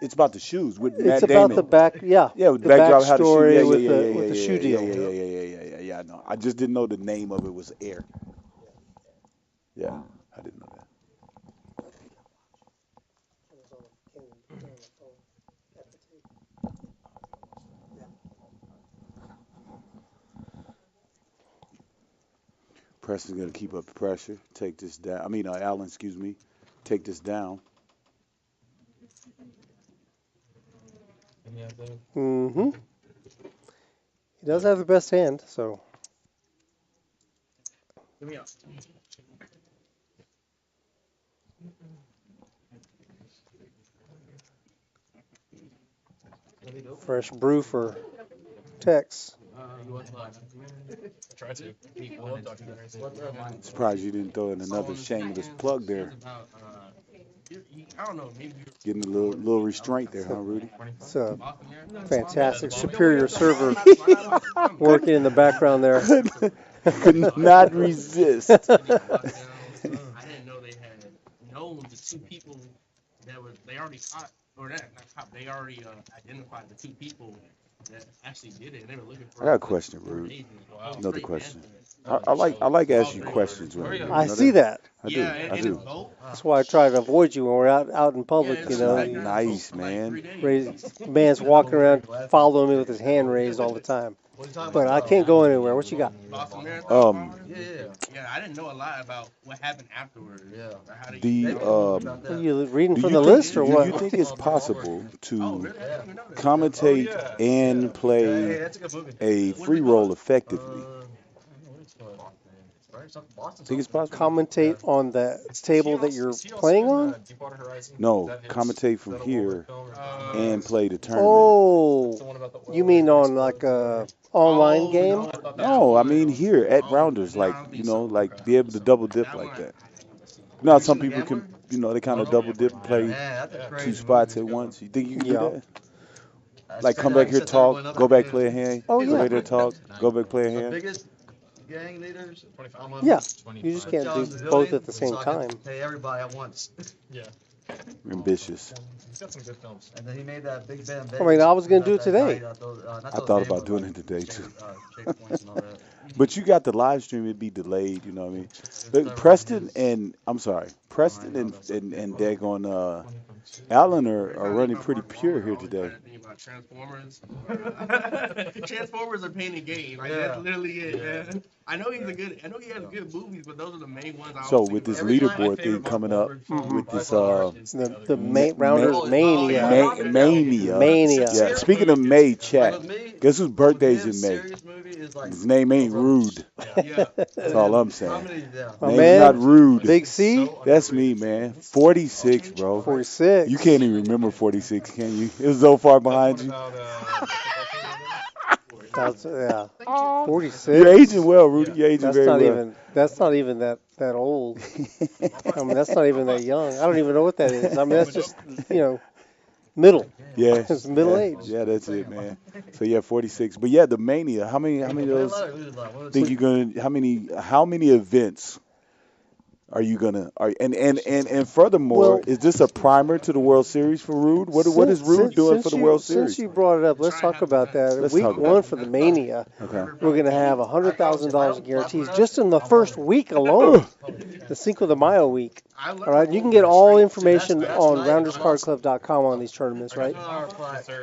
it's about the shoes with It's Matt about Damon. the back, yeah, Yeah, with the backdrop, how the shoe. backstory Yeah, with yeah, the yeah, yeah, with the yeah, shoe yeah, deal. yeah, yeah, yeah, yeah, yeah, yeah, yeah. I know. I just didn't know the name of it was Air. Yeah, I didn't know that. Preston's gonna keep up the pressure. Take this down. I mean, Allen, excuse me. Take this down. Mm-hmm. He does have the best hand, so. Give me up. Fresh brew for Tex. You want to Try to. I love documentaries. Surprised you didn't throw in another shameless plug there. I don't know, maybe Getting a little restraint there, huh, Rudy? It's a fantastic, superior server working in the background there. Could not resist. I didn't know they had known the two people that were, they already caught, or not caught, they already identified the two people that actually did it, and they were looking for. I got a question, Rudy. Wow. Another question. I like asking you questions, right? I see that. I do. I do. That's why I try to avoid you when we're out in public, you know. Nice, man. Man's walking around following me with his hand raised all the time. But I can't go anywhere. What you got? Yeah, I didn't know a lot about what happened afterwards. Yeah. Are you reading from the list or what? Do you think it's possible to commentate and play a free roll effectively? Think it's possible? Commentate on the table that you're playing on? No, commentate from here and play the tournament. Oh, you mean on like a online game? No, I mean here at Rounders, like, you know, like be able to double dip like that. You know how some people can, you know, they kind of double dip and play two spots at once. You think you can do that? Like come back here, talk, go back, play a hand, Oh, go yeah. back there, talk, go back, play a hand. Biggest gang leaders. Yeah, you just can't do both at the same time. Pay everybody at once. Yeah. Ambitious. He's got some good films. And then he made that Big Ben. I mean, I was going to do it today. I thought about doing it today too. But you got the live stream, it'd be delayed, you know what I mean? But Preston and Preston and daggone Allen are running pretty pure here today. Transformers. Transformers are paying the game. Like, that's literally it, man. I know he has good movies, but those are the main ones. So with this leaderboard thing coming up, with this the Rounders Mania. Mania. Yeah. Speaking of May, chat. Guess whose birthday's in May? His name ain't Rude. That's all I'm saying. My Name's not Rude. Big C? That's me, man. 46, bro. 46. You can't even remember 46, can you? It was so far behind you. That's, yeah. 46. You're aging well, Rudy. You're aging very well. That's not even that old. I mean, that's not even that young. I don't even know what that is. I mean, that's just, you know, middle. Yeah. It's middle age. Yeah, that's it, man. So yeah, 46. But yeah, the Mania. How many of those think you're gonna? How many events are you gonna? And furthermore, is this a primer to the World Series for Rude? What is Rude doing for the World Series? Since you brought it up, let's talk about that. Week one for the Mania, we're going to have $100,000 in guarantees just in the first week alone. The Cinco de Mayo week. All right, you can get all information on rounderscardclub.com on these tournaments, right?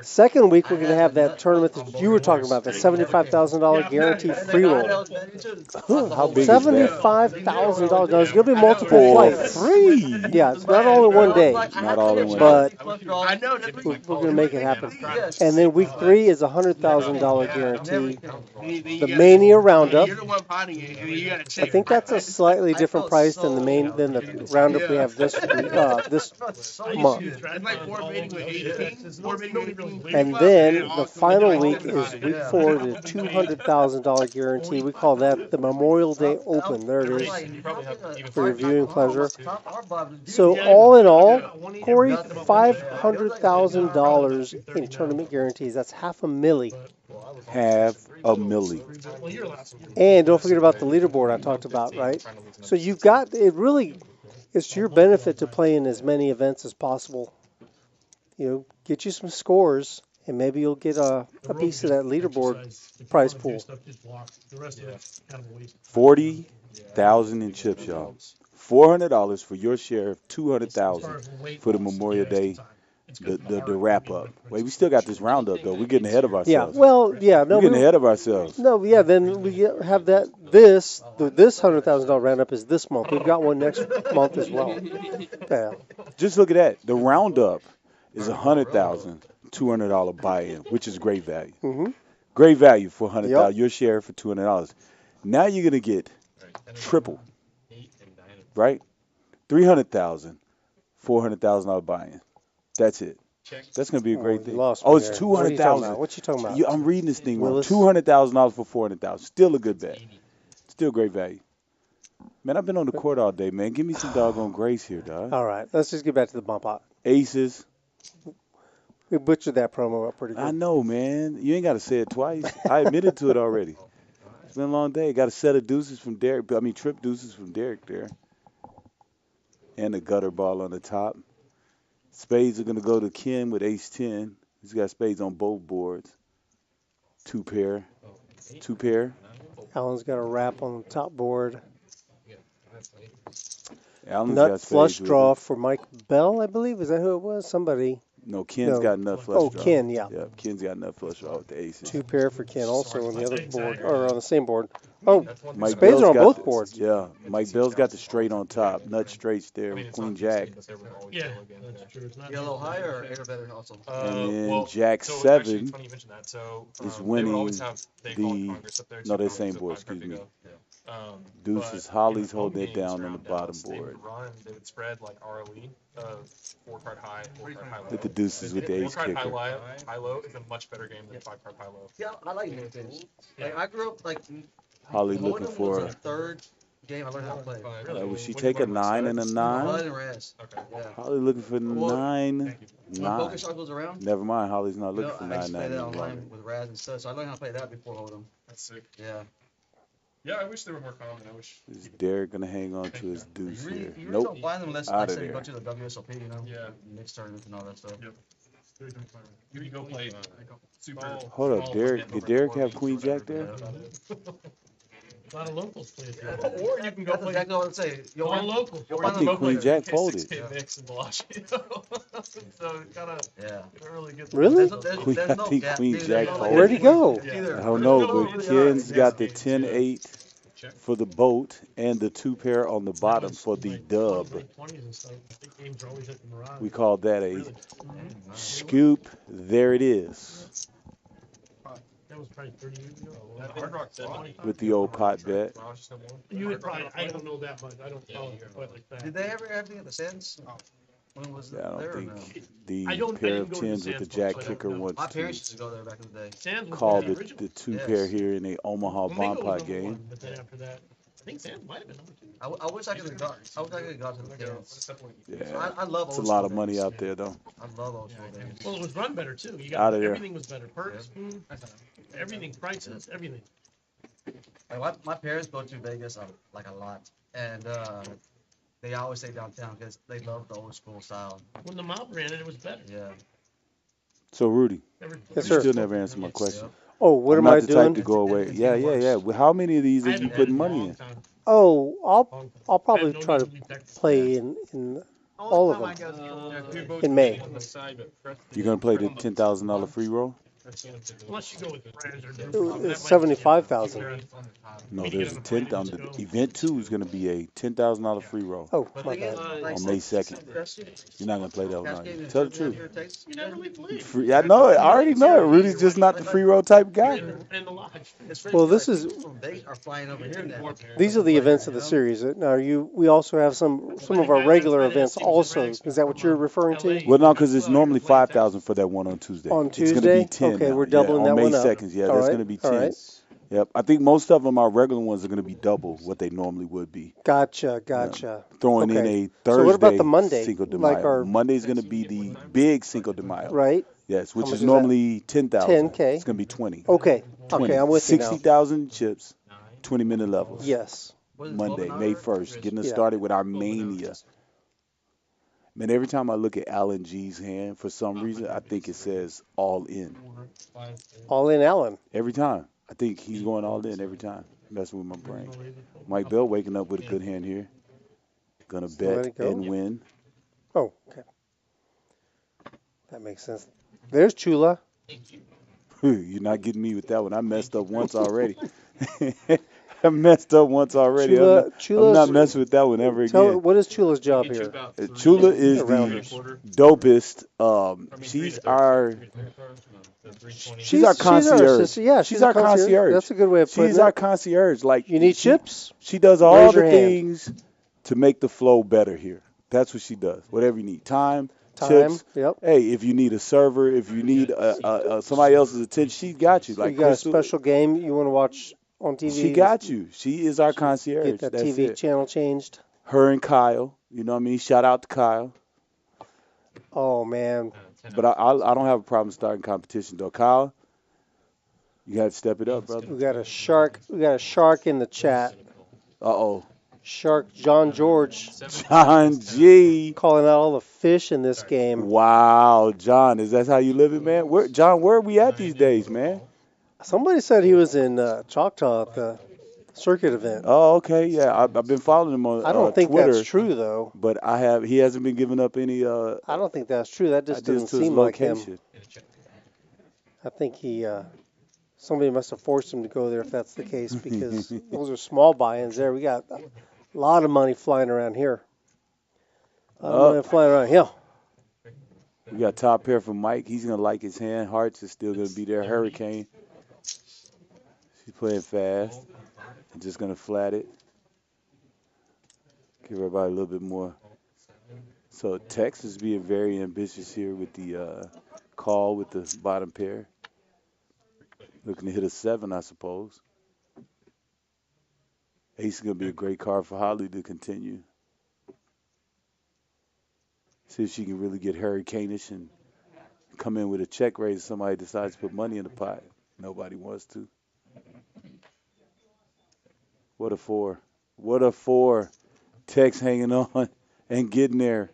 Second week, we're going to have that tournament that you were talking about, the $75,000 guarantee free roll. How big is that? $75,000. Now, there's going to be multiple flights. Free. Yeah, it's not all in one day. Not all in one But day. we're going to make it happen. And then week 3 is a $100,000 guarantee. The Mania Roundup. I think that's a slightly different price than the Roundup we have this month. And then the final week is week 4, the $200,000 guarantee. We call that the Memorial Day Open. There it is for your viewing pleasure. So all in all, Corey, $500,000 in tournament guarantees. That's $500,000. $500,000. And don't forget about the leaderboard I talked about, right? So you've got, it's to your benefit to play in as many events as possible. get you some scores, and maybe you'll get a piece of that leaderboard prize pool. The rest of it's kind of a waste. 40,000 in chips, y'all. $400 for your share of 200,000 for the Memorial Day, the wrap up. Wait, we still got this roundup though. We're getting ahead of Yeah, ourselves. well, yeah, no, We're getting ahead of ourselves. no, yeah. Then we have that. This $100,000 roundup is this month. We've got one next month as well. Yeah. Just look at that. The roundup is $100,000, $200 buy-in, which is great value. Mm-hmm. Great value for $100,000. Yep. Your share for $200. Now you're gonna get triple, right? $300,000, $400,000 buy-in. That's it. That's gonna be a great thing. Lost Oh, me it's there. 200,000. What you talking about? I'm reading this thing wrong. Willis? $200,000 for $400,000. Still a good bet. Still great value. Man, I've been on the court all day, man. Give me some doggone grace here, dog. All right, let's just get back to the bump pot. Aces. We butchered that promo up pretty good. I know, man. You ain't got to say it twice. I admitted to it already. It's been a long day. Got a set of deuces from Derek. Trip deuces from Derek there. And a gutter ball on the top. Spades are going to go to Ken with ace-10. He's got spades on both boards. Two pair. Alan's got a wrap on the top board. Alan's got Nut spades flush with draw it. for Mike Bell, I believe. Is that who it was? Somebody. No, Ken's No. got nut flush Oh, draw. Ken, yeah. Yep, Ken's got nut flush draw with the aces. Two pair for Ken also on the other board, or on the same board. Oh, Mike spades Bell's are on got both boards. Yeah, Mike Bell's got the straight on top. Nut straights there with Queen Jack. Yeah, that's true. It's not Yellow higher or air better also? And then Jack 7 funny you mention that. So, is they would winning always have, they call it the- Congress up there, no, too, they're same so board, 5 card excuse me. bingo. Deuces, But Holly's in the home holding it games down on around the bottom Dallas, they board. they would spread like ROE of 4 card high, 4 card high low. With the deuces with the ace 4 card kicker. high low is a much better game than 5 card high low. Yeah, I like new things. Like I grew up like Holly looking Hold'em for. was the third game I learned how to play. Would she take a 9 and a 9? Bud and Raz. Okay. Yeah. Holly looking for Well, 9. When Poker 9. Shark goes around, Never mind, Holly's not looking for I 9 just play 9 that any online longer. with Raz and stuff. So I learned how to play that before Hold'em. That's sick. Yeah. Yeah, I wish they were more common. I wish. Is Derek gonna hang on to his deuce You here? really Nope. don't find them unless Outta like, say, you there. go to the WSOP, you know? Yeah. Mixed tournaments and all that stuff. Yep. You can go play super. Hold up, small Derek. over Did Derek have weeks or Queen whatever, Jack there? A lot of locals play it. Or you can go That's play. exactly what I'm saying. Go on local. You'll I find think them Queen local. Jack folded. 6K mix in Bellagio. So it kind of Yeah. really good. Really? Queen- There's I no think gap, Queen dude. Jack There's no, folded. Where'd he go? Either. I don't know, Really but are. Ken's got the 10-8 for the boat and the 2 pair on the bottom for the dub. 20s and stuff. I think games are always at the Mirage. We call that a scoop. There it is That was probably 30 years ago. Hard Rock 25. with the old pot bet. You would probably, I don't know that much. I don't follow it quite like that. Did they ever have anything at the Sands? When was it Yeah, I there don't or no? think the I don't- I pair didn't of go to the 10s with the Sands jack much, so I kicker don't know. wants My parents to used to go there back in the day. Sands was call the the original. 2 Yes. pair here in a Omaha Flamingo bomb was pot number game. one, but then after that, I think Sands might have been number 2. I wish I could have got. I wish I could have got to the Sands. Yeah, I love it's a old lot school of money days. out there though. I love old school days. Well, it was run better too. You Outta got there. everything was better. Perks, food, everything, prices, everything. Like my parents go to Vegas like a lot, and they always stay downtown because they love the old school style. When the mob ran it, it was better. Yeah. So Rudy, Yes, you sir. still never answered my question. Oh, what I'm am not I the doing? type to go away. Yeah. Well, how many of these I are you haven't putting had it in a money long in? time. Oh, I'll Long time. I'll I have probably no try need to be technical. play in all of them in May. You're gonna play the $10,000 free roll? Unless you go with friends or It's 75,000. No, there's a 10,000. The event 2 is gonna be a $10,000 free roll Oh, But my thing is, bad. like, on May 2nd. You're not gonna play that cash one. game Tell the is truth. your taste. You never leave the league. Free, I know it. I already know it. Rudy's just not the free roll type guy. And the lodge. It's Well, crazy, this like, is- people from Vegas are flying over here now. These are the events of the series. Now, we also have some of our regular events also. Is that what you're referring to? Well, no, because it's normally 5,000 for that one on Tuesday. On It's gonna Tuesday? be 10. Okay, now. we're doubling yeah, that on May one up. 2nd. Yeah, All that's right, gonna be all 10. right. Yep. I think most of them, our regular ones, are gonna be double what they normally would be. Gotcha. Throwing in Okay. a Thursday So what about the Monday? Cinco de Like Mayo. our- Monday's gonna be the big Cinco de Mayo. Right? Yes, which much is is normally 10,000. 10K. It's gonna be 20. Okay. 20. Okay, I'm with you now. 60,000 chips, 20-minute levels. Yes. What is it, Monday, 12 an May hour? 1st, getting us Yeah. started with our mania. Man, every time I look at Alan G's hand, for some reason, I think it says all in. All in Allen. Every time. I think he's going all in every time. Messing with my brain. Mike Bell waking up with a good hand here. Gonna Let bet it go. and win. Oh, okay. That makes sense. There's Chula. You're not getting me with that one. I messed up once already. I messed up once already. I'm Chula's, not messing with that one ever again. what is Chula's job here? Chula is Rounders. the dopest. She's our concierge. She's our concierge. That's a good way of putting She's it. our concierge. Like, You need chips? She does all Raise the your hand. things to make the flow better here. That's what she does. Whatever you need. Time, chips. Yep. Hey, if you need a server, if you need somebody else's attention, she got you. So Like you got Crystal, a special game you want to watch on TV? she got you. She is our concierge. Get that That's TV it. channel changed. Her and Kyle. You know what I mean? Shout out to Kyle. Oh man, But I don't have a problem starting competition though. Kyle, you got to step it up, brother. we got a shark. We got a shark in the chat. Uh-oh. Shark John George John G. calling out all the fish in this game. Wow, John, is that how you live it, man? John, where are we at these days, man? Somebody said he was in Choctaw at the circuit event. Oh, okay, yeah. I've been following him on I don't think Twitter, that's true though. but he hasn't been giving up any I don't think that's true. That just ideas doesn't to his seem like him. location. I think somebody must have forced him to go there if that's the case, because those are small buy-ins there. We got a lot of money flying around here. A lot of money flying around here. We got top pair from Mike. He's gonna like his hand. Hearts is still gonna be there. Hurricane. She's playing fast. And just gonna flat it. Give everybody a little bit more. So Texas being very ambitious here with the call with the bottom pair. Looking to hit a 7, I suppose. Ace is gonna be a great card for Holly to continue. See if she can really get hurricane-ish and come in with a check raise if somebody decides to put money in the pot. Nobody wants to. What a 4. What a 4. Tex hanging on and getting there.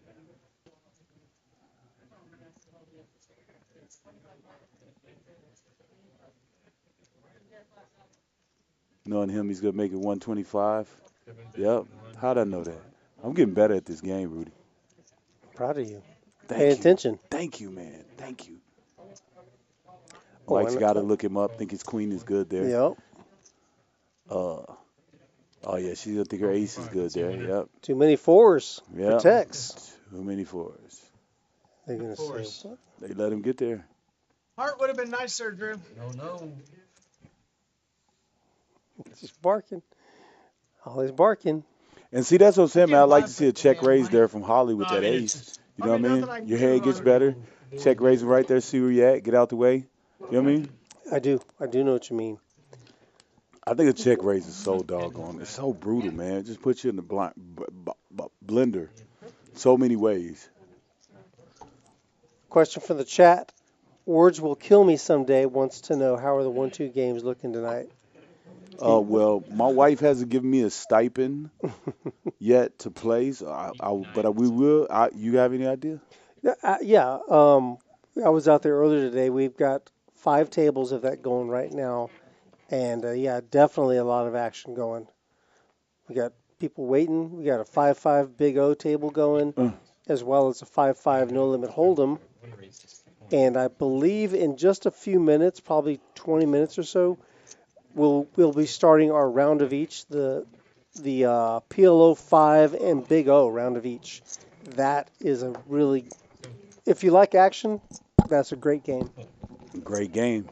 Knowing him, he's going to make it 125. Yep. How'd I know that? I'm getting better at this game, Rudy. Proud of you. Thank Pay you. attention. Thank you, man. Thank you. Oh, Mike's and- got to look him up. Think his queen is good there. Yep. Oh, yeah, she's going to think her ace is good there. Yep. Too many 4s Yep. for Tex. Too many 4s. They're gonna say. They let him get there. Heart would have been nice there, Drew. No. He's barking. Holly's barking. And see, that's what I'm saying, man. I like to see a check raise there from Holly with that ace. You know what I nothing I mean? can Your do head on gets it. better. Check raising right there. See where you at. Get out the way. You know what I mean? I do know what you mean. I think a check raise is so doggone. It's so brutal, man. It just puts you in the blender so many ways. Question from the chat. Words will kill me someday. Wants to know how are the 1-2 games looking tonight? Well, my wife hasn't given me a stipend yet to play, so we will. You have any idea? Yeah. I was out there earlier today. We've got 5 tables of that going right now, and yeah, definitely a lot of action going. We got people waiting. We got a 5-5 Big O table going, as well as a 5-5 No Limit Hold'em. And I believe in just a few minutes, probably 20 minutes or so, we'll be starting our round of each, the PLO 5 and Big O round of each. That is a really, if you like action, that's a great game. Great game.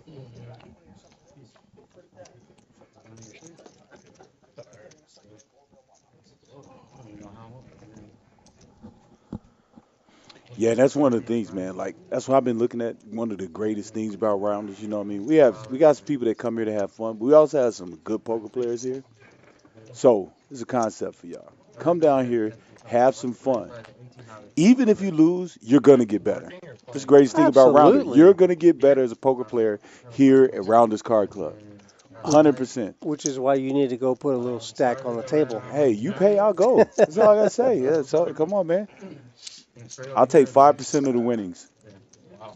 Yeah, that's one of the things, man. Like, that's what I've been looking at. One of the greatest things about rounders, you know what I mean? We got some people that come here to have fun, but we also have some good poker players here. So, this is a concept for y'all. Come down here, have some fun. Even if you lose, you're going to get better. That's the greatest thing about rounders. Absolutely. You're going to get better as a poker player here at Rounders Card Club. 100%. Which is why you need to go put a little stack on the table. Hey, you pay, I'll go. That's all I got to say. Yeah, so, come on, man. I'll take 5% of the winnings. Wow.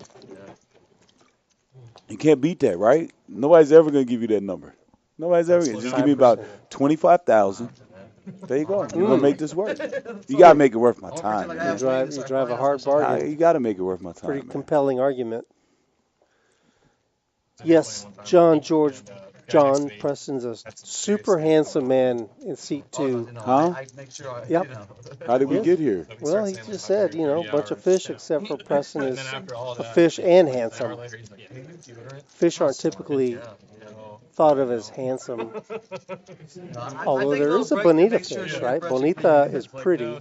You can't beat that, right? Nobody's ever gonna give you that number. Nobody's ever gonna just give me about 25,000. There you go. You're gonna make this work. You gotta make it worth my time. Man. You drive a hard bargain. You gotta make it worth my time. Pretty Man. compelling argument. Yes, John George. John Preston's a super handsome man in seat 2. Huh? Yep. How did we get here? Well, he just said, a bunch of fish, except for Preston is a fish and handsome. Fish aren't typically thought of as handsome. Although there is a bonita fish, right? Bonita is pretty.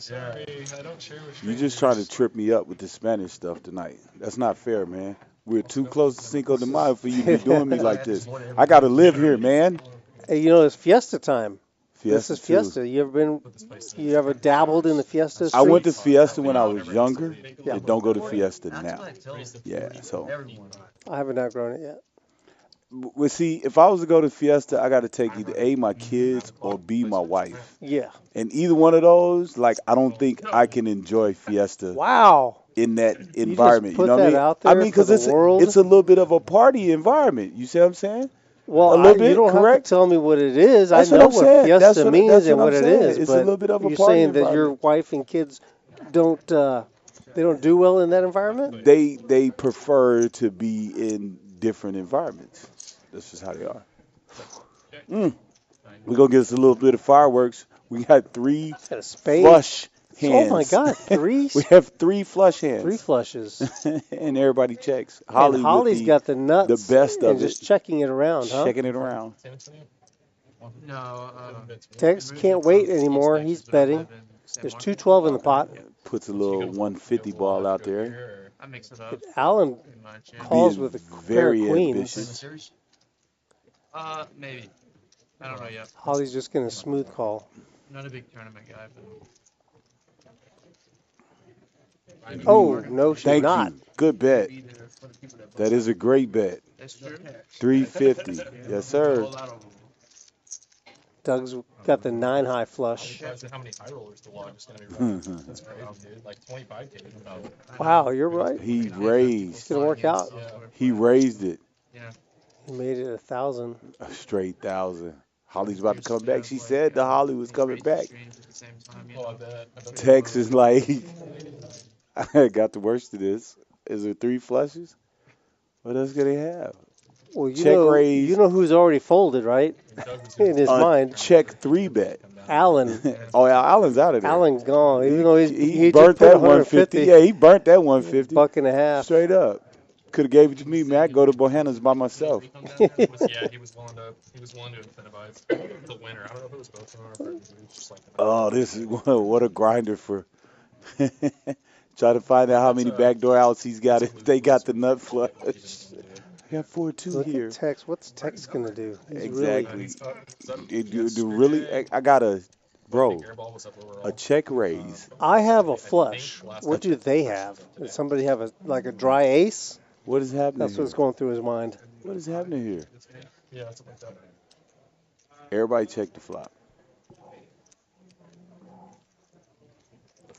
You just trying to trip me up with the Spanish stuff tonight. That's not fair, man. We're too close to Cinco de Mayo for you to be doing me like this. I got to live here, man. Hey, it's Fiesta time. Fiesta This is Fiesta. You ever dabbled in the Fiesta I street? went to Fiesta when I was younger. Yeah. And don't go to Fiesta now. Yeah, so. I haven't outgrown it yet. Well, see, if I was to go to Fiesta, I got to take either A, my kids, or B, my wife. Yeah. And either one of those, like, I don't think I can enjoy Fiesta. Wow. In that environment, put you know what I that mean? out there I mean, because for the world? it's a little bit of a party environment. You see what I'm saying? Well, a little bit, you don't correct? have to tell me what it is. That's I know what I'm saying. Fiesta That's what means and I'm what it saying. is. It's a but little bit of a you're party saying that your environment. wife and kids don't do well in that environment? They prefer to be in different environments. That's just how they are. We're going to get us a little bit of fireworks. We got 3 Got a spade. flush hands. Oh my God, 3? We have 3 flush hands. 3 flushes. And everybody checks. And Holly's got the nuts. the best of and just checking it around, huh? Checking it around. No. Tex can't wait anymore. He's betting. There's 212 in the pot. Puts a little 150 ball out there. I mix it up. Alan calls Being with a pair very of queens. ambitious. Maybe. I don't know yet. Holly's just going to smooth call. Not a big tournament guy, but Oh, no, she's Thank not. you. Good bet. That is a great bet. that's true. 350. Yes, sir. Doug's got the 9 high flush. Surprised at how many high rollers the log is going to be running. That's crazy, dude. Like 25K. Wow, you're right. He It's raised. going to work out. He raised it. He made it 1,000. A straight 1,000. Holly's about to come back. She said the Holly was coming back. Oh, I bet. Tex is like, I got the worst of this. Is there 3 flushes? What else can they have? Well, Check raise. you know who's already folded, right? In his mind. Check 3 bet. Alan. Oh, yeah, Allen's out of there. Alan's gone. Even though he burnt just put that 150. Yeah, he burnt that 150. $1.50. Straight up. Could have gave it to me, man. I'd go to Bohanna's by myself. He was willing to incentivize the winner. I don't know if it was both of them or if it was just like. Oh, this is what a grinder for. Try to find out how many backdoor outs he's got if they got the nut flush. I got 4-2 Look here. at Tex. What's Tex going to do? He's Exactly. Really, I got a check raise. I have a flush. What do they have? Does somebody have a dry ace? What is happening That's here? what's going through his mind. What is happening here? Yeah, something like that. Everybody check the flop.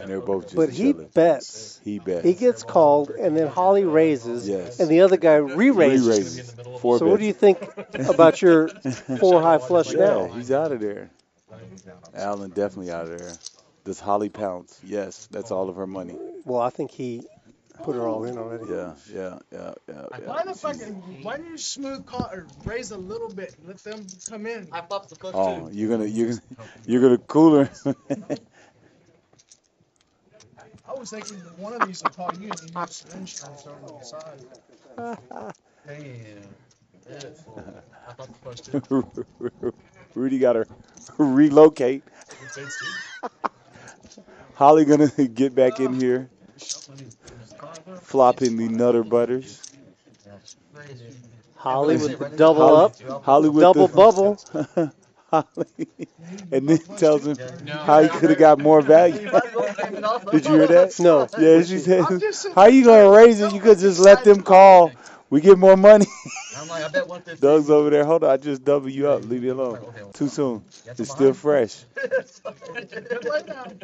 And they're both just But he chilling. bets. He bets. He gets called, and then Holly raises, Yes. and the other guy re-raises. Re-raises. 4 So what bets. do you think about your 4 high flush Yeah, now? he's out of there. Allen definitely out of there. Does Holly pounce? Yes, that's all of her money. Well, I think he put her all in already. Yeah. Why don't you smooth call or raise a little bit and let them come in? I popped the flush Oh, too. you're gonna cool her. I was thinking one of these will call you and you have some insurance over the side. I popped the flush too. Rudy got her relocate. Holly gonna get back in here, flopping the Nutter Butters. Holly with the double up, Holly with double the bubble. Holly, and then tells him how he could have got more value. Did you hear that? No. Yeah, she said, "How you gonna raise it? You could just let them call. We get more money." I'm like, I bet 150. Doug's over there. Hold on, I just double you up. Leave me alone. Too soon. It's still fresh.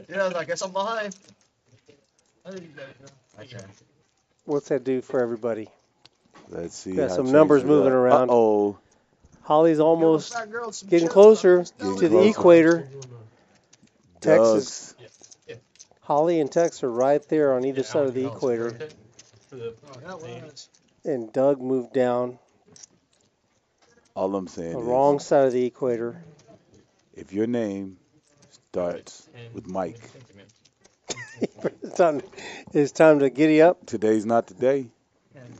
Yeah, I guess I'm behind. I think you got it. Okay. What's that do for everybody? Let's see. Got how some it numbers changes it moving up. around. Uh-oh. Holly's Give a almost fat girl some getting chips, closer I'm telling to the you. equator. Tex is, Doug's. Holly and Tex are right there on either Yeah, side of the Alan, equator. for the Oh, that was. And Doug moved down All I'm saying the is, wrong side of the equator. if your name starts with Mike, It's time to giddy up. today's not the day.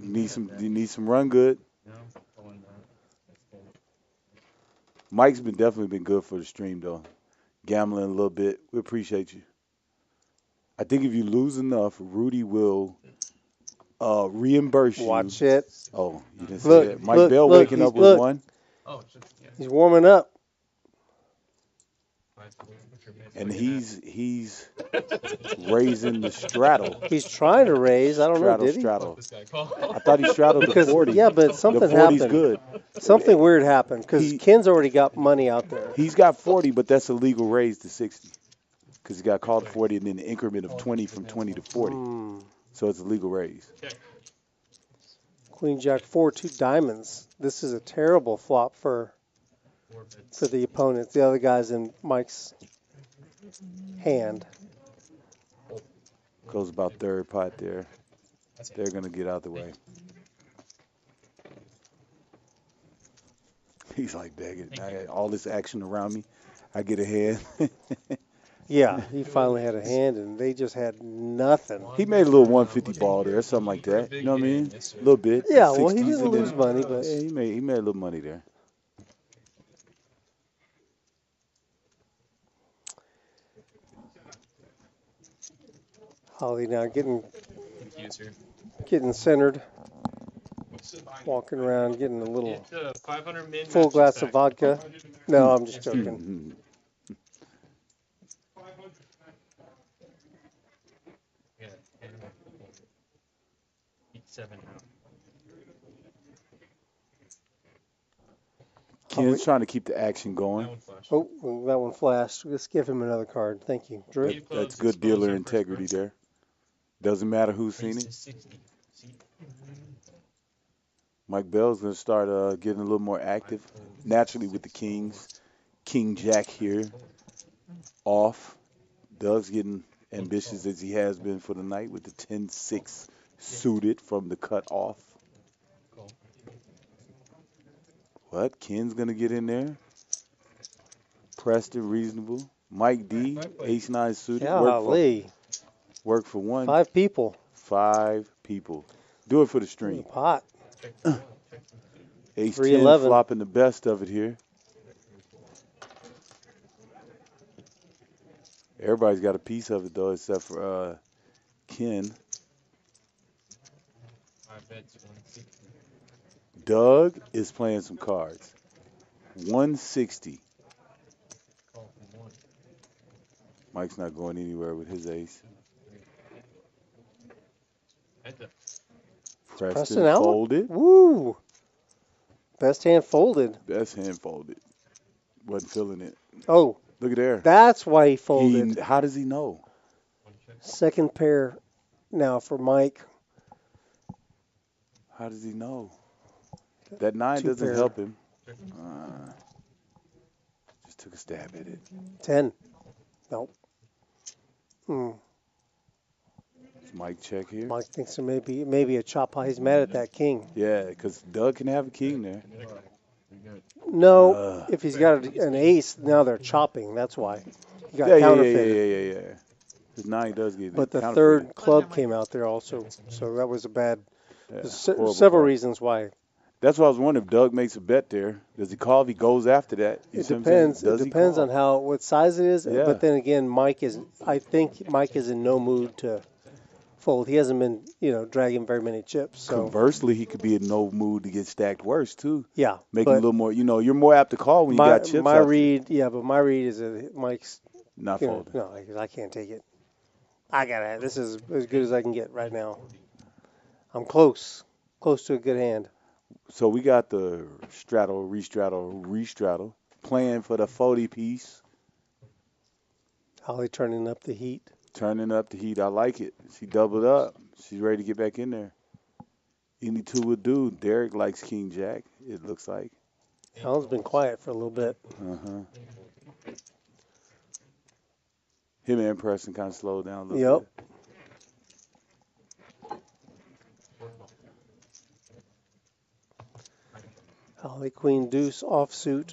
You need some run good. Mike's definitely been good for the stream though. Gambling a little bit. We appreciate you. I think if you lose enough, Rudy will reimburse you. Watch it. Oh, you didn't say Look, that. Mike look, Bell look, waking he's- up with look. one, Oh, shit, yeah. He's warming up. and he's raising the straddle. He's trying to raise. I don't know, did he? Straddle. This guy called. I thought he straddled the Because 40. yeah, but The something 40's happened. good. Something weird happened because He- Ken's already got money out there. He's got 40, but that's a legal raise to 60. Because he got called 40 and then the increment of 20 from 20 to 40. Hmm. So it's a legal raise. Queen Jack 4, 2 diamonds. This is a terrible flop for the opponent. The other guy's in Mike's hand. Goes about third pot there. They're going to get out the way. He's like, dang it. I had all this action around me. I get ahead. Yeah, he finally had a hand, and they just had nothing. He made a little 150 ball there, something like that. You know what I mean? A little bit. Yeah, well, he 60s, didn't and then- lose money, but Yeah, he made a little money there. Holly now getting Confused here. centered, walking around, getting a little It's 500 min. full matching glass stack. of vodka. No, I'm just joking. Mhm. Yeah. Eat 7 now. Ken's trying to keep the action That going. one flashed. Oh, that one flashed. Let's give him another card. Thank you, Drew. That's good dealer integrity there. Doesn't matter who's seen Raise it. to 60. See? Mike Bell's going to start getting a little more active. Naturally with the Kings. King Jack here. Off. Doug's getting ambitious as he has been for the night with the 10-6 suited from the cut off. What? Ken's going to get in there. Preston, reasonable. Mike D, ace-9 suited. Golly, Work for one. 5 people. 5 people. Do it for the In the stream. pot. Ace 10 311. flopping the best of it here. Everybody's got a piece of it though, except for Ken. 5 bets, 160. Doug is playing some cards. 160. Call for 1. Mike's not going anywhere with his ace. Head to Preston out? folded. Woo! Best hand folded. Best hand folded. Wasn't feeling it. Oh, Look at there. that's why he folded. How does he know? 1 check. Second pair now for Mike. How does he know? That 9 Two doesn't pair. help him. Just took a stab at it. 10. Nope. Hmm. Does Mike check here? Mike thinks there may be a chop high. He's mad at that king. Yeah, because Doug can have a king there. No, if he's got an ace, now they're chopping. That's why. He got counterfeited. Yeah. His 9 does get But the counterfeited. third club came out there also. So that was a bad. Yeah, There's horrible several call. reasons why. That's why I was wondering if Doug makes a bet there. Does he call if he goes after that? You It see what I'm saying? depends. It Does he depends call? on what size it is. Yeah. But then again, I think Mike is in no mood to fold. He hasn't been, dragging very many chips. So Conversely, he could be in no mood to get stacked worse too. yeah, Make it a but little more. You're more apt to call when you got chips. my out there. read, but my read is that Mike's Not You folding. know, no, I can't take it. I gotta. This is as good as I can get right now. I'm close to a good hand. So we got the straddle, restraddle, playing for the 40 piece. Holly turning up the heat. turning up the heat. I like it. She doubled up. She's ready to get back in there. Any two would do. Derek likes King Jack, it looks like. Alan's been quiet for a little bit. Uh-huh. Him and Preston kind of slowed down a little bit. Holly Queen Deuce offsuit.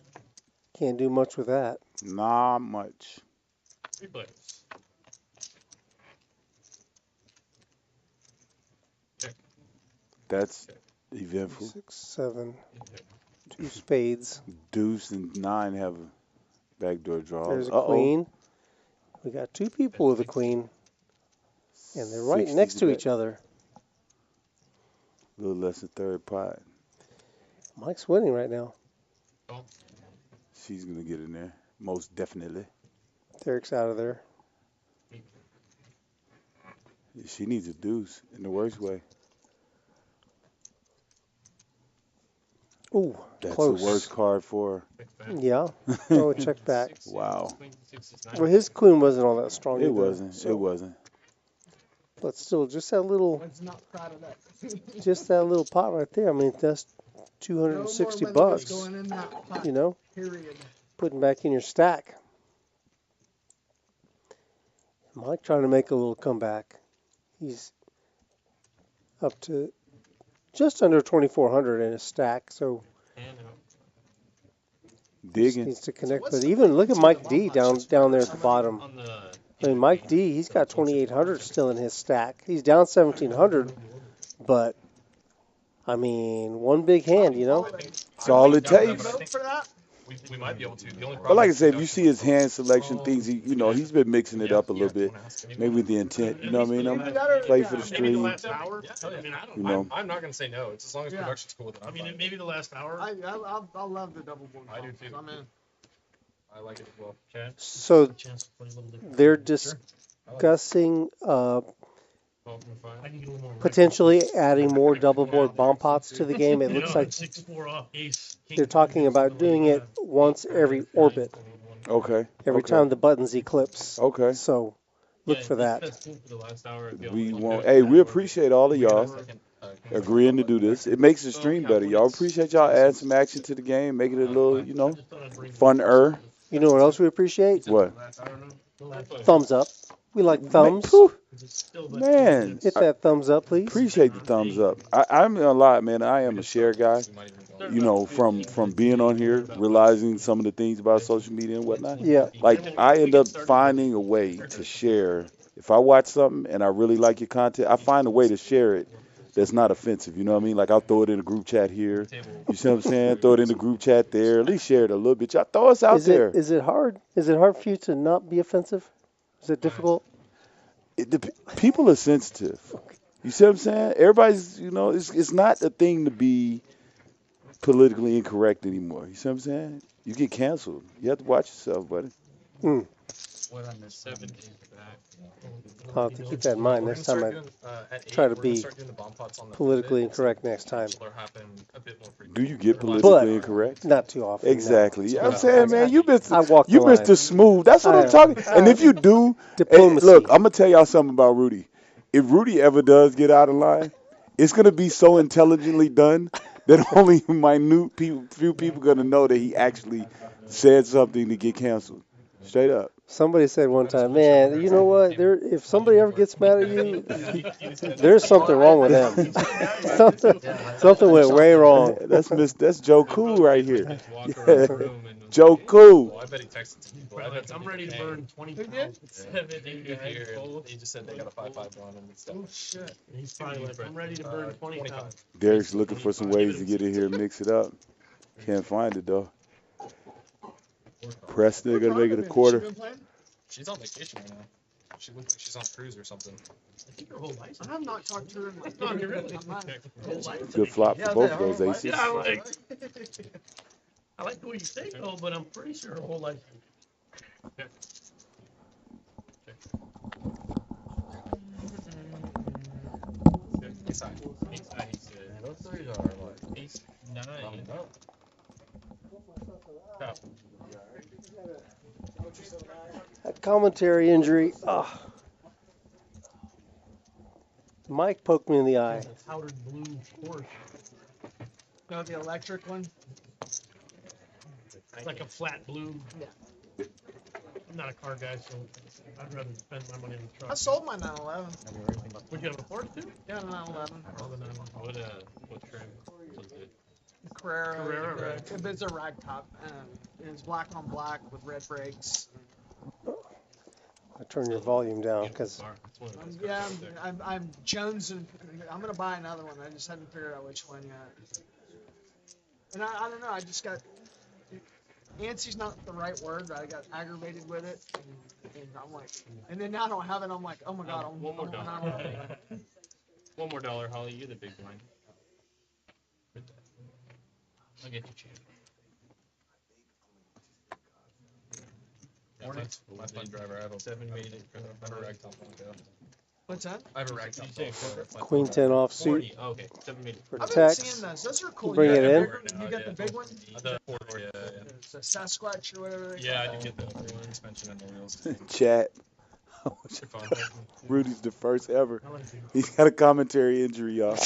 Can't do much with that. Not much. 3 players. That's eventful. 6, 7, 2 spades. Deuce and 9 have a backdoor draw. There's a queen. We got 2 people with a queen. And they're right next to each other. A little less than third pot. Mike's winning right now. She's going to get in there, most definitely. Derek's out of there. She needs a deuce in the worst way. Ooh, that's close. the worst card for her. Yeah. Oh, check back. Wow. Well, his queen wasn't all that strong. It either, wasn't. so. It wasn't. But still, just that little, Not proud of that. just that little pot right there. I mean, that's $260. Going in that pot, You know, period. putting back in your stack. Mike trying to make a little comeback. He's up to just under 2,400 in his stack, so digging. Needs to connect. But even look at Mike D down there at the bottom. I mean, Mike D, he's got 2,800 still in his stack. He's down 1,700, but I mean, one big hand, you know. That's all it takes. We might be able to. The only But like I said, if you see his hand selection things, he's been mixing it up a little bit, maybe with the intent. You know what I mean? I'm play for the stream. Maybe the last hour. I mean, I don't You know. know. I'm not going to say no. It's as long as production's cool with it. I mean, maybe the last hour. I love the double board. I do too. I'm in. I like it as well. Okay. So Chance to play a little different. they're discussing I can get a little more potentially adding more double board bomb pots to the game. It looks like 6-4 off ace. they're talking about doing it once every orbit, Okay. every time the buttons eclipse. Okay. So look for that. We appreciate all of y'all agreeing to do this. It makes the stream better. Y'all appreciate y'all adding some action to the game, making it a little, fun-er. You know what else we appreciate? What? Thumbs up. We like thumbs. Man, Hit that thumbs up, please. appreciate the thumbs up. I'm a lot, man. I am a share guy. From being on here, realizing some of the things about social media and whatnot. Yeah. Like, I end up finding a way to share. If I watch something and I really like your content, I find a way to share it that's not offensive. You know what I mean? Like, I'll throw it in a group chat here. You see what I'm saying? Throw it in the group chat there. At least share it a little bit. Y'all throw us out there. Is it hard? Is it hard for you to not be offensive? Is it difficult? People are sensitive. You see what I'm saying? Everybody's, it's not a thing to be politically incorrect anymore. You see what I'm saying? You get canceled. You have to watch yourself, buddy. I'll have to keep that in mind next time I try to be politically incorrect next time. Do you get politically incorrect? Not too often. Exactly. No. Yeah, I'm saying, man, you I walk the line. Mr. Smooth. That's what I'm talking. And if you do, Diplomacy. look, I'm gonna tell y'all something about Rudy. If Rudy ever does get out of line, it's gonna be so intelligently done that only few people gonna know that he actually said something to get canceled. Straight up. Somebody said one time, man, you know what? If somebody ever gets mad at you, there's something wrong with them. something went way wrong. That's Joe Cool right here. Yeah. Joe Cool. I bet he texted to people. I'm ready to burn 20 pounds. He just said they got a 5-5-1 and stuff. Oh shit. He's probably like, I'm ready to burn 20 pounds. Derek's looking for some ways to get in here and mix it up. Can't find it though. Preston gonna make it a quarter. She's on vacation right now. She looks like she's on a cruise or something. I think her whole life. I have not talked to her in like No, you're really. Good flop for both of those aces. Yeah, I like the way you say it, though, but I'm pretty sure her whole life. Ace 9. That commentary injury. Mike poked me in the eye. The powdered blue Porsche. No, the electric one. It's like a flat blue. Yeah. I'm not a car guy, so I'd rather spend my money on the I truck. sold my 911. Would you have a Porsche too? Yeah, 911. Oh, the 911. What trim? Sounds good. Carrera. Carrera, right. It's a rag top. It's black on black with red brakes. I turn your volume down because Yeah, I'm jonesing. I'm gonna buy another one. I just haven't figured out which one yet. And I don't know. I just got antsy's not the right word. I got aggravated with it, and I'm like, and then now I don't have it. I'm like, oh my god, One more dollar. I'm One more dollar, Holly. You're the big one. I'll get you cheap. My fun driver. I have a 7-meter. I have a rag top one. What's that? I have a rag top. Queen 10 offsuit 40. Oh, okay, 7 meter. for I've been text. seeing those. Those are cool. Bring You it got the in. big one? You got the big one? The 4 yeah. The Sasquatch or whatever. Yeah, I did get the suspension and the wheels. Chat. Rudy's the first ever. He's got a commentary injury, y'all.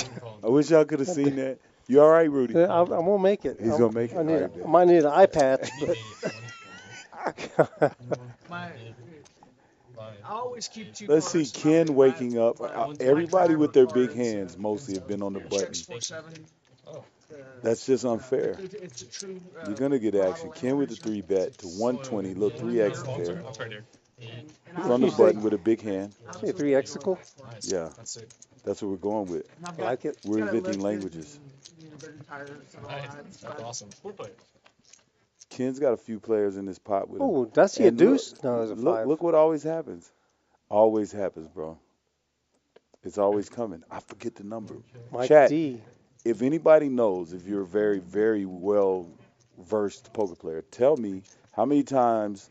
I wish y'all could have seen that. You all right, Rudy? I won't make it. He's gonna make it. I might need an eye patch, but I always keep two Let's see, cars. Ken waking up. Everybody with their big hands mostly have been on the button. Checks 470. That's just unfair. It's a true. You're gonna get action. Ken with the 3-bet to 120, little 3x there. He's on the button with a big hand. see a 3-exical. Yeah, that's what we're going with. I like it. We're inventing languages. That's awesome. 4 players. Ken's got a few players in this pot with him. Oh, does he a And look- deuce? No, it's a 5. Look what always happens. Always happens, bro. It's always coming. I forget the number. Mike Chat. D. If anybody knows, if you're a very, very well versed poker player, tell me how many times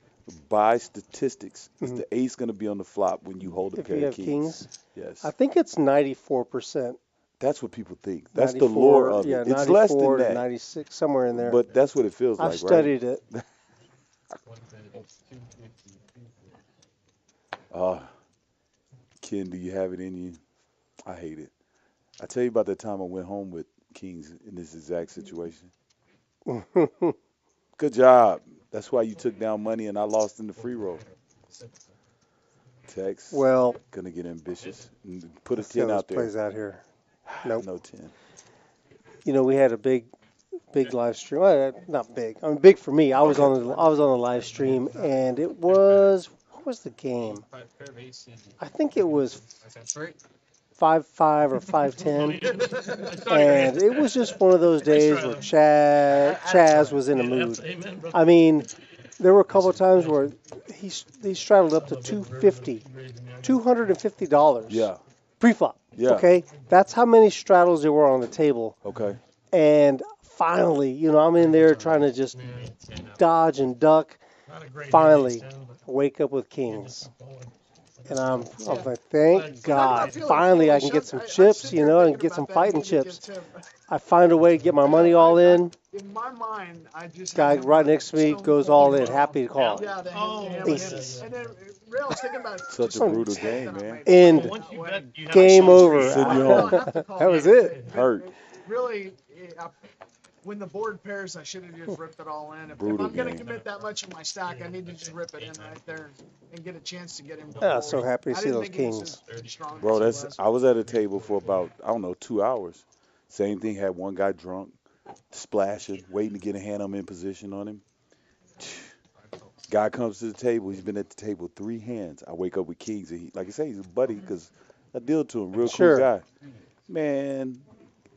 by statistics is the ace going to be on the flop when you hold a If pair you of have kings? kings. Yes. I think it's 94%. That's what people think. That's the 94, lore of it. yeah, It's 94 less than to that. 96, somewhere in there. But that's what it feels I've like, studied it. right? Ken, do you have it in you? I hate it. I tell you about that time I went home with kings in this exact situation. Good job. That's why you took down money and I lost in the free roll. Tex, Well, gonna get ambitious. Put a let's see how 10 this out there. plays out here. Nope. No 10. You know, we had a big live stream. Well, not big. I mean, big for me. I was on the live stream, and it was, what was the game? I think it was 5-5 or 5-10, and it was just one of those days where Chaz was in a mood. I mean, there were a couple of times where he straddled up to $250. Yeah. Pre-flop. Yeah. Okay, that's how many straddles there were on the table. Okay. And finally, you know, I'm in there trying to just dodge and duck. Finally, wake up with kings. And I'm like, thank God. Finally, I can get some chips, you know, and get some fighting chips. I find a way to get my money all in. In my mind, I just Guy right next to me goes all in, happy to call. Yeah, Aces. and then real, I was thinking about Such a brutal game, man. End. Game over. Send you home. That was it. Hurt. Really, when the board pairs, I should have just ripped it all in. If Brutal I'm going to game. commit that much in my stack, I need to just rip it in right there and get a chance to get him. Yeah, so happy to see those kings. Bro, I was at a table for about, I don't know, 2 hours. Same thing, had one guy drunk, splashing, waiting to get a hand on in position on him. Guy comes to the table. He's been at the table 3 hands. I wake up with kings. And he, like I say, he's a buddy because I deal to him. Real cool guy. Man,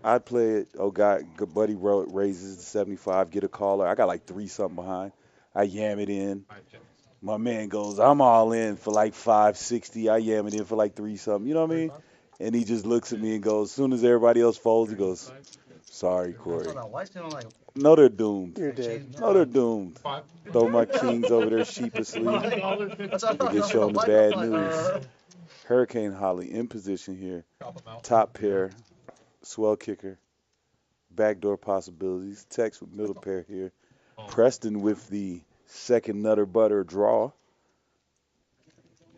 I play it. Oh, God, good buddy raises to 75, get a caller. I got like 3-something behind. I yam it in. My man goes, I'm all in for like 560. I yam it in for like 3-something. You know what I mean? And he just looks at me and goes, as soon as everybody else folds, he goes, sorry, Corey. No, they're doomed. You're dead. No, they're doomed. Throw my kings over there sheepishly. They get shown the bad news. Hurricane Holly in position here. Top pair. Swell kicker. Backdoor possibilities. Tex with middle pair here. Preston with the second nutter butter draw.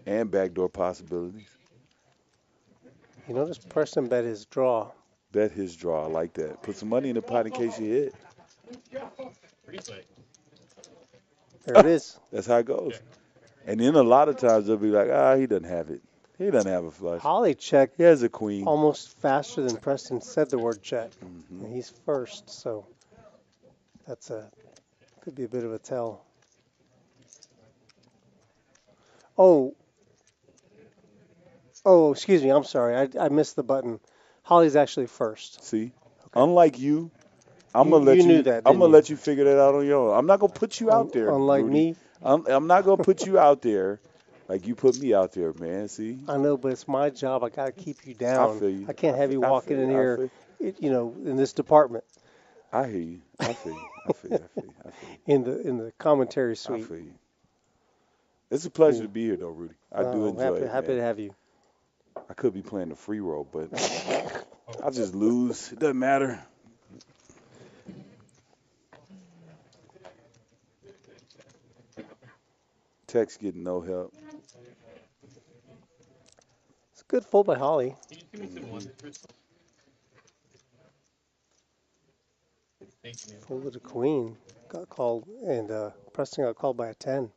And backdoor possibilities. You notice Preston bet his draw. Bet his draw. I like that. Put some money in the pot in case you hit. Pretty sweet. There it is. That's how it goes. And then a lot of times they'll be like, he doesn't have it. He doesn't have a flush. Holly checked He has a queen. almost faster than Preston said the word check. Mhm. And he's first, so could be a bit of a tell. Oh, excuse me. I'm sorry. I missed the button. Holly's actually first. See? Unlike you, I'm gonna let you. knew that, I'm didn't gonna you? let you figure that out on your own. I'm not gonna put you out there. Unlike Rudy. me, I'm not gonna put you out there like you put me out there, man. See? I know, but it's my job. I gotta keep you I down. feel you. I can't have you I walking feel in you. here, in this department, I hear you. I feel you. I feel you. I feel you. I feel you. in the commentary I suite. feel you. It's a pleasure to be here, though, Rudy. I do I'm enjoy it. happy man. to have you. I could be playing the free roll, but I just lose. It doesn't matter. Text getting no help. It's a good fold by Holly. Folded a queen, got called, and Preston got called by a 10.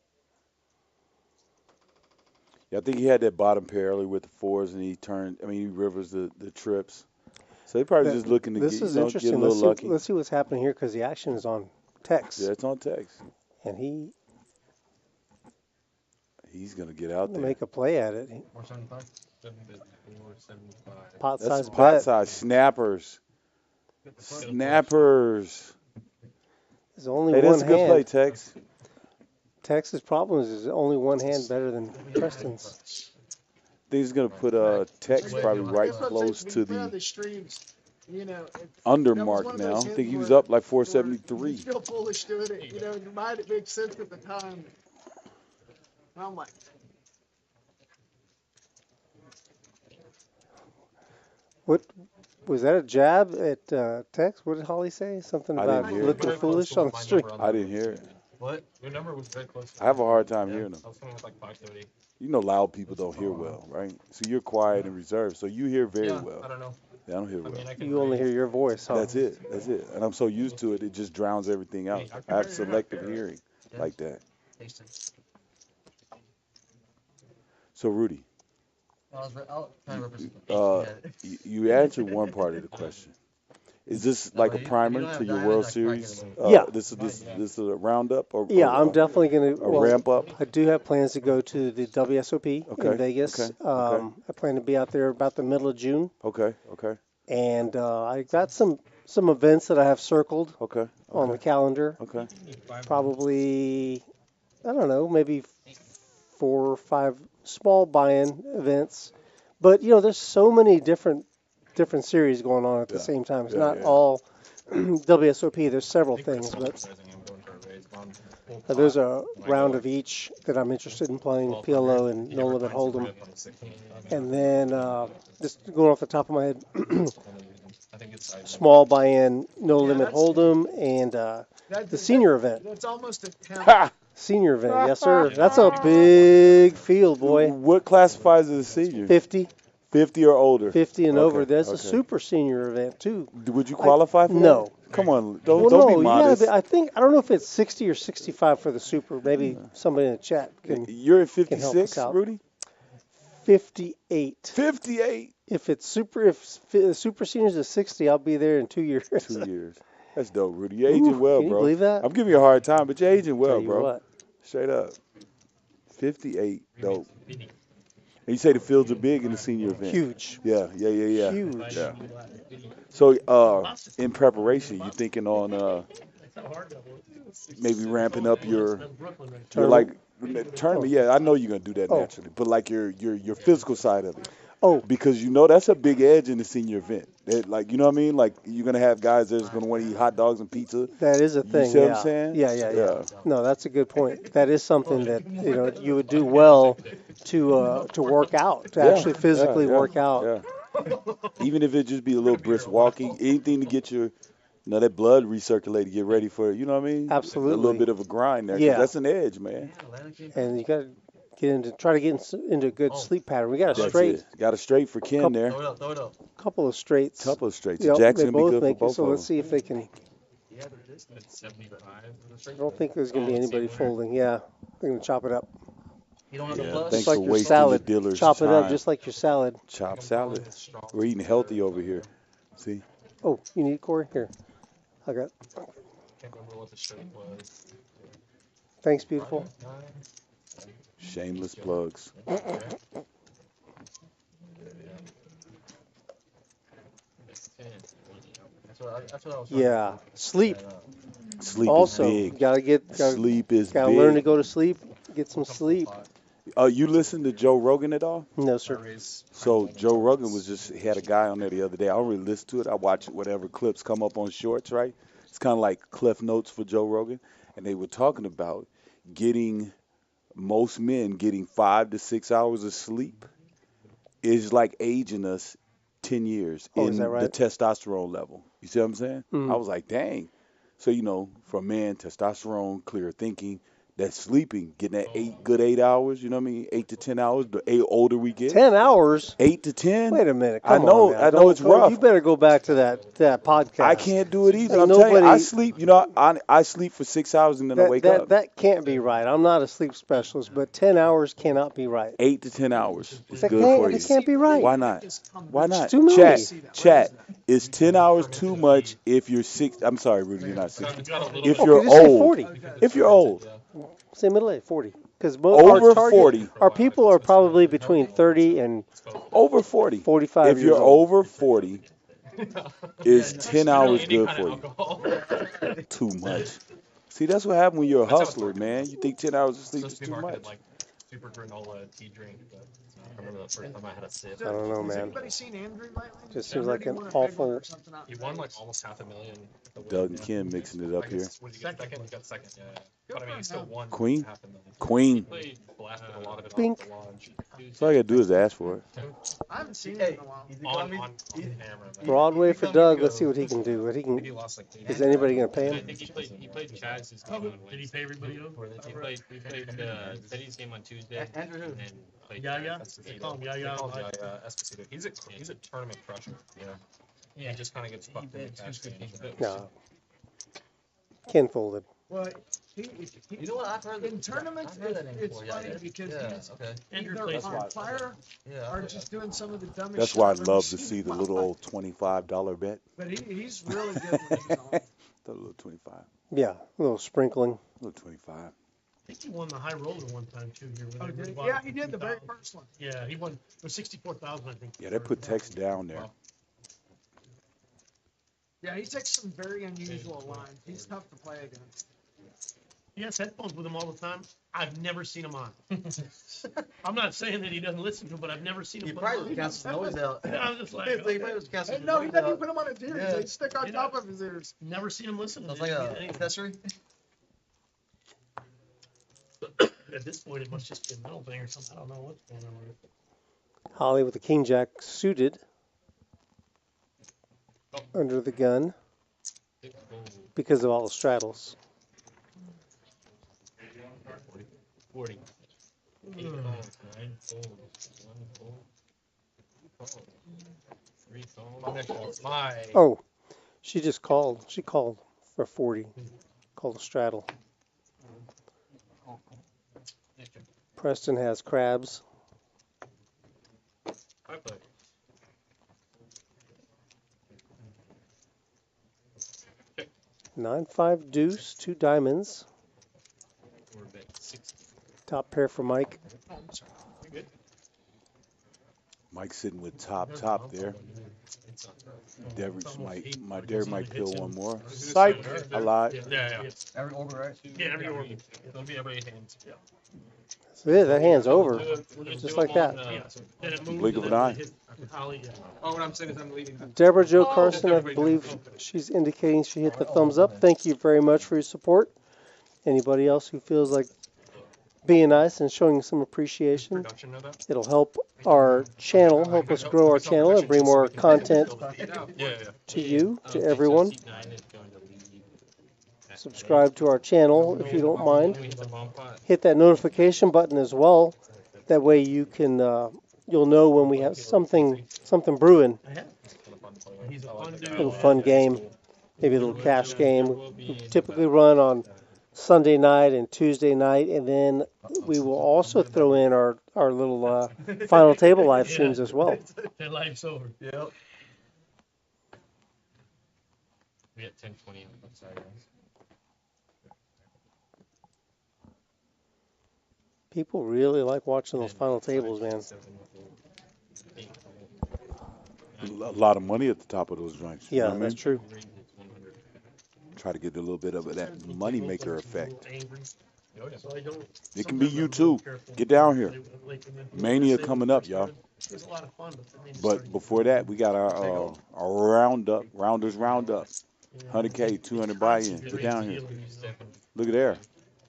Yeah, I think he had that bottom pair early with the fours, and he rivers the trips. So he probably just looking to This get, is get a interesting. little lucky. Let's see what's happening here because the action is on text, Yeah, it's on text. and He's gonna get out there. make a play at it. 475. 475. Pot That's size pot bet. size snappers. Snappers. There's only Hey, one that's a good hand. play, Tex. Tex's problem is only one hand better than Preston's. I think he's gonna put Tex probably right That's what I'm close saying, to when you play on the the streams, under that was mark one of now. those I think hands he was where- up like where 473. You feel foolish doing it, in your mind it makes sense at the time. And I'm like, What was that? A jab at Tex? What did Holly say? Something I about didn't hear it. looking foolish on the street. I didn't hear it. What? Your number was very close. I have a hard time hearing them. I was coming with like 530. You know, loud people don't hear well, right? So you're quiet and reserved, so you hear very well. I don't know. Yeah, I don't hear well. I can You only hear your voice, huh? That's it. That's it. And I'm so used to it, it just drowns everything out. I have selective hearing like that. Tasted. So Rudy, I was trying to represent. you answered one part of the question. Is this like a primer to your World Series? Yeah. This is a roundup or Yeah, I'm definitely going a ramp up. I do have plans to go to the WSOP Okay, in Vegas. okay, okay. I plan to be out there about the middle of June, Okay. and I got some events that I have circled Okay. on the calendar. Okay. Probably, I don't know, maybe 4 or 5 small buy-in events. But there's so many different series going on at the same time. It's not all WSOP. There's several things, but there's a round of each that I'm interested in playing, PLO and No Limit Hold'em. And then, just going off the top of my head, small buy-in, No Limit Hold'em, and the senior event. that's almost a Ha! Senior event, yes, sir. That's a big field, boy. What classifies as a senior? 50 or older. 50 and over. Okay, There's a okay. super senior event, too. Would you qualify for that? No. Come on, Well, don't no, be modest. I don't know if it's 60 or 65 for the super. Maybe somebody in the chat can. You're at can help us 56, out. Rudy? 58. 58? If super seniors is 60, I'll be there in 2 years. 2 years. That's dope, Rudy. You're aging well, can you bro. believe that? I'm giving you a hard time, but you're aging well, Tell you bro. what. Straight up. 58, dope. And you say the fields are big in the senior event. Huge. Yeah. Huge. Yeah. So, in preparation, you thinking on maybe ramping up your like tournament? Yeah, I know you're gonna do that naturally, but like your physical side of it. Oh. Because that's a big edge in the senior event. Like, you know what I mean? Like, you're gonna have guys that's gonna want to eat hot dogs and pizza. That is a thing. You see what I'm saying? Yeah. No, that's a good point. That is something that you would do well to work out, to actually physically work out. Yeah. Even if it just be a little brisk walking, anything to get your that blood recirculated, get ready for, you know what I mean? Absolutely. A little bit of a grind there. 'Cause Yeah. that's an edge, man. And you got to Try to get into a good sleep pattern. We got a That's straight, it. Got a straight for Ken there. Throw it up, throw it up. couple of straights. Couple of straights. Yep, Jack's they gonna be both good for make it. both So of let's them. see if they can. It's 75. I don't think there's gonna be anybody folding. Yeah, they're gonna chop it up. You don't have the Yeah, plus? thanks Just like for your wasting salad. the dealer's Chop it up time. just like your salad. Chopped salad. We're eating healthy over here. See? Oh, you need Corey? Here. I got. Can't remember what the straight was. Thanks, beautiful. Shameless plugs. That's what I was Yeah, sleep. Sleep Also, is you big. gotta Sleep is gotta learn to big. go to sleep. Get some sleep. You listen to Joe Rogan at all? No, sir. So Joe Rogan he had a guy on there the other day. I don't really listen to it. I watch whatever clips come up on shorts, right? It's kind of like Cliff Notes for Joe Rogan. And they were talking about most men getting 5 to 6 hours of sleep is like aging us 10 years Oh, in is that the right? testosterone level. You see what I'm saying? I was like, dang. So, for a man, testosterone, clear thinking, that sleeping, getting that 8 hours, you know what I mean? 8 to 10 hours, the older we get. 10 hours? 8 to 10? Wait a minute. I Come know, on now. I know Don't it's go- rough. You better go back to that podcast. I can't do it either. Ain't I'm telling you, I nobody- sleep, I sleep for 6 hours and then I wake up. That can't be right. I'm not a sleep specialist, but 10 hours cannot be right. 8 to 10 hours is That good can't, for that you. can't be right. Why not? Why not? too many. Chat. Is 10 hours too much if you're 6? I'm sorry, Rudy, you're not 60. If Okay, you're just say old. 40. If you're old. Say middle age, 40. Because Over 40. Our people are probably between 30 and Over 40. 45 If years you're old. over 40, is 10 hours good for you? Too much. See, that's what happened when you're a hustler, man. You think 10 hours of sleep is too much. Like super granola tea drink, but I remember the first time I had a sip. I don't know, Has man. anybody seen Andrew lately? Just I seems heard like he an won a big one awful. or something out He in won like Vegas. almost $500,000. Doug and Kim mixing it up here. What did you get? Second? He got second. Yeah. But I mean, he still won Queen? $500,000. Queen. He played, blasted a lot of it Bink. off the lodge. So all you gotta do is ask for it. I haven't seen him in a while. On camera. Man. Broadway for Doug. Let's see what he can do. What he I think he can. lost like Is anybody gonna pay I him? think he played Chaz's game on Did he Wednesday. pay everybody up? He played Teddy's game on Tuesday. Andrew who? And then played Yeah. Chaz's. They call him They Yaya. call him Yaya Esposito. He's a tournament crusher. Yeah. He just kind of gets fucked in the cash games. No. Ken folded. Well, he, You know what? I've heard in tournaments, I've heard that name it's before. funny Yeah, because yeah, he's okay. Andrew either plays on fire Yeah. or just doing some of the dumbest That's shit why I I've ever love to seen see in the my little life. old $25 bet. But he's really good when he's on. The little 25. Yeah, a little sprinkling. Little 25. I think he won the high roller one time too. Here, when Oh, they did he? bought Yeah, it for he did the very 2,000. first one. Yeah, he won. It was 64,000, I think. Yeah, they put text down there. Yeah, he takes some very unusual lines. He's tough to play against. He has headphones with him all the time. I've never seen him on. I'm not saying that he doesn't listen to him, but I've never seen him. He put probably them on. cancels noise out. I'm just like, He okay. probably was canceling Hey, no, he noise doesn't out. even put them on his ears. Yeah. They stick on You top know. of his ears. Never seen him listen. Sounds to like anything. a accessory. At this point, it must just be a mental thing or something. I don't know what's going on with it. Holly with the king jack suited under the gun because of all the straddles. 40. 8 calls, 9 folds, 1 fold, 2 calls, 3 calls. My Oh, she just called. She called for 40. Called a straddle. Preston has crabs. I play. Okay. 9-5 deuce, 2 diamonds. Or bet 60. Top pair for Mike. Oh, I'm sorry. You good? Mike's sitting with top there. Devers might kill one more. Psych. I lied. Yeah. Every orbit, right? Yeah, every order. It'll be every hands. Yeah. Yeah, that hand's over. We'll Just like that. Then it moved, Blink of and an then eye. it hit Holly, yeah. Oh, what I'm saying is I'm leaving. Deborah Jo Carson, I believe she's indicating she hit the thumbs up. Thank you very much for your support. Anybody else who feels like being nice and showing some appreciation, Production know that? it'll help our channel, help us grow our channel and bring more content Yeah. to you, to everyone. Seat 9 is going to leave subscribe to our channel if you don't mind. We hit the bomb pot. Hit that notification button as well. That way you can you'll know when we have something brewing. He's a fun dude. A little fun game, maybe a little cash game. We typically run on Sunday night and Tuesday night, and then we will also throw in our little final table live streams as well. Their life's over. Yep. We got 10:20 on the side, guys. People really like watching those final tables, man. A lot of money at the top of those joints. You know Yeah, what I mean? that's true. Try to get a little bit of that money maker effect. So I don't. It can be you too. Get down here. Mania coming up, y'all. It's a lot of fun, But before that, we got our roundup, rounders roundup. 100K, 200 buy-in. Get down here. Look at there.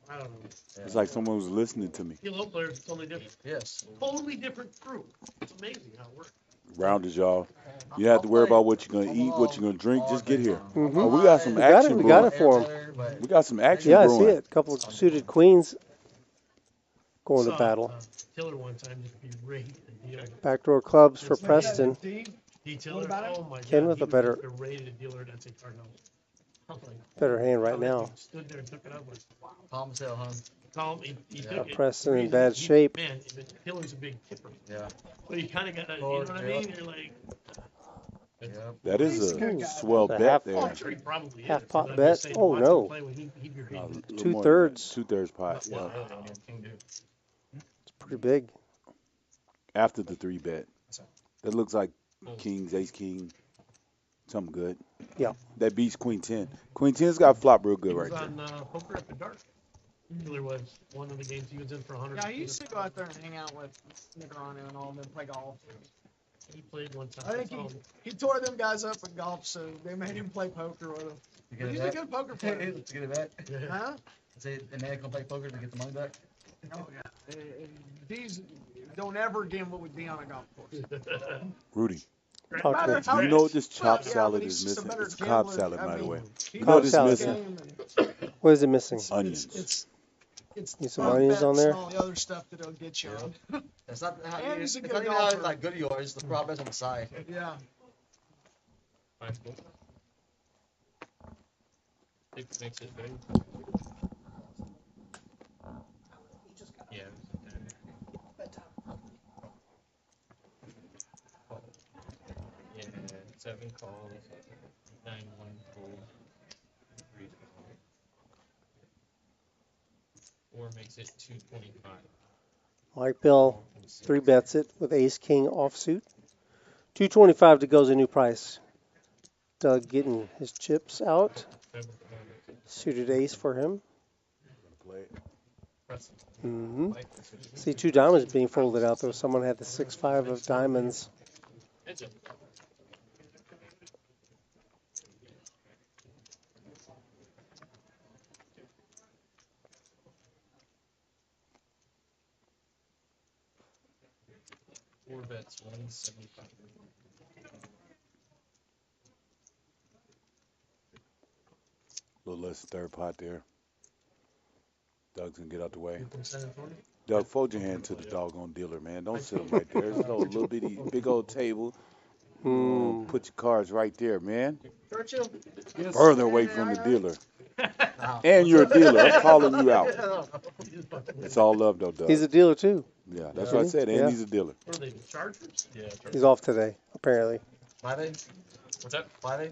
I don't know. It's like someone was listening to me. PLO players, it's totally different. Yes. Totally different group. It's amazing how it works. Rounders, y'all. You don't have to worry about what you're gonna eat, what you're gonna drink. Just get here. Mhm. Oh, we got some We got it. action We got it brewing. for him. We got some action Yeah, I brewing. see it. A couple of suited queens going to Saw, battle. Tiller one time just be ready to deal. Backdoor clubs for Preston. D, D Tiller, about oh my god. Ken with he a better- was rated to dealer that's a card house. I was like, Better hand right now. He stood there and took it up with Palm sale, huh? Tom. He Yeah. took it. Preston in Reason bad he- shape. Man, Tiller's a big tipper. Yeah. But you kind of got to, you know what I mean? You're like, Yep. That is He's a good a guy. swell The bet half- there. oh, I'm sure he probably Half is. pot but I'm bet? just saying, Oh, watch him no. play when he'd be A reading. little Two more than that. thirds. 2/3 pot. Yeah. It's pretty big. After the 3-bet. That looks like kings, ace king, something good. Yeah. That beats queen 10. Queen 10's got flop real good He right was there. on Poker After Dark. Tiller was one of the games he was in for 100. yeah, he used to go out there and hang out with Nicarano and all of them and play golf. He played one time. I think he tore them guys up in golf, so they made him play poker with them. You But get he's a a bet? good poker player. It's a good bet. Huh? Say the man can play poker to get the money back. Oh, yeah. These don't ever gamble with D on a golf course. Rudy, Talk to Matter him. how- do you know what this chopped Well, yeah, salad but he's is just a missing? better It's Cobb gambler. salad, I by the mean, way. he You know what Cobb it's salad. missing? What is it missing? Onions. It's Need some fun onions bets on there? and all the other stuff that it'll get you on. That's not how And you, he's a it's good not even how golfer. like good you are. It's the prop bets on the side. Yeah. It makes it very. Yeah. Yeah, 7 calls, 9-1 fold, 3 call. 4 makes it 225. Mike Bill 3-bets it with ace king offsuit. 225 to go's a new price. Doug getting his chips out. Suited ace for him. Mm-hmm. See 2 diamonds being folded out though. Someone had the 6-5 of diamonds. Four bets, 175. A little less than 3rd pot there. Doug's gonna get out the way. You're from San Antonio? Doug, fold your hand to the doggone dealer, man. Don't sit him right there. There's no little bitty, big old table. Hmm. Put your cards right there, man. Churchill. Further away from the dealer. And you're a dealer. I'm calling you out. It's all love, though, Doug. He's a dealer too. Yeah, that's what I said. And Yeah. he's a dealer. What are they, Chargers? Yeah, He's off today, apparently. Friday? what's that? Friday?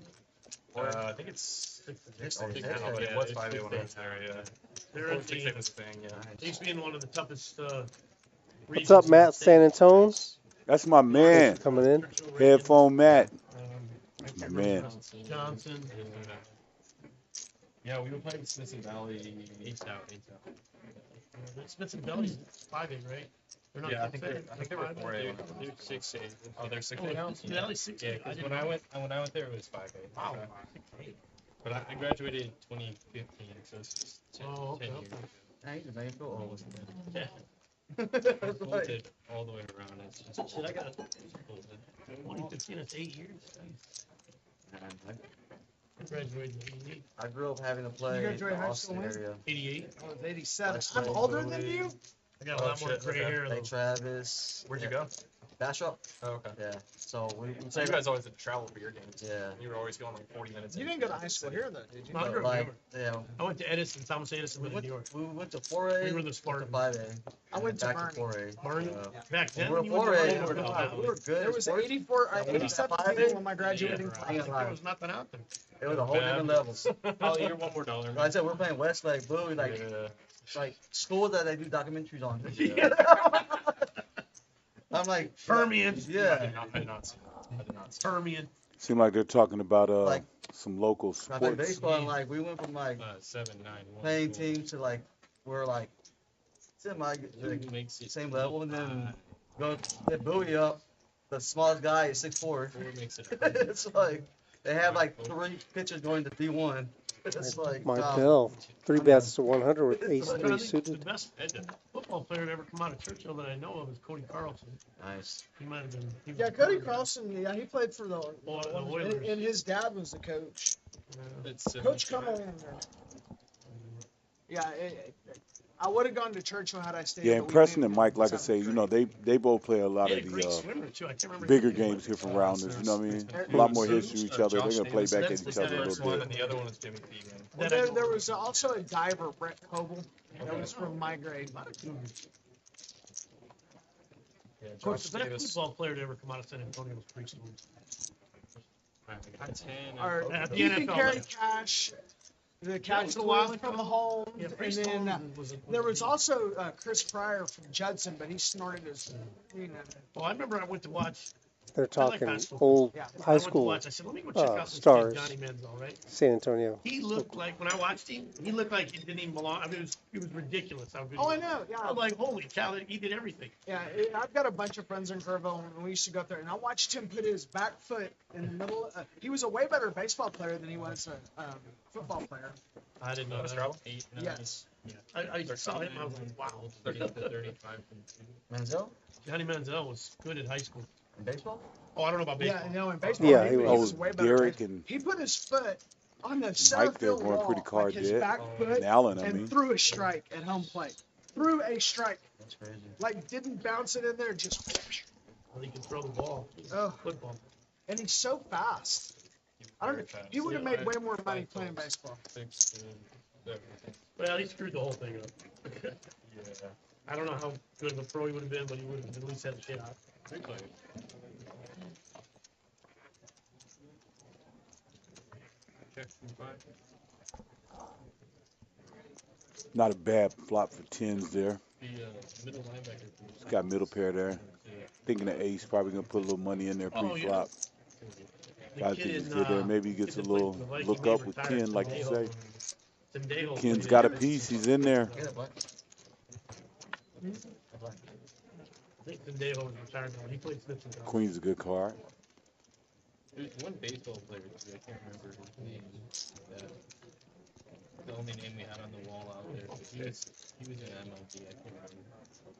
I think it's. It's Now, but it was 5 when I was there, yeah. They're Old in the, 6 was a thing, yeah. they used to be in one of the toughest What's regions up, in Matt the state. San Antone? That's my man. Coming in. Churchill, Reagan, Headphone Matt. I My can't man. remember. Johnson. Yeah, we were playing Smith Valley. East out. Smith and Belly's 5A, right? They're not Yeah, I think six-A, they were 5A? 4A. They're 6A. Oh, they're 6A Oh, now? Smith Valley's 6A. Yeah, I because didn't when know. I went there, it was 5A. Wow, Okay. 6A. But I graduated in 2015, so it's just 10, Oh, okay, 10 years. okay. I ain't the main field. Oh, was it? Yeah. I bolted all the way around. It's just Shit, I got bolted. 2015, that's 8 years. Graduated in 88. I grew up having to play in graduated the high school Austin when? area. 88. I was 87. West I'm Lake. older than you? I got a lot more shit, gray okay. hair Lake though. Travis. Where'd you yeah. go? Bastrop? Oh, okay. Yeah. So we So you guys always had to travel for your games. Yeah. You were always going like 40 minutes. You in. didn't go to high school here, though, did you? No, I But, grew up like, in New York. yeah. I went to Edison, Thomas Edison, We in New York. went to 4A. We were the to Spartans. 5A. I went to back Bernie. to 4A. Bernie? Back then, We're you went to 4A. Bernie, We now. were good. There was Sports. 87 5A? people in my graduating Yeah. class. There was nothing out there. It was a whole different levels. Oh, you're one more dollar. Like I said, we're playing Westlake, Blue, like Yeah. like schools that they do documentaries on. Yeah. I'm like Permian. Yeah. I did not see that. I did not see Permian. Seem like they're talking about Like- some local I think sports. baseball, and, like we went from like 791. playing teams to like we're like semi like, Makes it same level, and then go hit Bowie up. The smallest guy is 6'4". Four makes it. It's like they have like 3 pitchers going to D1. It's like Mike wow. Bell, 3 bats to 100 with ace But I 3 I think the suited. best football player to ever come out of Churchill that I know of is Cody Carlson. Nice. He might have been. He was Yeah, a Cody Cardinal. Carlson, yeah, he played for the Oilers. and his dad was the coach. It's Coach come on. Yeah, I would have gone to Churchill had I stayed. Yeah, but and we Preston moved and in Mike, like I seventh say, you grade. know, they both play a lot He of had a great the swimmer too. I can't remember. bigger his name. games here from Rounders. You know what I mean? A lot more history with each other. They're gonna play back at each other a First little one, bit. and the other one was Jimmy Fegan. Well, That I there know. was also a diver, Brett Coble. That was from my grade. A lot of Cougars. Yeah, Of course, Josh the best Davis. football player to ever come out of San Antonio was Priest. I got 10. Or At the Ethan NFL Carey level. Cash, the Yeah, catch it's a while from ago. home, Yeah, and Priest then was there was also Chris Pryor from Judson, but he snorted his, you know. Well, I remember I went to watch. They're I like talking high school. old Yeah. I high went to school watch. I said, let me go check out this stars. kid, Johnny Manziel, right? San Antonio. He looked like, when I watched him, he looked like he didn't even belong. I mean, it was ridiculous how good Oh, he I was. know. Yeah, I'm like, holy cow, he did everything. yeah. I've got a bunch of friends in Kerrville, and we used to go up there, and I watched him put his back foot in the middle. He was a way better baseball player than he was a football player. I didn't know Thomas that. Travel? 8, 9. Yes. I saw him, I was like, wow. 30 to 35 from 2. Manziel Johnny Manziel was good at high school. in baseball. Oh, I don't know about baseball. Yeah, no, in baseball, Yeah, he he was was. way better. Derek and He put his foot on the center Mike, they're field going wall, pretty like hard his yet. back foot, And Allen, I and mean. threw a strike at home plate. Threw a strike, That's crazy. like didn't bounce it in there, just. Well, he can throw the ball. Oh, Football. and he's so fast. I don't know. He would have made way more money playing baseball. 6 to Well, he screwed the whole thing up. Yeah. I don't know how good of a pro he would have been, but he would have at least had a shot. Great player. Check from 5. Not a bad flop for tens there. The middle linebacker. He's got middle pair there. Yeah. Thinking the ace, probably gonna put a little money in there Oh, yeah. pre-flop. The I kid think he's in, good there. Maybe he gets a kid that little played for the Vikings, look he up with retired, 10, like you say. Sendejo Ken's played got a in- piece. He's in there. Get it, Black. I think Sendejo was retired now. He played Smith and Johnson. Queen's a good card. There's one baseball player too. I can't remember his name. The only name we had on the wall out there. But he was in MLB. I can't remember.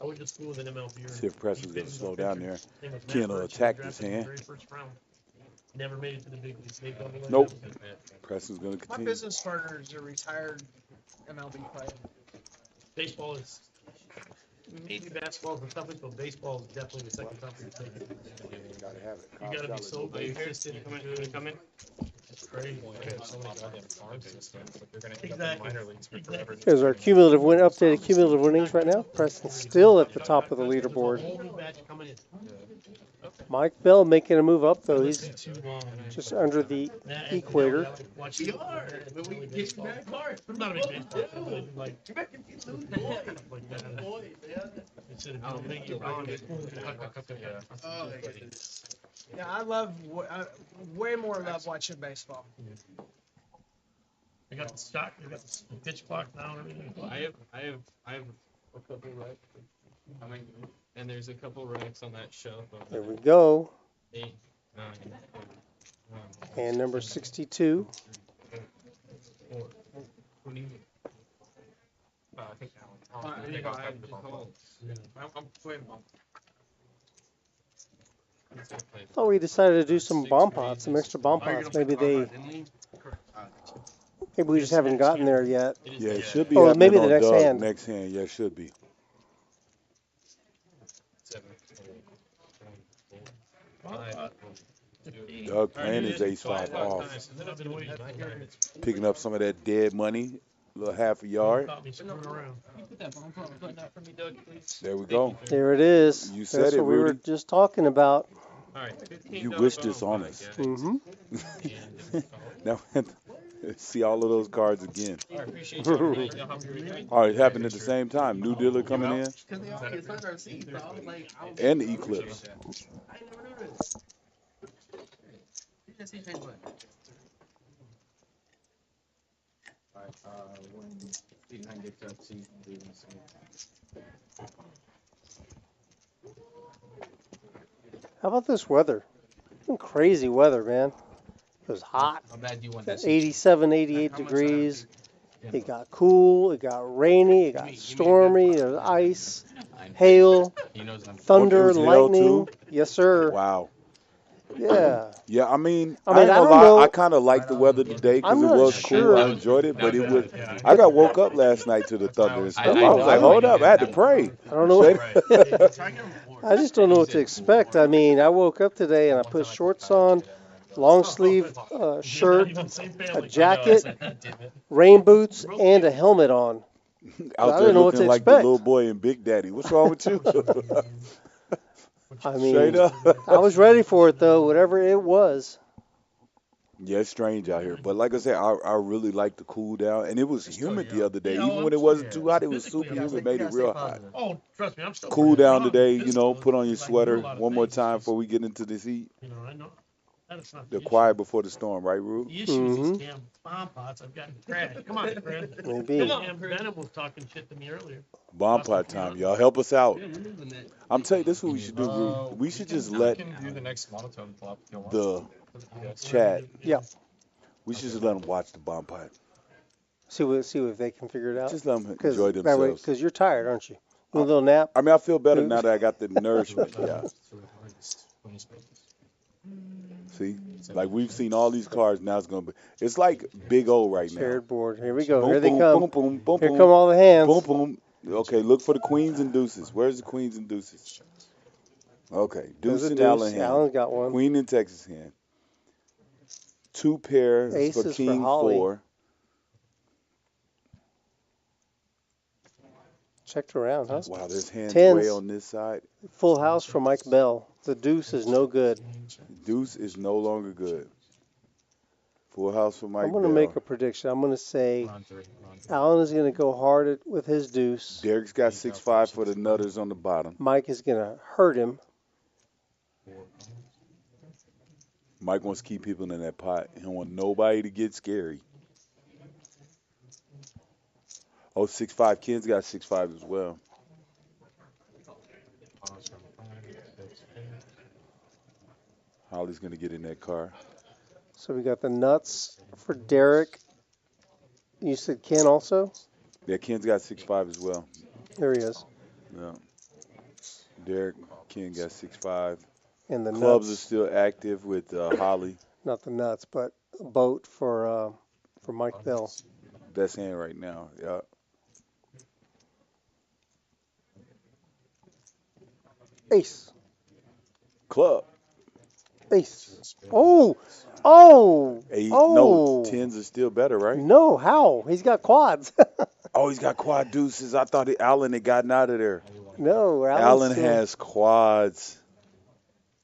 I went to school with an MLB. See if Preston's gonna slow down there. Name was Matt Ken will Birch. He attack was this drafted in the hand. very first round. Never made it to the big leagues. They double A. Nope. That was it. Preston's gonna My continue. business partner is a retired MLB player. Baseball is, maybe basketball is the toughest, but baseball is definitely the second toughest thing. Gotta have it. You gotta be so Oh, you here? consistent. You and come in? good. You come in? It's crazy. They have so many goddamn farm systems. Like they're gonna end up in Exactly. minor leagues for forever. Here's our cumulative win, updated cumulative winnings right now. Preston's still at the top of the There's a leaderboard. whole new batch coming in. Mike Bell making a move up though. He's To, just under the equator. Watch the but we get you back hard. I'm not a big baseball fan, but I do like like that. Instead of doing it wrong, it's Yeah, I love way more love watching baseball. I got the stock, I got the pitch clock down, everything. I have a couple racks. And there's a couple racks on that shelf of There we go. 8, 9, 1, And number 62. 4. Who needs it? I think Alan. I think I'll have the bump up. I'm playing bump. Thought we decided to do some bomb pots, some extra bomb Oh, you're pots. gonna Maybe play the they, bomb pot, didn't we? maybe we just haven't gotten there yet. Yeah, it should be Oh, happening maybe the on next Doug hand. next hand. Yeah, it should be. Doug playing his ace-5 off. Picking up some of that dead money, a little half a yard. There we go. There it is. You said That's it, what we were Rudy. just talking about. You wished this on us. Mm-hmm. Now, see all of those cards again. I appreciate y'all tonight. Y'all have a great night. All right, it happened at the same time. New dealer coming in Because they all get under our seats, bro. I was like, and the Eclipse. I never knew this. You just see change what? How about this weather? Some crazy weather, man. It was hot. How bad do you want Got this? 87, 88 degrees. It got cool. It got rainy. It got stormy. There was ice, hail, He knows I'm thunder, It was hail, lightning. too? Yes, sir. Wow. Yeah. Yeah, I mean, I I mean, ain't I gonna don't lie. know. I kind of liked the weather today because I'm it not was sure. cool. I enjoyed it, but it was. I got woke up last night to the thunder and stuff. I know. was like, hold up, I had to pray. I don't know. Straight- I just don't know what to expect. I mean, I woke up today and I put shorts on, long sleeve shirt, a jacket, rain boots, and a helmet on. Out I there didn't know what looking to like the expect. little boy in Big Daddy. What's wrong with you? I Straight mean, up. I was ready for it though, whatever it was. Yeah, it's strange out here. But like I said, I really like the cool down. And it was humid the other day. Even when it wasn't too hot, it was super humid. Made it real hot. Oh, trust me, I'm still Cool pretty down strong today, you physical, know, put on your because I can do a sweater lot of one more things. time It's before we get into this heat. just, you know, I know that is not The the quiet issue. before the storm, right, Rube? The issue is these damn bomb pots. I've got Brad. Come on, Brad. Maybe. Come on, Venom was talking shit to me earlier. Bomb pot time, y'all. Help us out. Yeah, we're moving that. I'm telling you, this is what we should do, Rube. We should just let We can do the next monotone flop if you want. the Yeah. chat, Yeah. we should just let them watch the bomb pot. See if they can figure it out. Just let them enjoy That way, themselves. because you're tired, aren't you? You need a little nap. I mean, I feel better now that I got the nourishment. Yeah. See, like we've seen all these cards. Now it's gonna be. It's like Big O right now. Shared board. Here we go. Boom, Here they boom, come. boom, boom, boom, Here boom. come all the hands. Boom, boom. Okay, look for the queens and deuces. Where's the queens and deuces? Okay, There's deuce a and deuce. Allen hand. Allen's got one. Queen and Texas hand. Two pairs Aces for for king Holly. 4. Checked around, huh? Wow, there's hands Tens. way on this side. Full house for Mike Bell. The deuce is no good. Deuce is no longer good. Full house for Mike I'm going to Bell. make a prediction. I'm going to say Allen is going to go hard with his deuce. Derek's got 6-5 for the nutters on the bottom. Mike is going to hurt him. Mike wants to keep people in that pot. He don't want nobody to get scary. Oh, 6-5. Ken's got 6-5 as well. Holly's going to get in that car. So we got the nuts for Derek. You said Ken also? Yeah, Ken's got 6-5 as well. There he is. Yeah. Derek, Ken got 6-5. And the Clubs nuts. are still active with Holly. Not the nuts, but a boat for Mike Bell. Best hand right now. Yeah. Ace. Club. Ace. Oh. Oh. Eight. Oh. No, tens are still better, right? No, how? He's got quads. Oh, he's got quad deuces. I thought Allen had gotten out of there. No, Allen still- has quads.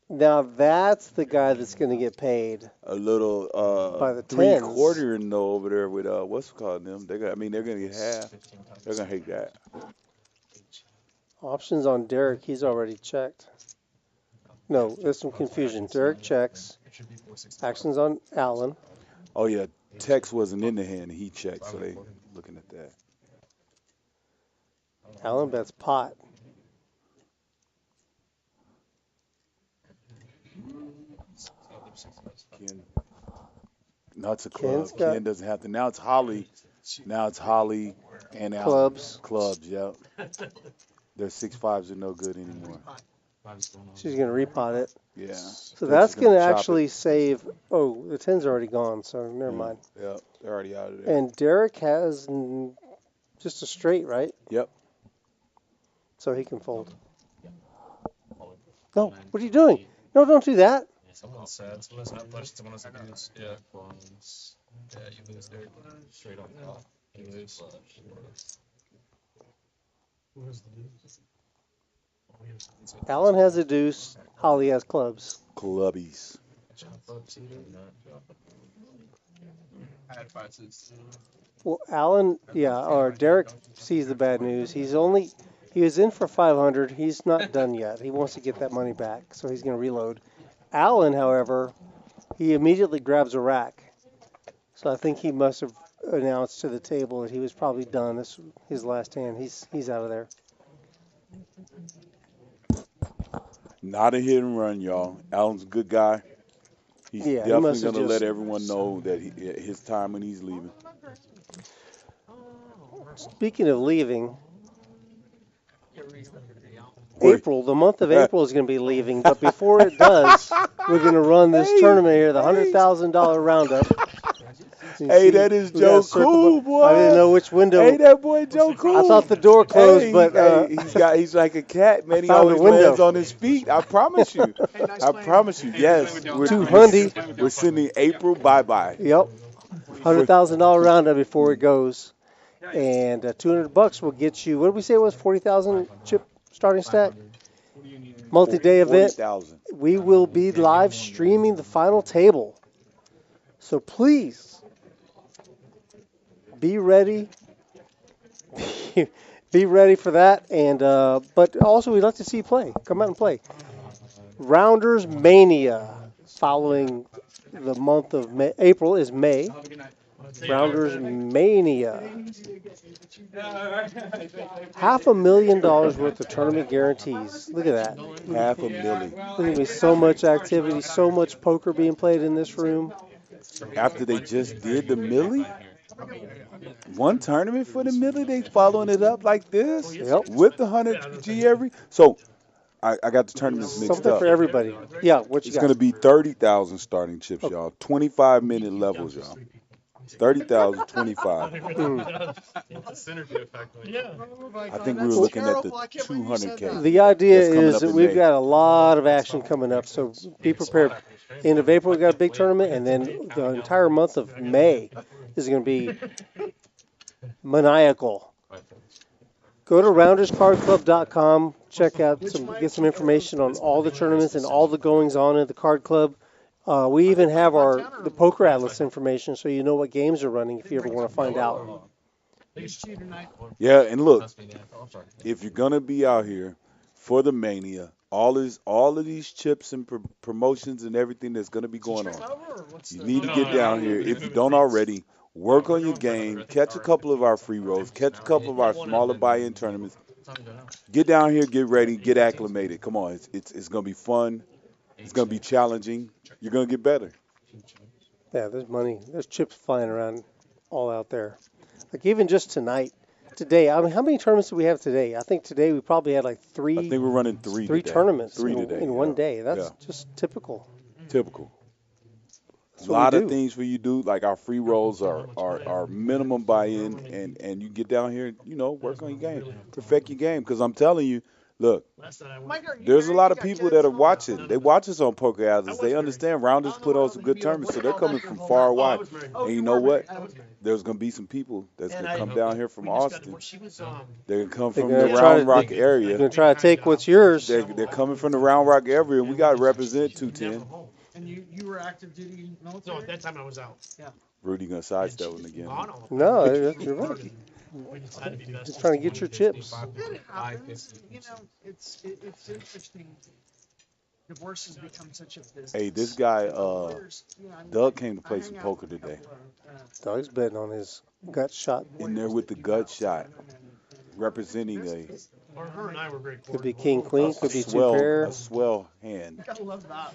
Now that's the guy that's going to get paid. A little By the three tens. quartering though over there with what's it called them. They're gonna get half. They're gonna hate that. Options on Derek, he's already checked. No, there's some confusion. Derek checks. Actions on Allen. Oh yeah, Tex wasn't in the hand. He checked, so they looking at that. Allen bets pot. Ken. No, it's a club. Ken's got- Ken doesn't have to. Now it's Holly. Now it's Holly and Allen. Clubs. Clubs, yep. Their 6-5s are no good anymore. She's going to repot it. Yeah. So that's going to actually save. Oh, the 10's already gone, so never mind. Yeah, they're already out of there. And Derek has just a straight, right? Yep. So he can fold. No, what are you doing? No, don't do that. Someone's sad. Someone's not much. Someone's abused. Yeah. Yeah, you lose there. Straight on top. You lose. Alan has a deuce. Holly has clubs. Clubbies. I had 5-6. Well, Alan, or Derek sees the bad news. He was in for 500. He's not done yet. He wants to get that money back, so he's going to reload. Alan, however, he immediately grabs a rack. So I think he must have announced to the table that he was probably done. This was his last hand. He's out of there. Not a hit and run, y'all. Alan's a good guy. He's definitely going to let everyone know that his time when he's leaving. Speaking of leaving, April, the month of April is going to be leaving, but before it does, we're going to run this tournament here, the $100,000 roundup. Hey, that is Joe Cool, boy. I didn't know which window. Hey, that boy Joe Cool. I thought the door closed, but he's like a cat, man. He always lands on his feet. I promise you. I promise you. Yes, we're sending April bye-bye. Yep, $100,000 roundup before it goes, and $200 will get you. What did we say it was? 40,000 chip starting stack. Multi-day event. 40,000. We will be live streaming the final table. So please be ready. Be ready for that. And but also we'd like to see you play. Come out and play. Rounders Mania. Following the month of April is May. Rounders Mania. $500,000 worth of tournament guarantees. Look at that. $500,000. There's going to be so much activity, so much poker being played in this room. After they just did the Millie? One tournament for the Millie, they following it up like this? Yep. With the 100 G every? So, I got the tournaments mixed Something up. for everybody. Yeah, what you It's got? going to be 30,000 starting chips, y'all. 25-minute levels, y'all. 30,000, 25. I think we were looking at the 200K. The idea That's coming is up that in we've May. got a lot of action coming up, so be prepared. End of April, we've got a big tournament, and then the entire month of May is going to be maniacal. Go to rounderscardclub.com, check out get some information on all the tournaments and all the goings on at the card club. We even have the poker atlas information, so you know what games are running if you ever want to find out. Yeah, and look, if you're going to be out here for the Mania, all of these chips and promotions and everything that's going to be going on, you need to get down here. If you don't already, work on your game, catch a couple of our free rolls, catch a couple of our smaller buy-in tournaments. Get down here, get ready, get acclimated. Come on, it's going to be fun. It's going to be challenging. You're going to get better. Yeah, there's money. There's chips flying around all out there. Like even just today, I mean, how many tournaments do we have today? I think today we probably had like three. I think we're running three tournaments today, in one day. That's just typical. Typical. A lot of things for you do, like our free rolls are minimum buy-in, and you get down here, work on your game, perfect your game. Because I'm telling you, look, there's a lot of people that are watching. They watch us on Poker Atlas. They understand Rounders put on some good tournaments, so they're coming from far wide. And you know what? There's going to be some people that's going to come down here from Austin. They're going to come from the Round Rock area. They're going to try to take what's yours. They're coming from the Round Rock area, and we got to represent 210. And you were active duty military? No, at that time I was out. Yeah. Rudy going to sidestep him again. No, you're right. Just trying to get your chips. It happens. It's interesting. Divorce has become such a business. Hey, this guy, Doug came to play some poker today. Doug's betting on his gut shot. In there with the gut shot, representing Or her and I were very could be king queen, could be two pair. A swell hand. I love that.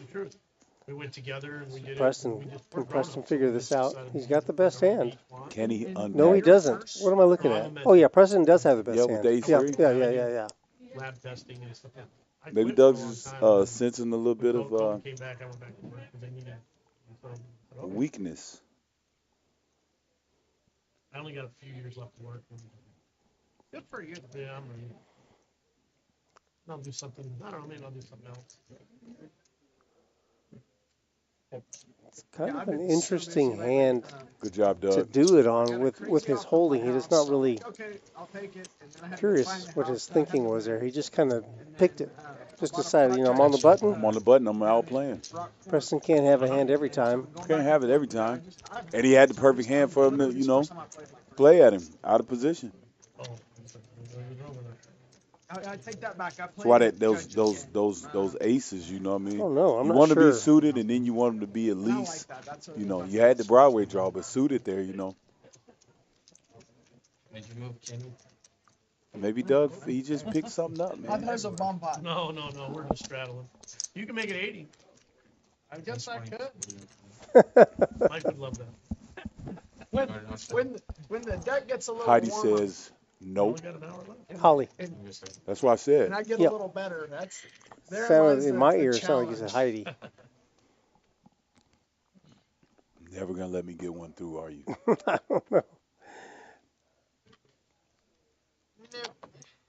We went together and we did Preston, can Preston figure this out? He's got the best hand. Can he unpack? No, he doesn't. What am I looking at? Oh yeah, Preston does have the best hand. With the ace three? Yeah. lab testing and stuff. I Maybe quit for a Doug's long just time, and then sensing a little when bit of COVID came back, I went back to work because they needed. So I said, okay. weakness. I only got a few years left to work. Good for you. Yeah, I'm ready. I'll do something. I don't know. Maybe I'll do something else. It's kind Yeah, of I've an been so busy interesting lately. hand Good job, to Doug. do it I on got a with crazy his offer at holding. my He house, does not so I'm really like, okay, I'll take it. And then I had to curious find the what house his that I had thinking to was there. move. He just kind of And picked then it. I Just bought a decided, I'm on the project, button. I'm on the button. I'm out playing. Rockport. Preston can't have a hand every time. Going Can't back have and it every forth with time. I've And he had the so perfect this hand time, for him to, literally, you it's the know, first time I played like play at him out of position. Oh, I take that back. I That's why played that those Judge those again. those aces, you know what I mean? Oh no, I'm You not want to be sure. suited, and then you want them to be at And I like least, that. That's you know, my you had the favorite Broadway draw, but suited there, you know. Did you move Kenny? Maybe Doug, he just picked something up, I thought it man. was a bomb pot. no. We're just straddling. You can make it 80. I guess I could. Mike would love that. When, when the deck gets a little Heidi warmer, says We nope. only got an hour left. Holly. That's what I said. and I get Yep. a little better, that's there Sounded lies in the, my the ear. It sounded like you said challenge. Heidi. Never gonna let me get one through, are you? I don't know.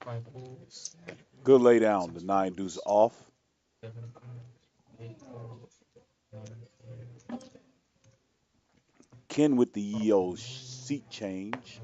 Five balls. Good lay down. The 9 deuce off. 7, 8, 9, Ken with the EO seat change.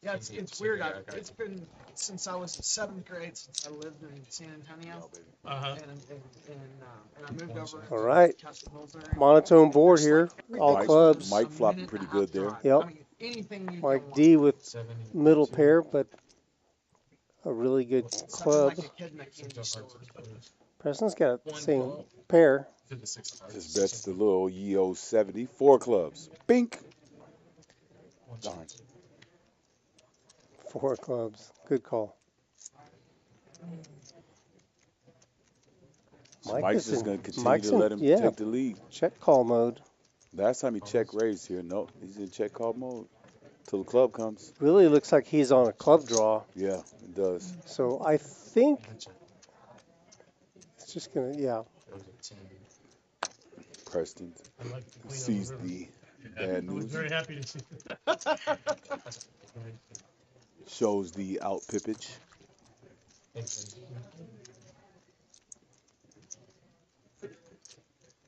Yeah, it's weird. It's been since I was in 7th grade since I lived in San Antonio, Uh-huh. and I moved over. All right. to Castle Hills area. Monotone board There's here. like All Mike- clubs. Mike a flopping minute pretty and a half good there. drive. Yep. I mean, anything you Mike can D with 7, middle pair, but a really good want. Something club. like a kid in a candy store. Preston's got the same pair. Just bets the little EO 70. 4 clubs. Bink. Darn. 4 clubs. Good call. So Mike Mike's is just in- gonna continue Mike's to in- let him yeah. take the lead. Check call mode. Last time he check raised here, no, he's in check call mode till the club comes. Really looks like he's on a club draw. Yeah, it does. So I think it's just gonna, yeah. Preston I like the queen sees on the river. the bad I was news, very happy to see shows the out pippage.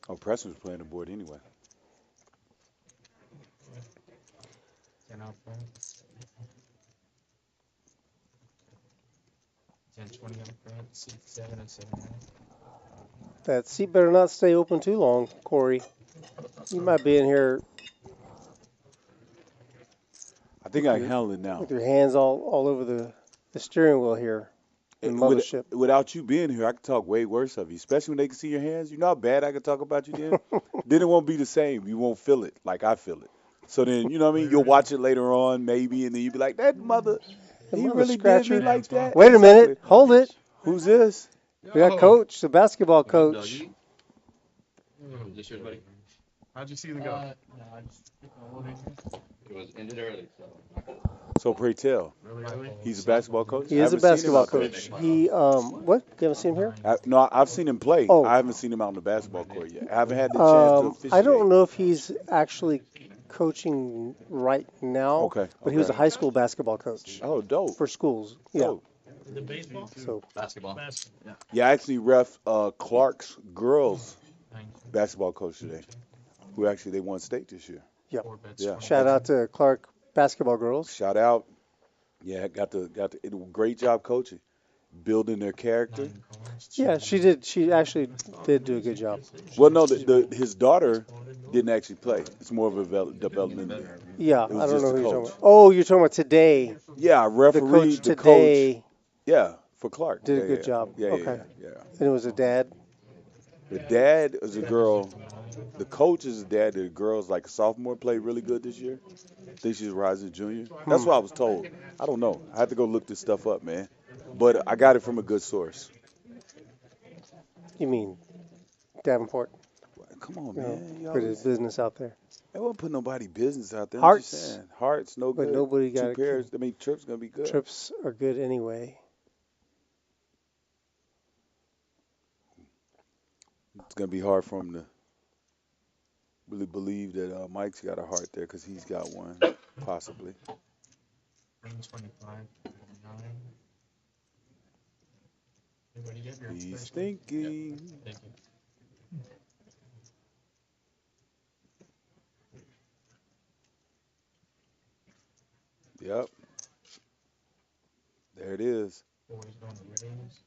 Oh, Preston was playing the board anyway. 10 out front. 10, 20 out front. 6, 7, and 7 out. That seat better not stay open too long, Corey. You might be in here I think I can handle it now. with your hands all over the steering wheel here. The mothership. Without you being here, I could talk way worse of you, especially when they can see your hands. You know how bad I could talk about you then? Then it won't be the same. You won't feel it like I feel it. So then, you know what I mean? You'll watch it later on, maybe, and then you'll be like, that mother, The he mother really did scratcher. me like that. Wait a minute. Exactly. Hold it. Who's this? We got coach, the basketball coach. How'd you see the go? It was ended early, so. So pray tell, Really? he's a basketball coach? He I is a haven't seen him basketball out there. coach. He, what? You haven't seen him here? No, I've seen him play. Oh. I haven't seen him out on the basketball court yet. I haven't had the chance to officiate. I don't know if he's actually coaching right now, Okay. but he was a okay. high school basketball coach Oh, dope. for schools. Yeah. Dope. the baseball. So Basketball. Basketball. Yeah, I actually ref Clark's girls basketball coach today, who actually they won state this year. Yep. Yeah. shout out to Clark basketball girls. Shout out. Yeah, got the great job coaching, building their character. Yeah, she did. She actually did do a good job. Well, no, his daughter didn't actually play. It's more of a development. Yeah, I It was don't just know the who you're talking coach. about. Oh, you're talking about today. Yeah, I The refereed coach the coach. today Yeah, for Clark. did a Yeah, good yeah. job. Yeah, Okay. yeah. And it was a dad. The dad is a girl. The coach is a dad. The girl's like a sophomore, played really good this year. I think she's a rising junior. That's what I was told. I don't know. I had to go look this stuff up, man. But I got it from a good source. You mean Davenport? Come on, You know, man. You put his always, business out there. I won't put nobody business out there. I'm just Hearts, saying. Hearts, no but good. nobody Two got pairs. I mean, trips gonna be good. trips are good anyway. It's gonna be hard for him to really believe that Mike's got a heart there because he's got one, possibly. 25, 9. Everybody get your He's first one? thinking. Thank you. Yep. There it is. Boys going to raise.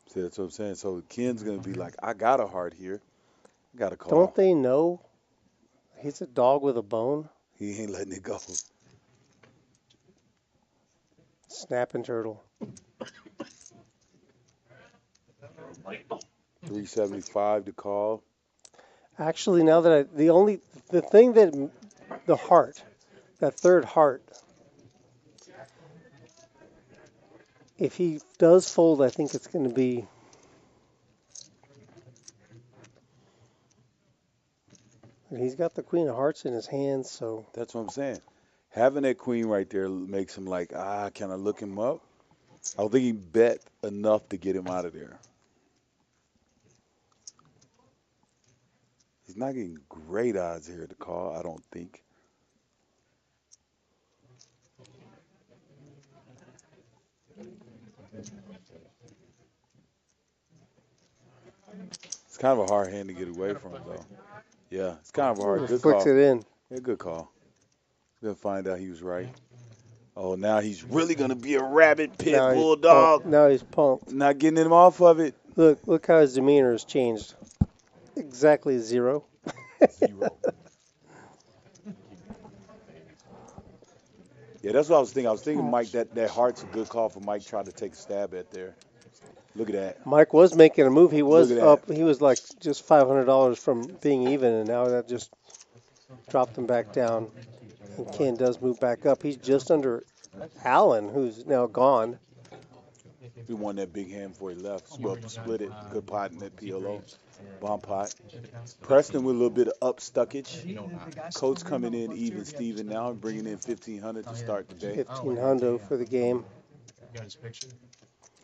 See, that's what I'm saying. So Ken's gonna be like, I got a heart here. I got a call. Don't they know he's a dog with a bone? He ain't letting it go. Snapping turtle. 375 to call. Actually, now that the thing that the heart, that third heart, if he does fold, I think it's going to be. He's got the queen of hearts in his hands, so. That's what I'm saying. Having that queen right there makes him like, can I look him up? I don't think he bet enough to get him out of there. He's not getting great odds here to call, I don't think. It's kind of a hard hand to get away from, though. Yeah, it's kind of a hard. Good Flicks call. it in. Yeah, good call. Gonna find out he was right. Oh, now he's really gonna be a rabid pit bulldog. Now he's pumped. Not getting him off of it. Look how his demeanor has changed. Exactly 0. 0. Yeah, that's what I was thinking. I was thinking, Mike, that heart's a good call for Mike trying to take a stab at there. Look at that. Mike was making a move. He was Look at up. that. He was like just $500 from being even, and now that just dropped him back down. And Ken does move back up. He's just under Allen, who's now gone. He won that big hand before he left. Well, split it. Good pot in that PLO. Bomb pot. Preston with a little bit of up stuckage. Coach coming in even Steven now, bringing in 1,500 to start the day. 1,500 for the game. You got his picture?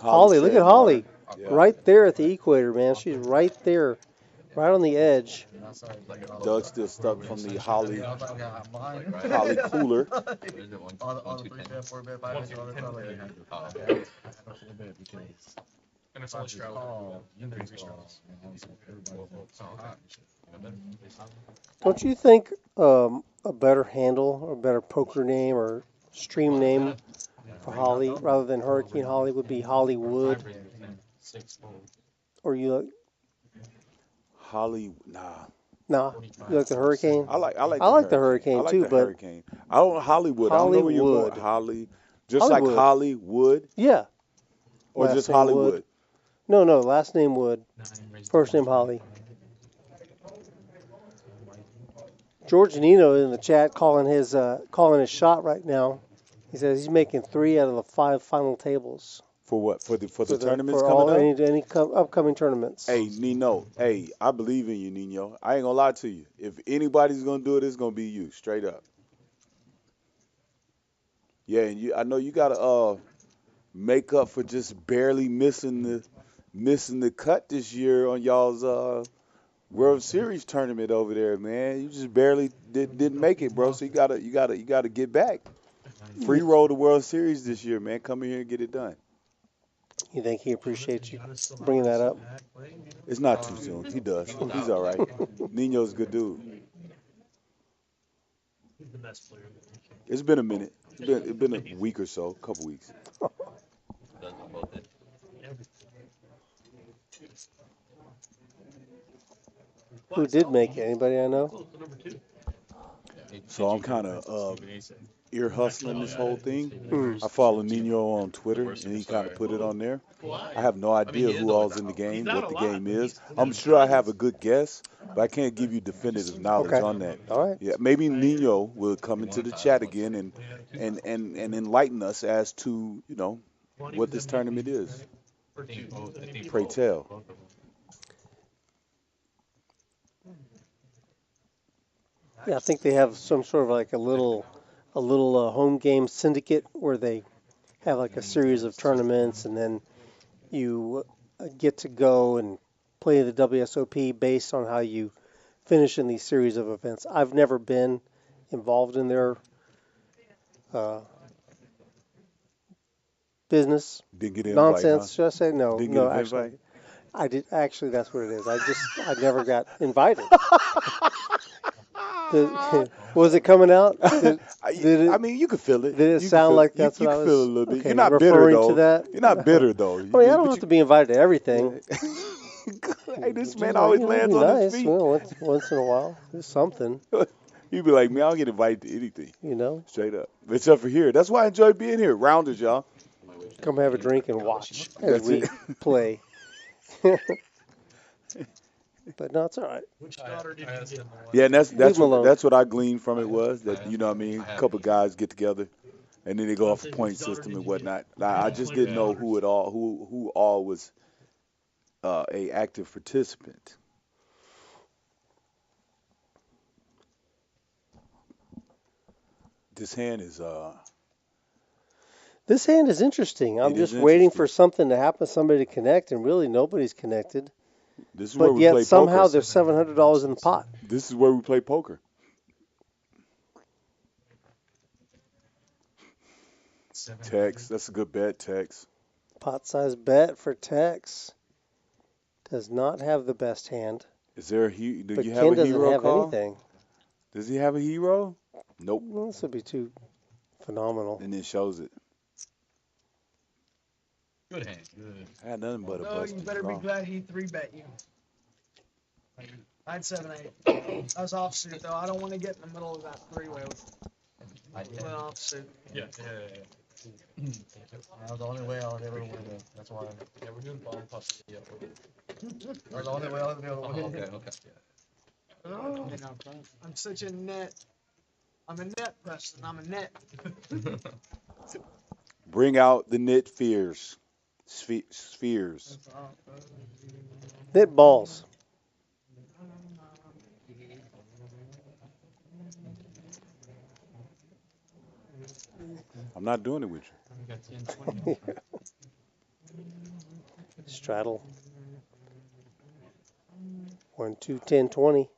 Holly, look at Holly. Yeah. Right there at the equator, man. She's right there, right on the edge. Doug's still stuck from the Holly cooler. All the 3 bet, 4 bet, 5 bet, all that stuff. And it's only straddle. And then 3 straddles. Don't you think a better handle or a better poker name or stream name for Holly rather than Hurricane Holly would be Hollywood? Or you like Holly, nah. Nah, you like the Hurricane? I like the Hurricane I too, like the but Hurricane. I don't Hollywood. I don't know where you're Hollywood. going. Holly, just Hollywood. like Hollywood, yeah. or Last just name Hollywood. Wood. No, last name Wood, first name Holly. George Nino in the chat calling his shot right now. He says he's making 3 out of the 5 final tables. For what? For the tournaments for coming all, up? any upcoming tournaments. Hey, Nino. Hey, I believe in you, Nino. I ain't gonna lie to you. If anybody's gonna do it, it's gonna be you, straight up. Yeah, and I know you gotta make up for just barely missing the cut this year on y'all's World Series tournament over there, man. You just barely didn't make it, bro. So you gotta get back. Free roll the World Series this year, man. Come in here and get it done. You think he appreciates you bringing that up? It's not too soon. He does. He's all right. Nino's a good dude. He's the best player. It's been a minute. It's been a week or so, a couple weeks. Who did make it? Anybody I know? So I'm kind of ear hustling this whole thing. I follow Nino on Twitter, and he kind of put it on there. I have no idea who all's in the game, what the game is. I'm sure I have a good guess, but I can't give you definitive knowledge on that. All right. Yeah, maybe Nino will come into the chat again and enlighten us as to what this tournament is. Pray tell. Yeah, I think they have some sort of like a little home game syndicate where they have like a series of tournaments, and then you get to go and play the WSOP based on how you finish in these series of events. I've never been involved in their uh, business Didn't get an invite, huh? nonsense. Should I say no? Didn't get No, an actually, invite. I did. Actually, that's what it is. I never got invited. Was it coming out? Did I it mean, you could feel it. did it You could sound feel like you, that's you what I could feel it a was? little bit. You're Okay, not bitter referring to though. that. You're not bitter though. I mean, I don't have to be invited to everything. Hey, this Just man like, always you know, it'd lands be on his nice. feet. Well, once in a while, do something. You'd be like, man, I don't get invited to anything. You know, Straight up. Except for here. That's why I enjoy being here. Rounders, y'all. come have a drink and watch as That's we it. play. But no, it's all right. Which daughter did you get? Yeah, and Leave them alone. that's what I gleaned from it was that, you know what I mean, a couple guys get together and then they go off a point system and whatnot. I just didn't know who all was a active participant. This hand is This hand is interesting. I'm It is just waiting interesting. for something to happen, somebody to connect, and really nobody's connected. this is where But we yet play somehow poker. there's $700 in the pot. This is where we play poker. Tex, that's a good bet, Tex. Pot size bet for Tex. Does not have the best hand. Is there a do But you Ken have a doesn't hero have call? anything. Does he have a hero? Nope. Well, this would be too phenomenal. And it shows it. Good hand. Good. I had nothing but a No, busted you better be draw. glad he 3-bet you. I had 7-8. I was offsuit though. I don't want to get in the middle of that three-way with an offsuit. Yeah. That was the only way I was able to win it. That's why. Yeah, we're doing bomb pops. Yeah. That was the only way I was able to win. Okay. You know, I'm such a net. I'm a net, Preston. I'm a net. Bring out the knit fears. Spheres. Knit balls. I'm not doing it with you. We got 10, 20. Straddle. 1, 2, 10, 20.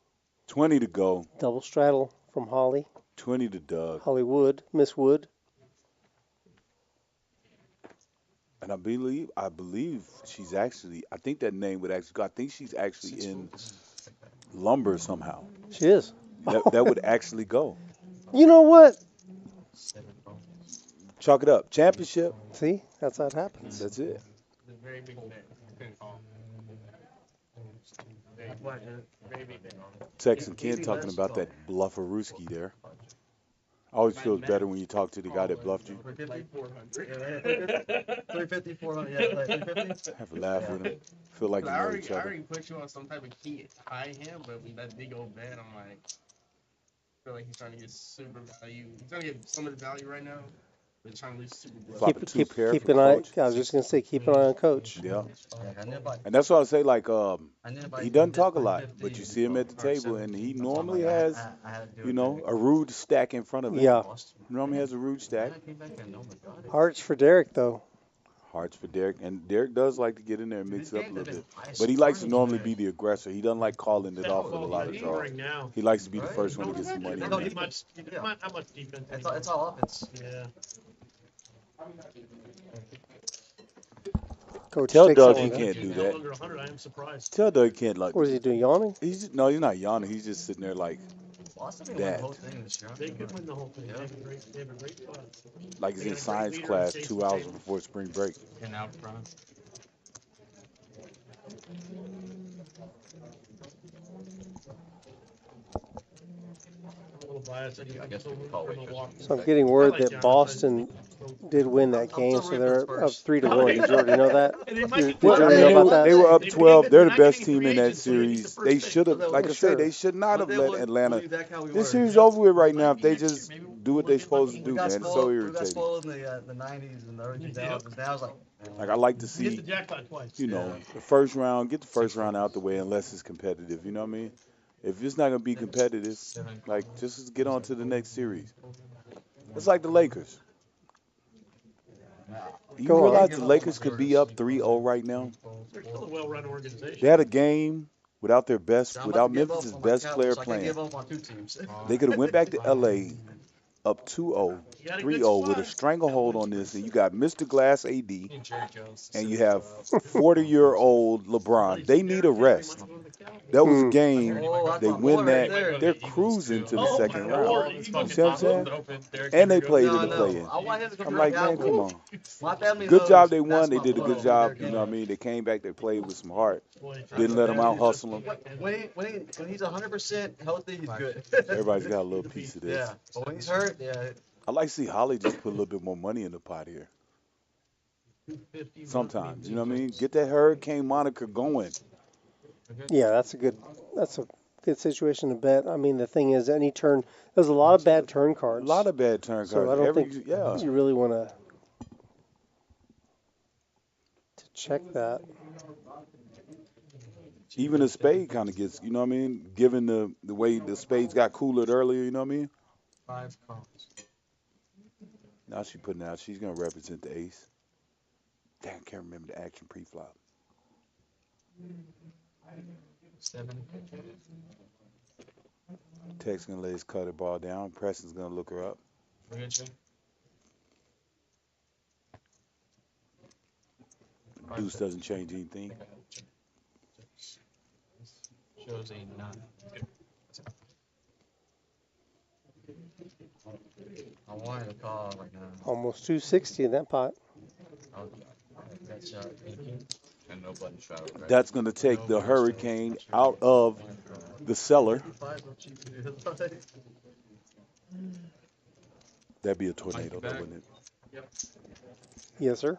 20 to go. Double straddle from Holly. 20 to Doug. Hollywood. Miss Wood. And I believe she's actually, I think that name would actually go. I think she's actually in lumber somehow. She is. That would actually go. You know what? Chalk it up. Championship. See? That's how it happens. That's it. The very big bet. Couldn't call. Very big bet on it. Tex and Ken talking about that blufferooski there. Always feels better when you talk to the guy that bluffed you. 350, 400, yeah, like 350. Have a laugh with him. Feel like you I know already, each I other. already put you on some type of key high hand, but with that big old bet, I'm like, I feel like he's trying to get super value. He's trying to get some of the value right now, but he's trying to lose super value. Flop a two pair Keep for an eye. Coach. I was just gonna say, keep an eye on Coach. Yeah. I need about, And that's why I say, like, I need about he doesn't talk a lot, 350 but you see him at the or table, and 750. he That's all normally I has, had to do you it know, big. a rude stack in front of him. Yeah. Normally has a rude stack. Hearts for Derek though. Hearts for Derek, and Derek does like to get in there and mix it up a little bit. But he likes to normally be the aggressor. He doesn't like calling it off with a lot of draws. Right now. He likes to be the first one to get some money. Not in there. much defense. It's all offense. Yeah. Coach Tell takes Doug that he one. can't do Now that. under 100, I am surprised. Tell Doug he can't like. What is he doing? Yawning? He's he's not yawning. He's just sitting there like Boston can win that. the whole thing this year. They could win the whole thing. They have a great spot. Like he's They in got a great science leader class in 2 Jason hours Tatum. before spring break. And out front. I'm a little biased. I guess we call it. So I'm getting word that Boston did win that game, so they're up 3-1. Did you already know that? Did you already know about that? They were up They 12. They're the not best getting team in free that agents, so they need series. the They first should have, pick. like I Sure. said, they should not have let Atlanta. Exactly how we This were. series over with right now. If they just do what they're supposed to We do, got man, it's so spoiled. We got irritating. spoiled in the 90s and the early 2000s. Now it's like, Like I like to Hit the see, jackpot twice. you know, the first round, get the first round out the way unless it's competitive. You know what I mean? If it's not gonna be competitive, like just get on to the next series. It's like the Lakers. You Go on. realize the Lakers could be up 3-0 right now? They're still a well-run organization. They had a game without their best, I'm without about to give Memphis' up on my best Cowboys, player so I can't playing. give up on 2 teams. They could have went back to LA up 2-0, You got a good 3-0 with a squad. stranglehold on this, and you got Mr. Glass AD, And Jerry Jones. and you have 40-year-old LeBron. They need a rest. That was a game. Oh, that's They my win boy that. right there. They're cruising to the Oh, second my round. Lord. You see what I'm saying? And they played in the play-in. I want him to come I'm to like, the man, come Cowboys. on. My family Good knows job they that's won. They my did a boy good over job. there, You know what I mean? They came back. They played with some heart. Boy, Didn't let them out hustle them. When he's 100% healthy, he's good. Everybody's got a little piece of this. Yeah, but when he's hurt, yeah. I like to see Holly just put a little bit more money in the pot here. Sometimes, you know what I mean? Get that Hurricane moniker going. Yeah, that's a good situation to bet. I mean, the thing is, any turn, there's a lot of bad turn A cards. lot of bad turn So cards. I don't think Yeah. you really want to check that. Even a spade kind of gets, you know what I mean? Given the way the spades got cooler earlier, you know what I mean? 5 calls. Now she's putting out, she's going to represent the ace. Damn, can't remember the action pre-flop. 7. Tech's going to lay his cutter ball down. Preston's going to look her up. We're good, Jay? Deuce doesn't change anything. Shows a 9. I wanted to call right now. Almost 260 in that pot. That shot. And no button shot. Right? That's going to take the Hurricane out of the cellar. That'd be a tornado, though, wouldn't it? Yep. Yes, sir.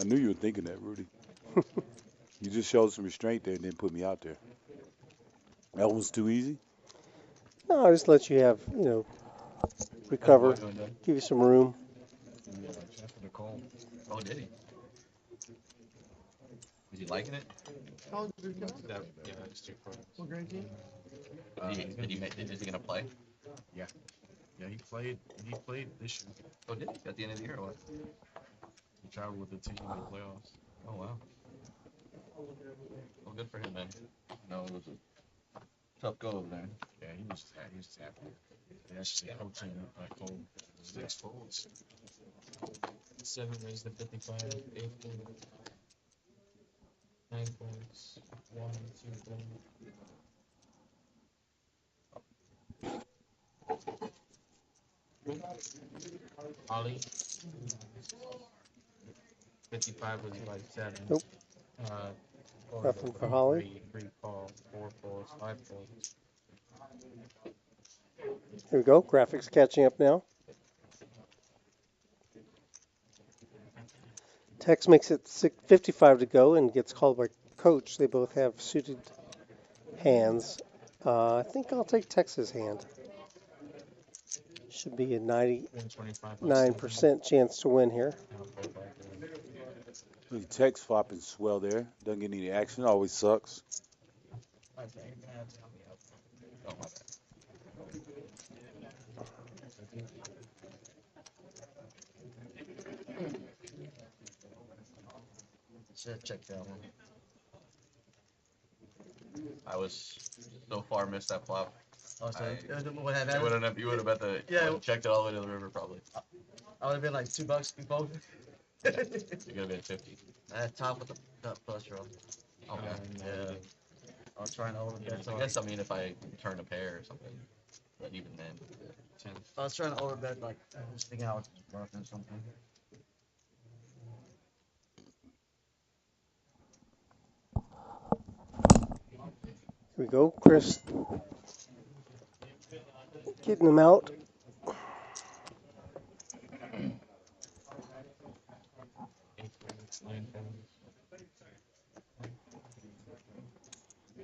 I knew you were thinking that, Rudy. You just showed some restraint there and then put me out there. That was too easy? No, I just let you have, recover, give you some room. Oh, did he? Was he liking it? How's your guy? Yeah, it's 2 calls. What grade team? Is he gonna play? Yeah, he played this year. Oh, did he? At the end of the year or what? He traveled with the team in the playoffs. Oh, wow. Well, good for him, man. No, it was a tough go over there. Yeah, he was happy. They actually coaching Cole 6 folds. 7 raised to 55. 8 folds. 9 folds. 1, 2, 3. Ollie. 55 was like 7. Nope. Nothing for Holly. 3 calls, 4 calls, 5 calls. Here we go. Graphics catching up now. Tex makes it 55 to go and gets called by Coach. They both have suited hands. I think I'll take Tex's hand. Should be a 99% chance to win here. Look, Tech's flopping swell there. Doesn't get any action. Always sucks. Oh, my bad. Should have checked that one. I was so far missed that flop. Oh, so what had You would have bet the checked it all the way to the river probably. I would have been like $2 before. You could have been 50. I had top with the plus roll. Okay. Yeah. I was trying to overbet. I guess if I turn a pair or something, but even then, 10. I was trying to overbet, like, I was thinking I was bluffing or something. Here we go. Chris getting them out.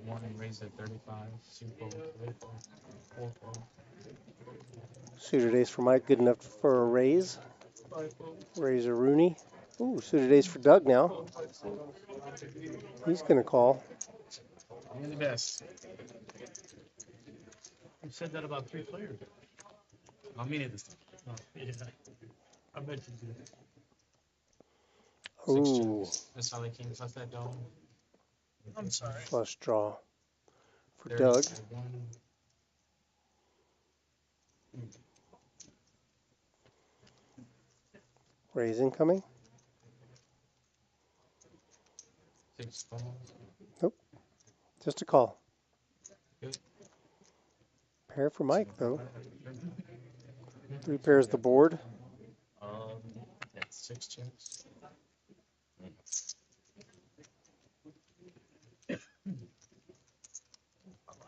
One raised at 35. 2 folds, 3 folds, 4 folds. Suited ace for Mike, good enough for a raise. Raise a Rooney. Ooh, suited ace for Doug now. He's going to call. You're the best. You said that about 3 players. I mean it this time. Oh, yeah. I bet you did. 6 Ooh, jacks. That's how they king plus that dome. I'm sorry. flush draw for 30 Doug. side one. Raise incoming. 6 balls. Just a call. Good. Pair for Mike, though. 3 pairs the board. That's 6 checks.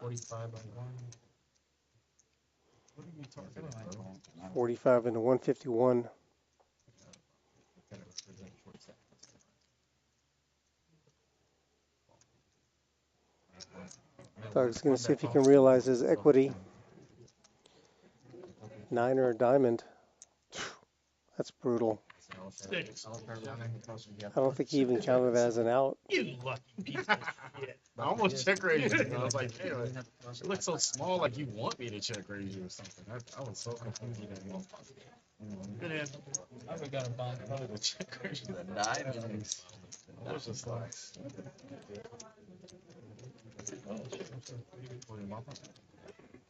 $45 by 1. What are you talking about? 45 into 151. Doug's going to see if he can realize his equity. 9 or a diamond. That's brutal. 6. I don't think he even counted as an out. You lucky piece of shit. I almost check raised you. I was like, hey, it looks so small, like you want me to check raise you or something. I was so confused with that one. Good hand. I forgot a bomb. The check raise you. The diamonds. That was just like.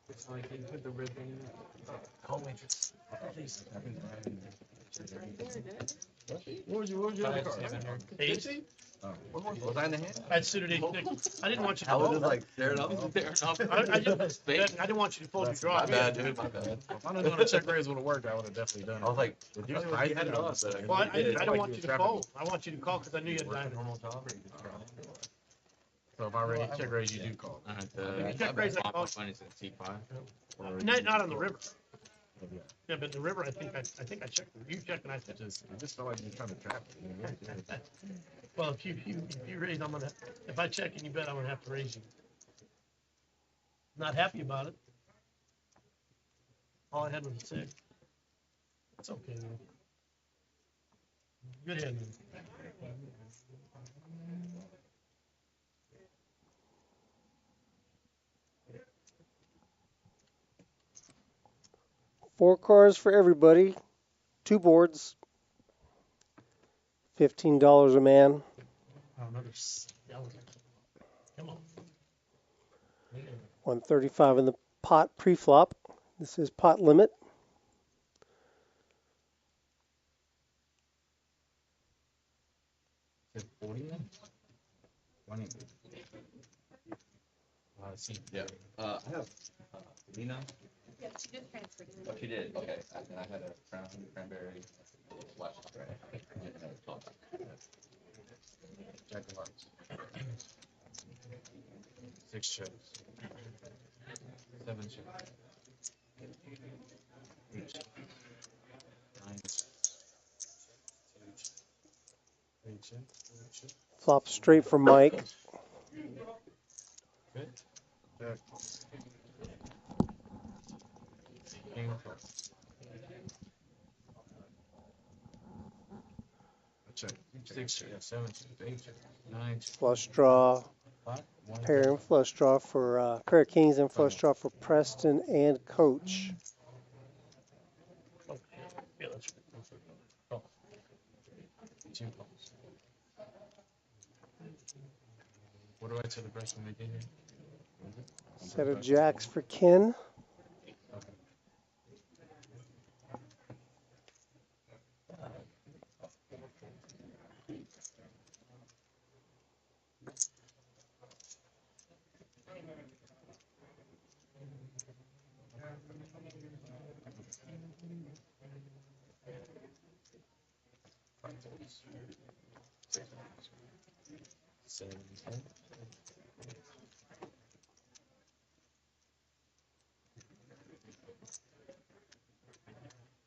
It's like you put the ribbon in it. Call me. What was your other card? 8. Was I in the hand? I suited 8. I didn't want you to I was fold. just like staring up. I didn't want you to fold your draw. My bad, dude. My bad. If I didn't know the check raise would have worked, I would have definitely done it. I was like, I had it up. Well, I didn't want you to fold. I want you to call because I knew you had diamond. So if I already check raise, you do call. Check raise, I call. Not on the river. Yeah, but the river, I think I checked. You checked and I said. I just felt like you're trying to trap me. Well, if you raise, if I check and you bet, I'm gonna have to raise you. Not happy about it. All I had was a 6. It's okay, man. Good hand, man. 4 cards for everybody. 2 boards. $15 a man. Oh, another skeleton. Come on. 135 in the pot pre-flop. This is pot limit. Is it 40 then? 20. See. Yeah. I have Lena. Yeah, she just transferred. Oh, she did. Okay. And I had a cranberry splash. Right. Jack of hearts. 6 checks. 7 checks. 8 checks. 9 checks. 8 checks. Flop straight for Mike. Good. Jack. King plus. Check. 6 checks. 7 checks. 8 checks. 9 checks. Flush draw. Pot. 1 Pair and flush draw for pair of kings and flush draw for Preston and Coach. Yeah, that's call. 2 calls. What do I tell the rest when they get here? Set of jacks for Ken.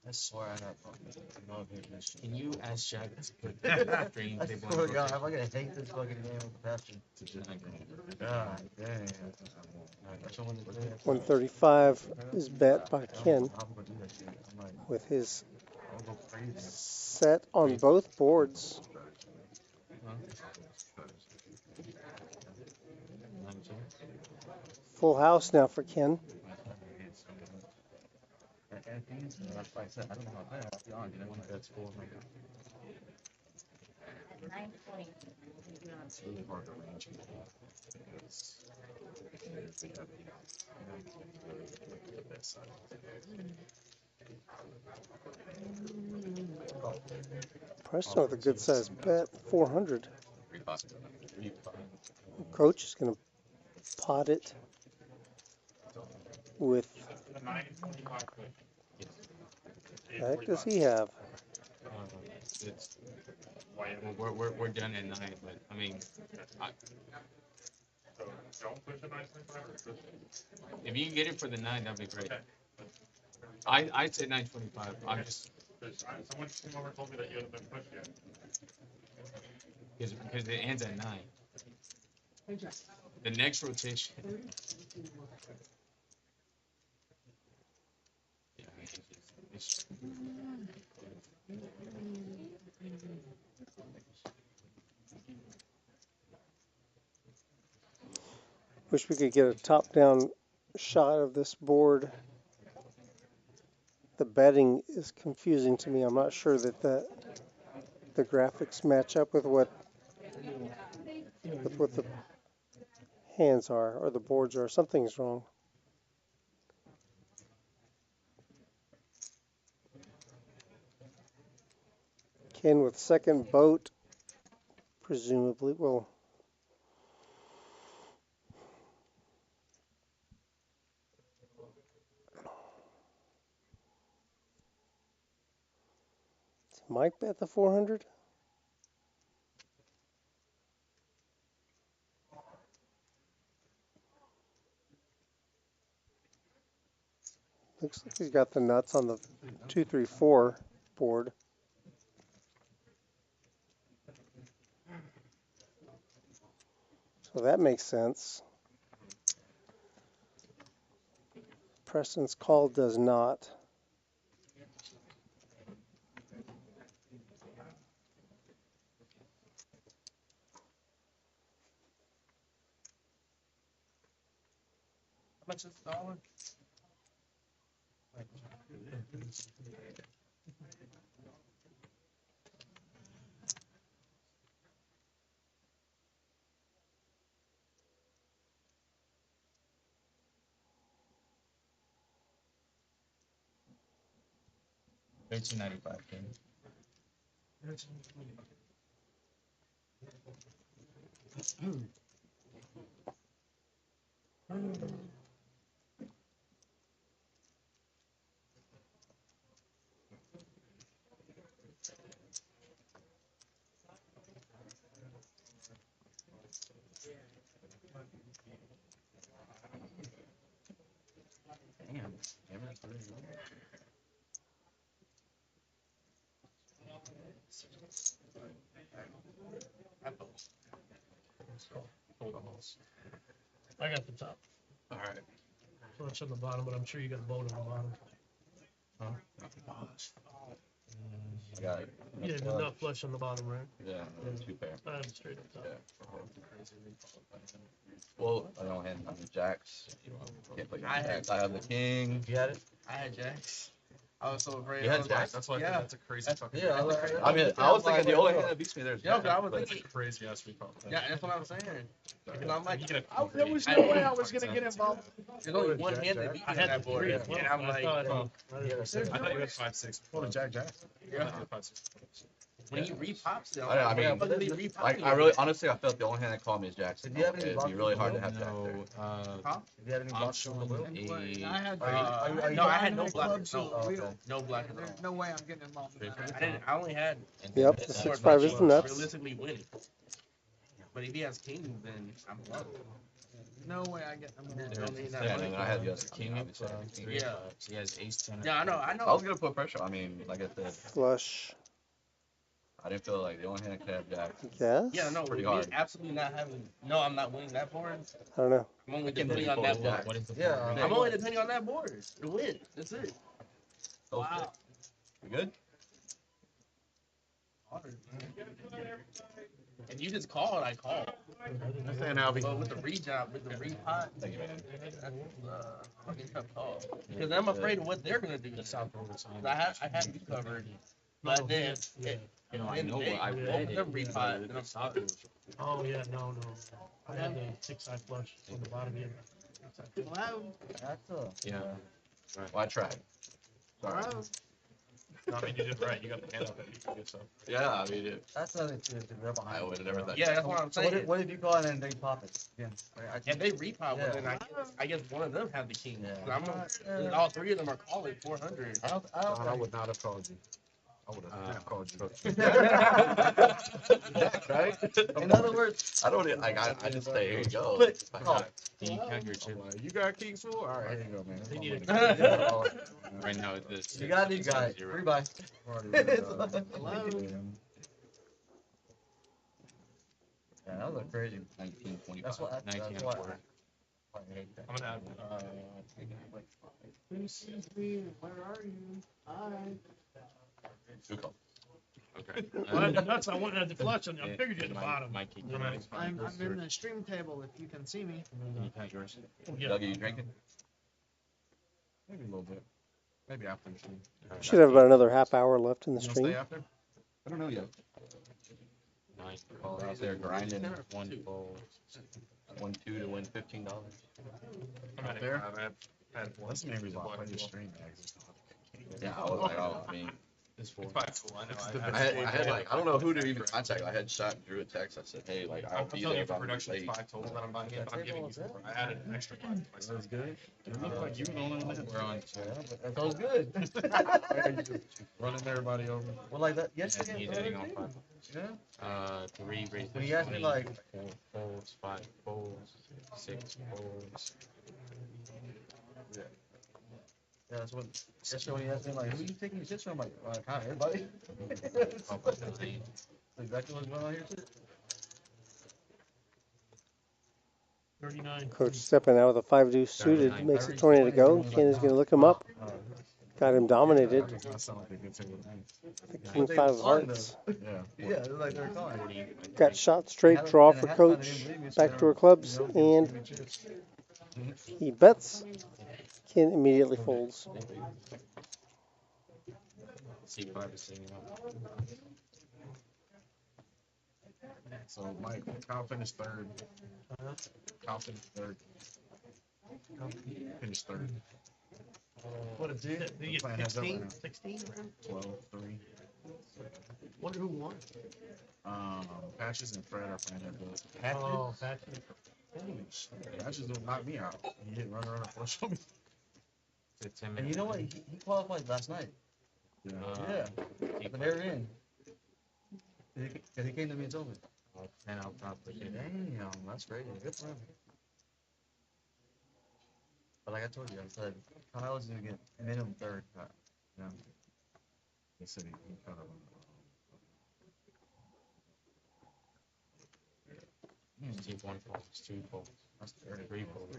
I swear I got love English. Can you ask Jack to put green I table swear in to God, I'm gonna hate this fucking game with passion. God dang. 135 is bet by Ken with his set on both boards. Full house now for Ken. That's why I said I don't know how bad. I'll be honest. I want to bet school. 920. It's really hard to range people because they have the best side. Preston with a good size bet, 400. Coach is going to pot it with. The heck does he have? It's we're done at 9, but I mean, if you can get it for the 9, that'd be great. I'd say 925. I'm just Someone came over and told me that you hadn't been pushed yet. because it ends at 9. The next rotation. Yeah, it's Wish we could get a top-down shot of this board. The betting is confusing to me. I'm not sure that the graphics match up with what the hands are or the boards are. Something's wrong. Ken with second boat, presumably will. Mike bet the 400? Looks like he's got the nuts on the 2-3-4 board. So that makes sense. Preston's call does not. How much is the dollar? $13.95. Damn. Everyone's really good. I got the top. All right. Flush on the bottom, but I'm sure you got a boat on the bottom. I got it. Yeah, the nut flush on the bottom, right? Yeah, 2 pair. I have it straight up top. Well, I don't have the jacks. Can't play I had- jacks. I have the king. You had it? I had jacks. I was so afraid. You I had was jacks? like, That's why I think yeah. that's a crazy fucking. Yeah, I mean, I was thinking the only hand that beats me there is Yeah, jack. but I was but- That's a thinking. crazy ass recall. Yeah, that's what I'm saying. And I'm like, There was no way I was going to get involved. there's only one hand that beat me I on had that the board. three. And I'm like, I thought you had 5-6. What a Jack. yeah. 5-6. When he repops it, I mean, fucking he repopped I really, honestly, I felt the only hand that called me is jacks. Did you have any It'd be blockers really in hard the to have jack No, there. If you had any I'm blocks showing on the wheel? I had no, I had no clubs blockers. on the No, wheel. no blockers. There's no way I'm getting involved in that. I didn't. I only had. Yep, the 6-5 is the nuts. Realistically winning. But if he has king, then I'm low. No way I get involved. Don't need that Yeah, money. and then I had the other king. Obviously, I had the king. Yeah. He has ace 10. Yeah, I know. I I know. was gonna put pressure. I mean, like I said, Flush. I didn't feel like the only hand that could have jacks. Yes? Yeah, no. Pretty With me hard. absolutely not having. No, I'm not winning that board. I don't know. I'm only Can depending they on that fold? board. What is the Yeah, fold? I'm only depending on that board to win. That's it. Wow. You good? And you just called, I called. I'm saying Albie. But with the rejob, with the repot, Thank you, man. that's a fucking tough call. Because I'm afraid of what they're gonna do to South Florida. I had you covered, but then You know, I then know they what I opened read. the repot, and I'm sorry. Oh yeah, no. I had the 6-side flush on the bottom end. Hello? That's a. Yeah. Well, I tried. Sorry. Hello? No, I mean, you did right. You got the hand up and you good stuff. Yeah, I mean, That's nothing to they're behind. I would have never thought. Yeah, that's what I'm So saying. what if you call it and they pop it? Yeah. And they repot Yeah. one, and I guess one of them had the king. Yeah. I'm all three of them are calling 400. I would not have called you. I would have called you. Right? In other words, I don't like. I just say here you go. But- Can you count your chips? You got King's full? All right, here you go, man. They need Right now, this. you got these guys. Zero. Free buy. Hello? Yeah, that was crazy. 19, 25, That's what. 19 That's and what. 4. I hate that. I'm gonna add. Who sees me? Where are you? Hi. Good call. Okay. Well, I had the nuts. I wanted the flush, and I figured you at the bottom. Mike, can I'm in the stream table if you can see me. you count yours? Yeah. Doug, are you drinking? Maybe a little bit. Maybe after the stream. Should have about another half hour left in the You gonna stay stream. after? I don't know yet. Nice. Call out there grinding. 1-2 to win $15. I'm Out at there? I had one. That's the main reason why I play this stream, man. 'Cause it's not- Yeah, I was like, oh, I mean, It's 5 cool. I know. I had like, I don't know who to even contact. I had shot and drew a text. I said, hey, like, I'll I'm be telling there you for if I'm production, it's late. 5 total that I'm buying in, but I'm giving you 4. I added an extra 5 to myself. That's good. It looked like you were the only one that We're on. That was good. running everybody over. Well, like that Yeah, yesterday. he's hitting on 5. Yeah. 3 raised. When he asked me, like- 4 folds, 5 folds, 6 folds. Yeah, that's what. Yesterday when he asked me like, who you taking your shits from? I'm like, kind of everybody. Exactly what's going on here too. 39. Coach stepping out with a 5 deuce suited, makes it 20 to go. Ken is going to look him up. Got him dominated. That does not sound like a good table to me. King 5 of hearts. Yeah. Yeah, it's like they're calling. Got shot straight, draw for coach. Backdoor clubs, and he bets. Ken immediately folds. C5 is sitting up. So, Mike, Kyle finished third. Kyle finished third. Finished third. What is it? Did you Playing get heads up right 16? now. 16 around? 12-3. Wonder who won. Patches and Fred are playing heads up. Oh, Patrick. Patches don't knock me out. He hit runner flush on me. And you know what? He qualified last night. Yeah. At the very end. Because he came to me and told me. 10 out top. Damn, that's crazy. Good for him. But like I told you, I said, Kyle is going to get minimum third. Yeah. He said he kind of. C1 folds, 2 folds. That's 3 folds.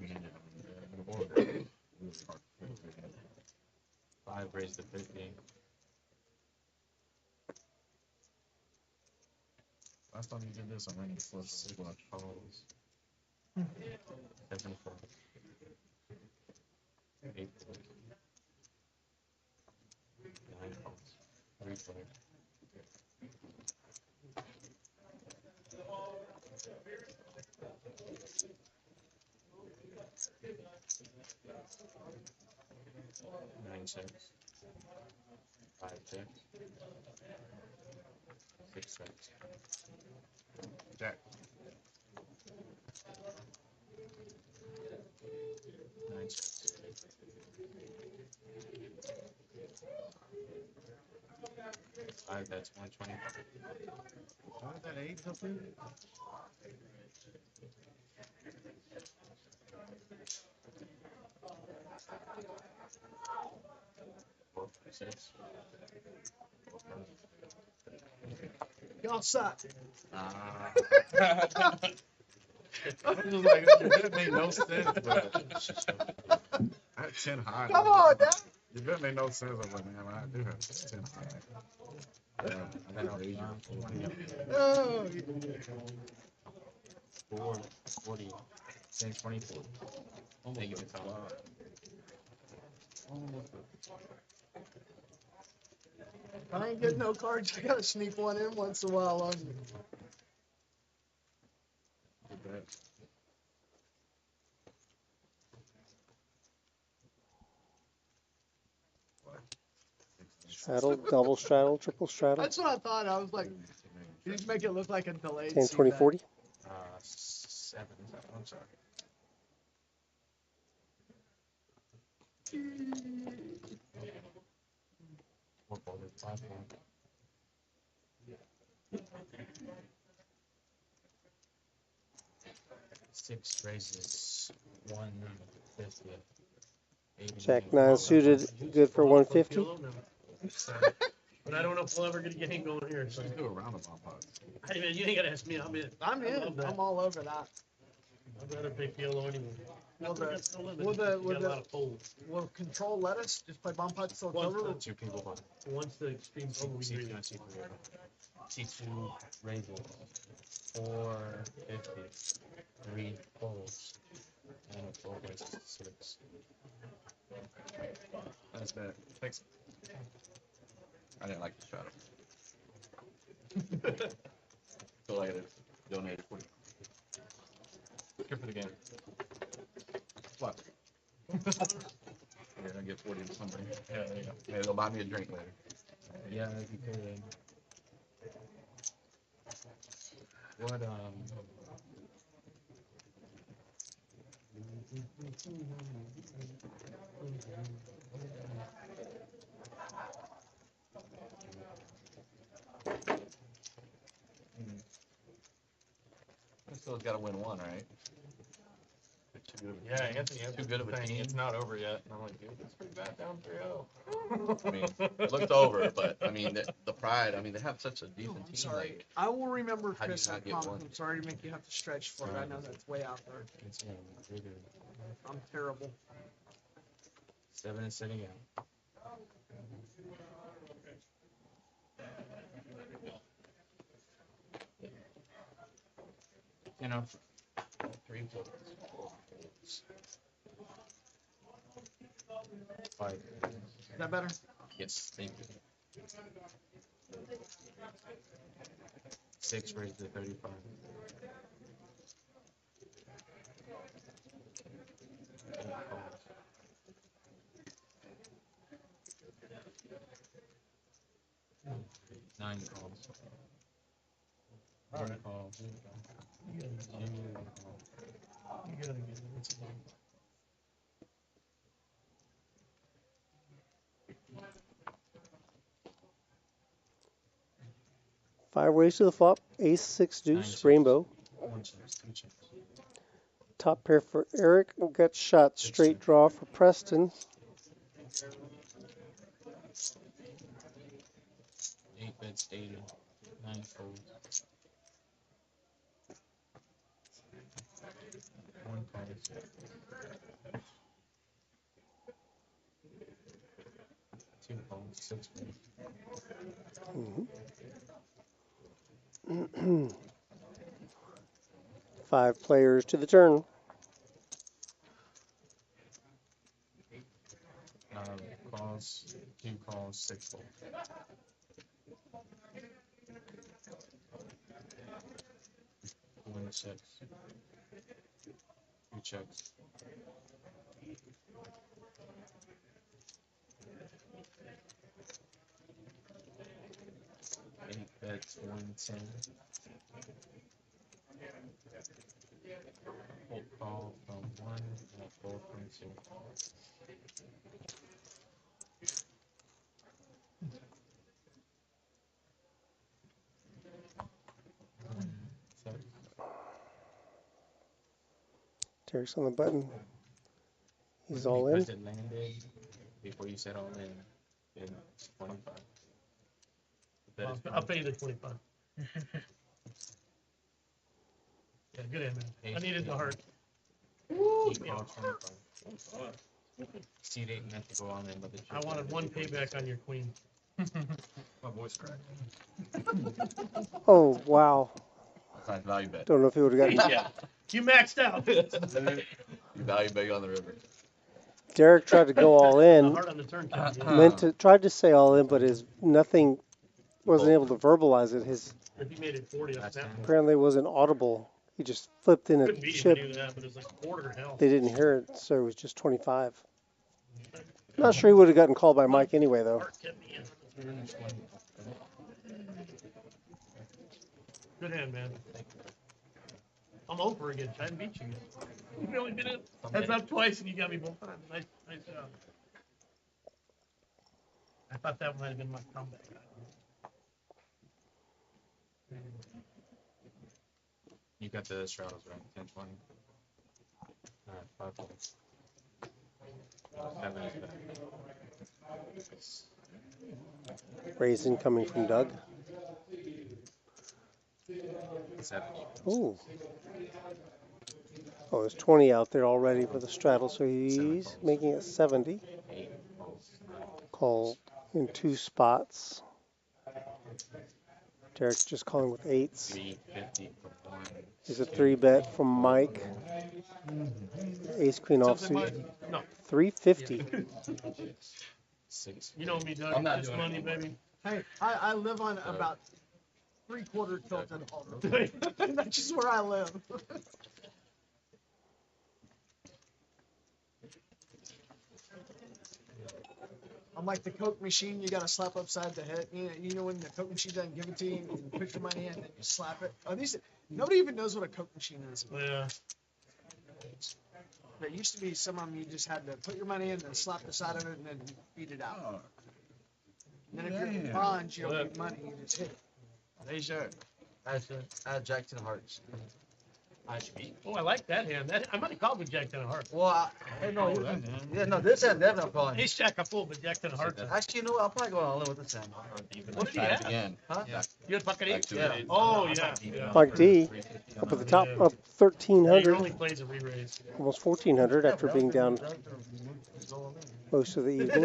5 raised to 15. Last time you did this, I ran into flush. 6 folds. 7 folds. 8 folds. 9 folds. 3 folds. 9 6. 5 6. 6 6. Jack. 9 6. 5, that's 120. How did that 8 help you? Six. Y'all suck. I was like, that made no sense, but I had 10 high. Come on, Dad. It didn't make no sense. I was like, man, I do have 10. I got Asia. Oh, 4, 40, 10, 24. Negative 5. if I ain't getting no cards, I gotta sneak one in once in a while on you. Straddle, double straddle, triple straddle. That's what I thought. I was like, you just make it look like a delayed 10, 20, C-bet. 40. 7. I'm sorry. What ball is 5 1? Six raises 150. Jack 9 suited, good for 150. But I don't know if we'll ever get a game going here. So. Just do a round of pots. Hey man, you ain't gotta ask me. I'm in. I'm in. love that. I'm all over that. I'd rather pick yellow anyway. Will You got a lot of folds. will control let us just play bomb pots till it's over? Two people. Once the extreme's over, we agree. C2 raises 450. 3 folds. And 4 raises 6. That's bad. Thanks. I didn't like the shot. So I donated 40. Good for the game. What? You're gonna get 40 to somebody. Yeah, there you go. Maybe they'll buy me a drink later. Yeah, you could. What, I still got to win one, right? Yeah, Anthony, Too good of a team. It's not over yet. And I'm like, dude, it's pretty bad down 3-0. I mean, it looked over, but I mean, the pride. I mean, they have such a decent team. Sorry. Like, I will remember how do you Chris not and get Tom. one? I'm sorry to make you have to stretch for it. I know that's way out there. I'm terrible. 7 is sitting out. You know, 3 folds. 5. Is that better? Yes, thank you. 6 raised to 35. Nine calls. All right. Calls. You gotta get it. It's a game. Five ways to the flop. Ace, 6, deuce, rainbow. 1 chips, 2 chips. Top pair for Eric. Gut shot, straight draw for Preston. 8 bets, 80. 9 folds. 1 call. 2 calls, 6 folds. Five players to the turn. Calls, 2 calls, 6 folds. 1 6. 2 checks. 8 bets, 110. Full call from 1 and a fold from 2. Derek's on the button. He's all in. Because it landed before you said all in, it's 25. I'll pay you the 25. Yeah, good hand, man. I needed the heart. He called 25. Seed ain't meant to go on there, but the I wanted one payback on your queen. My voice cracked. Oh, wow. Nice value bet. Don't know if he would have gotten. Yeah. You maxed out. You value bet on the river. Derek tried to go all in. Hard on the turn count. Tried to say all in, but nothing wasn't able to verbalize it. His If he made it 40, that's that. apparently wasn't audible. He just flipped in a Couldn't beat him chip. to do that, but it was like quarter hell. They didn't hear it, so it was just 25. Not sure he would have gotten called by Mike anyway, though. Mark kept me in. Good hand, man. I'm over again. I didn't beat you. You've only been in heads up twice, and you got me both times. Nice job. I thought that might have been my comeback. You got the straddles right. 10, 20. All right, 5 points. 7 is back. Raise incoming from Doug. 7. Ooh. Oh, there's 20 out there already for the straddle, so he's making it 70. Called in 2 spots. Derek's just calling with 8s. 350 for 1. There's a 3-bet from Mike. Ace queen offsuit. No. 350. 6. You know me, Doug. I'm not Just doing money, it. baby. Hey, I live on about 3/4 tilted harbor. That's just where I live. I'm like the Coke machine you gotta slap upside the head. You know when the Coke machine doesn't give it to you, and you put your money in and then you slap it. Oh, nobody even knows what a Coke machine is. Yeah. There used to be some of them you just had to put your money in and slap the side of it and then beat it out. And then if you're in bronze, you don't need money, you just hit it. Hey, sure. I had Jack 10 hearts. Oh, I like that hand. I might have called with Jack 10 of hearts. Well, this hand definitely I'm calling. Ace Jack a full, but Jack 10 of hearts. Actually, you know what? I'll probably go all in with this hand. What did he have? Again. Huh? Yeah. You had bucket 8? Yeah. Oh, yeah. Mike D up at the top, up He 1,300, only plays a re-raise. almost 1,400 after being down most of the evening.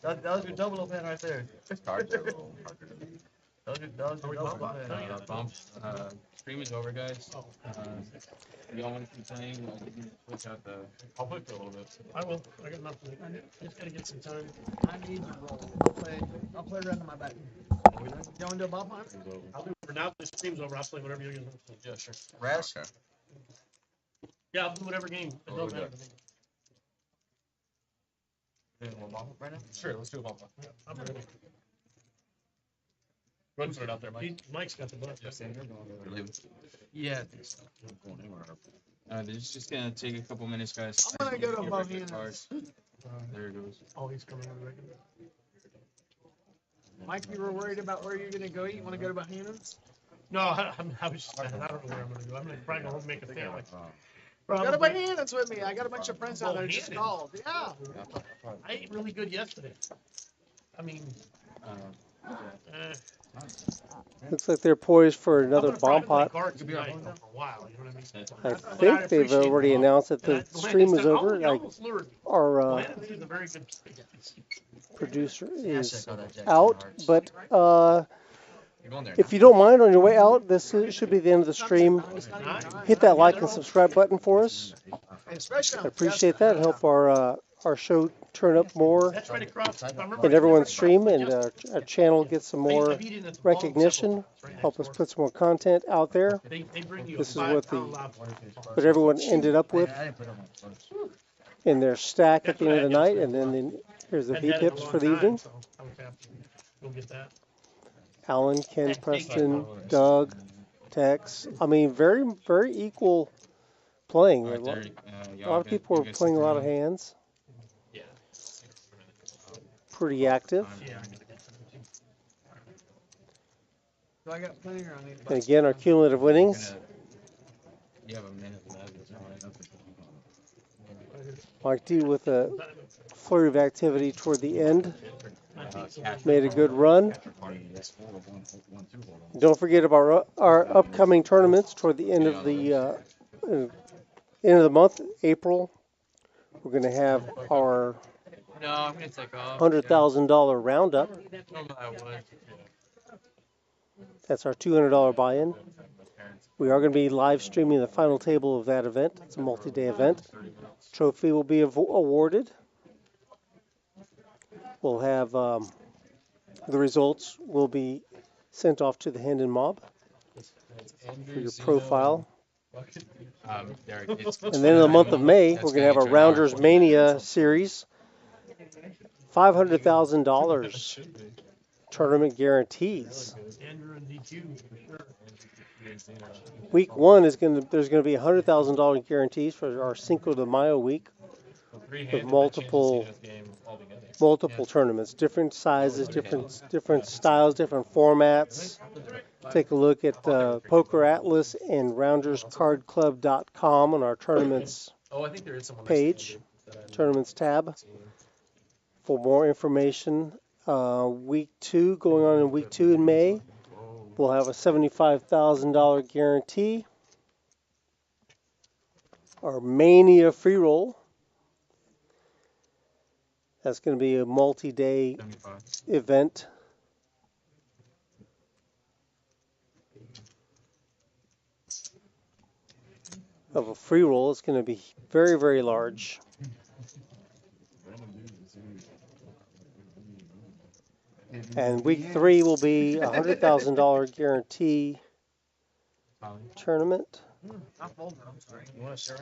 That was your double open right there. Cards are a little harder to beat. That was your double open. Bump. Stream is over, guys. Y'all want to keep playing? Switch out the. I'll play for a little bit. I will. I got enough. I just got to get some time. I need to roll. I'll play around in my back. You want to do a ball hunt? I'll do for now. The stream's over. I'll play whatever you guys want. Yeah, sure. Rash? Yeah, I'll do whatever game. It doesn't matter to me. Doing one ball right now? Sure, let's do a ball. Yeah, I'm ready. Run for it out there, Mike. Mike's got the button. Yeah. This is just gonna take a couple minutes, guys. I'm gonna go to Your Bohemians. record cards. There it goes. Oh, he's coming on the regular. Mike, you were worried about where you're gonna go eat. You want to go to Bohemians? No, I was just, I don't know where I'm going to go. I'm going to probably go home and make a sandwich. Go to Bohemians with me. I got a bunch of friends out there just called. Yeah. I ate really good yesterday. I mean, Looks like they're poised for I'm another gonna probably bomb play pot. cards tonight for a while. You know what I mean? I think they've already announced that the stream is over. Like our Landis is a very good producer is out that Jack out, 10 hearts. but You're going there. if you don't mind on your way out, this should be the end of the stream. Hit that like and subscribe button for us. Especially I on appreciate that. Help our show turn up more That's right across. in everyone's stream, and our channel get some more recognition. Help us put some more content out there. They bring you This is a what 5-pound lobster. What everyone ended up with I didn't put them on first. in their stack at the end of the night, and then here's the Hadn't had it in a V-pips long for the time, evening. so I was happy to go get that. Alan, Ken, Preston, Doug, Tex. I mean, very, very equal playing. A lot of people are playing a lot of hands. Yeah. Pretty active. Yeah. So I got plenty around these. And again, our cumulative winnings. You have a minute left. Mike D with a flurry of activity toward the end. Made a good run. Don't forget about our upcoming tournaments toward the end of the month, April. we're going to have our No, I'm gonna take off. $100,000 roundup. Normally I would. That's our $200 buy-in. We are going to be live streaming the final table of that event. It's a multi-day event. Trophy will be awarded. We'll have the results will be sent off to the Hendon mob for your profile. And then in the month of May, we're going to have a Rounders Mania series. $500,000 tournament guarantees. Week one there's going to be $100,000 guarantees for our Cinco de Mayo week with multiple tournaments, different sizes, different styles, different formats. Take a look at pokeratlas and rounderscardclub.com on our tournaments page, tournaments tab for more information. Week two, going on in week 2 in May, we'll have a $75,000 guarantee. Our Mania free roll. That's going to be a multi-day event. Of a free roll. It's going to be very, very large. And week 3 will be a $100,000 guarantee tournament. Not folding, I'm sorry. You want to share it?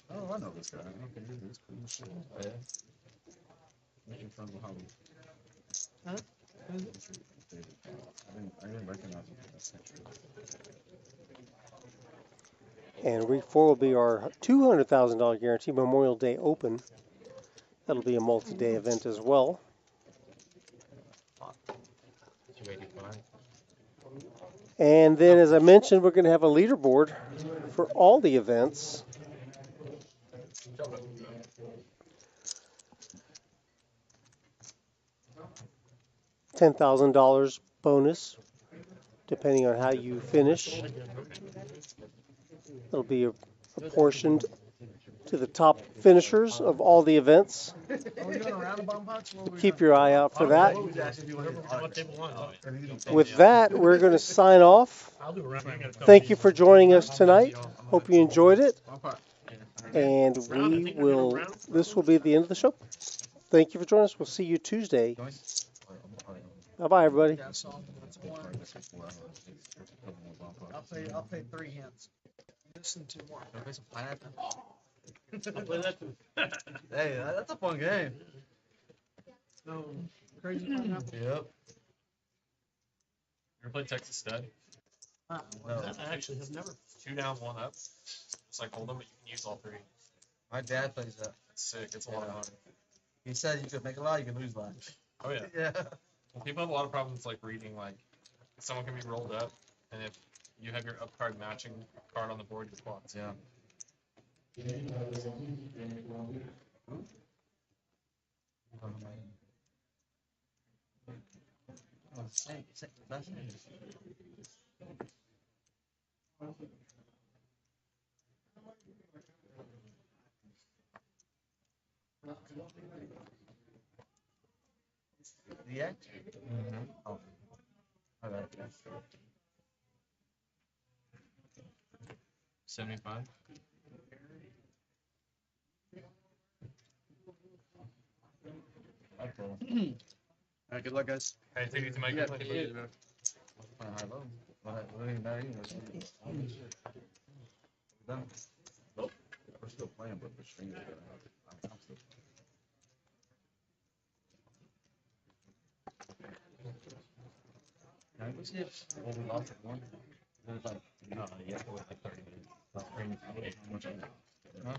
Oh, I know this guy. Okay, this cool shit. Yeah. Making fun of Hollywood. Huh? I didn't recognize him. And week 4 will be our $200,000 guarantee Memorial Day Open. That'll be a multi-day event as well. And then, as I mentioned, we're going to have a leaderboard for all the events. $10,000 bonus, depending on how you finish. It'll be apportioned to the top finishers of all the events. Keep your eye out for that. With that, we're going to sign off. Thank you for joining us tonight. Hope you enjoyed it. And this will be the end of the show. Thank you for joining us. We'll see you Tuesday. Bye-bye, everybody. I'll pay 3 hands. Listen to more. I'll play that too. Hey, that's a fun game. No, crazy pineapple. Yep. You ever played Texas Stud? No. I actually have never. 2 down, 1 up. It's like Hold'em, but you can use all 3. My dad plays that. It's sick. It's a lot of fun. He said you could make a lot, you can lose a lot. Oh yeah. Yeah. Well, people have a lot of problems like reading. Like, someone can be rolled up, and if you have your up card matching card on the board, your quads. Yeah. Yeah? Mm-hmm. Oh. All right. 75. Okay. All right, good luck, guys. Hey, take it to my Yeah, good take it. Hello. What ain't that either? Done. Nope. We're still playing, but the stream is I'm still Can we see if we lost at 1? There's like, No, you have to wait like 30 minutes. how much? Huh?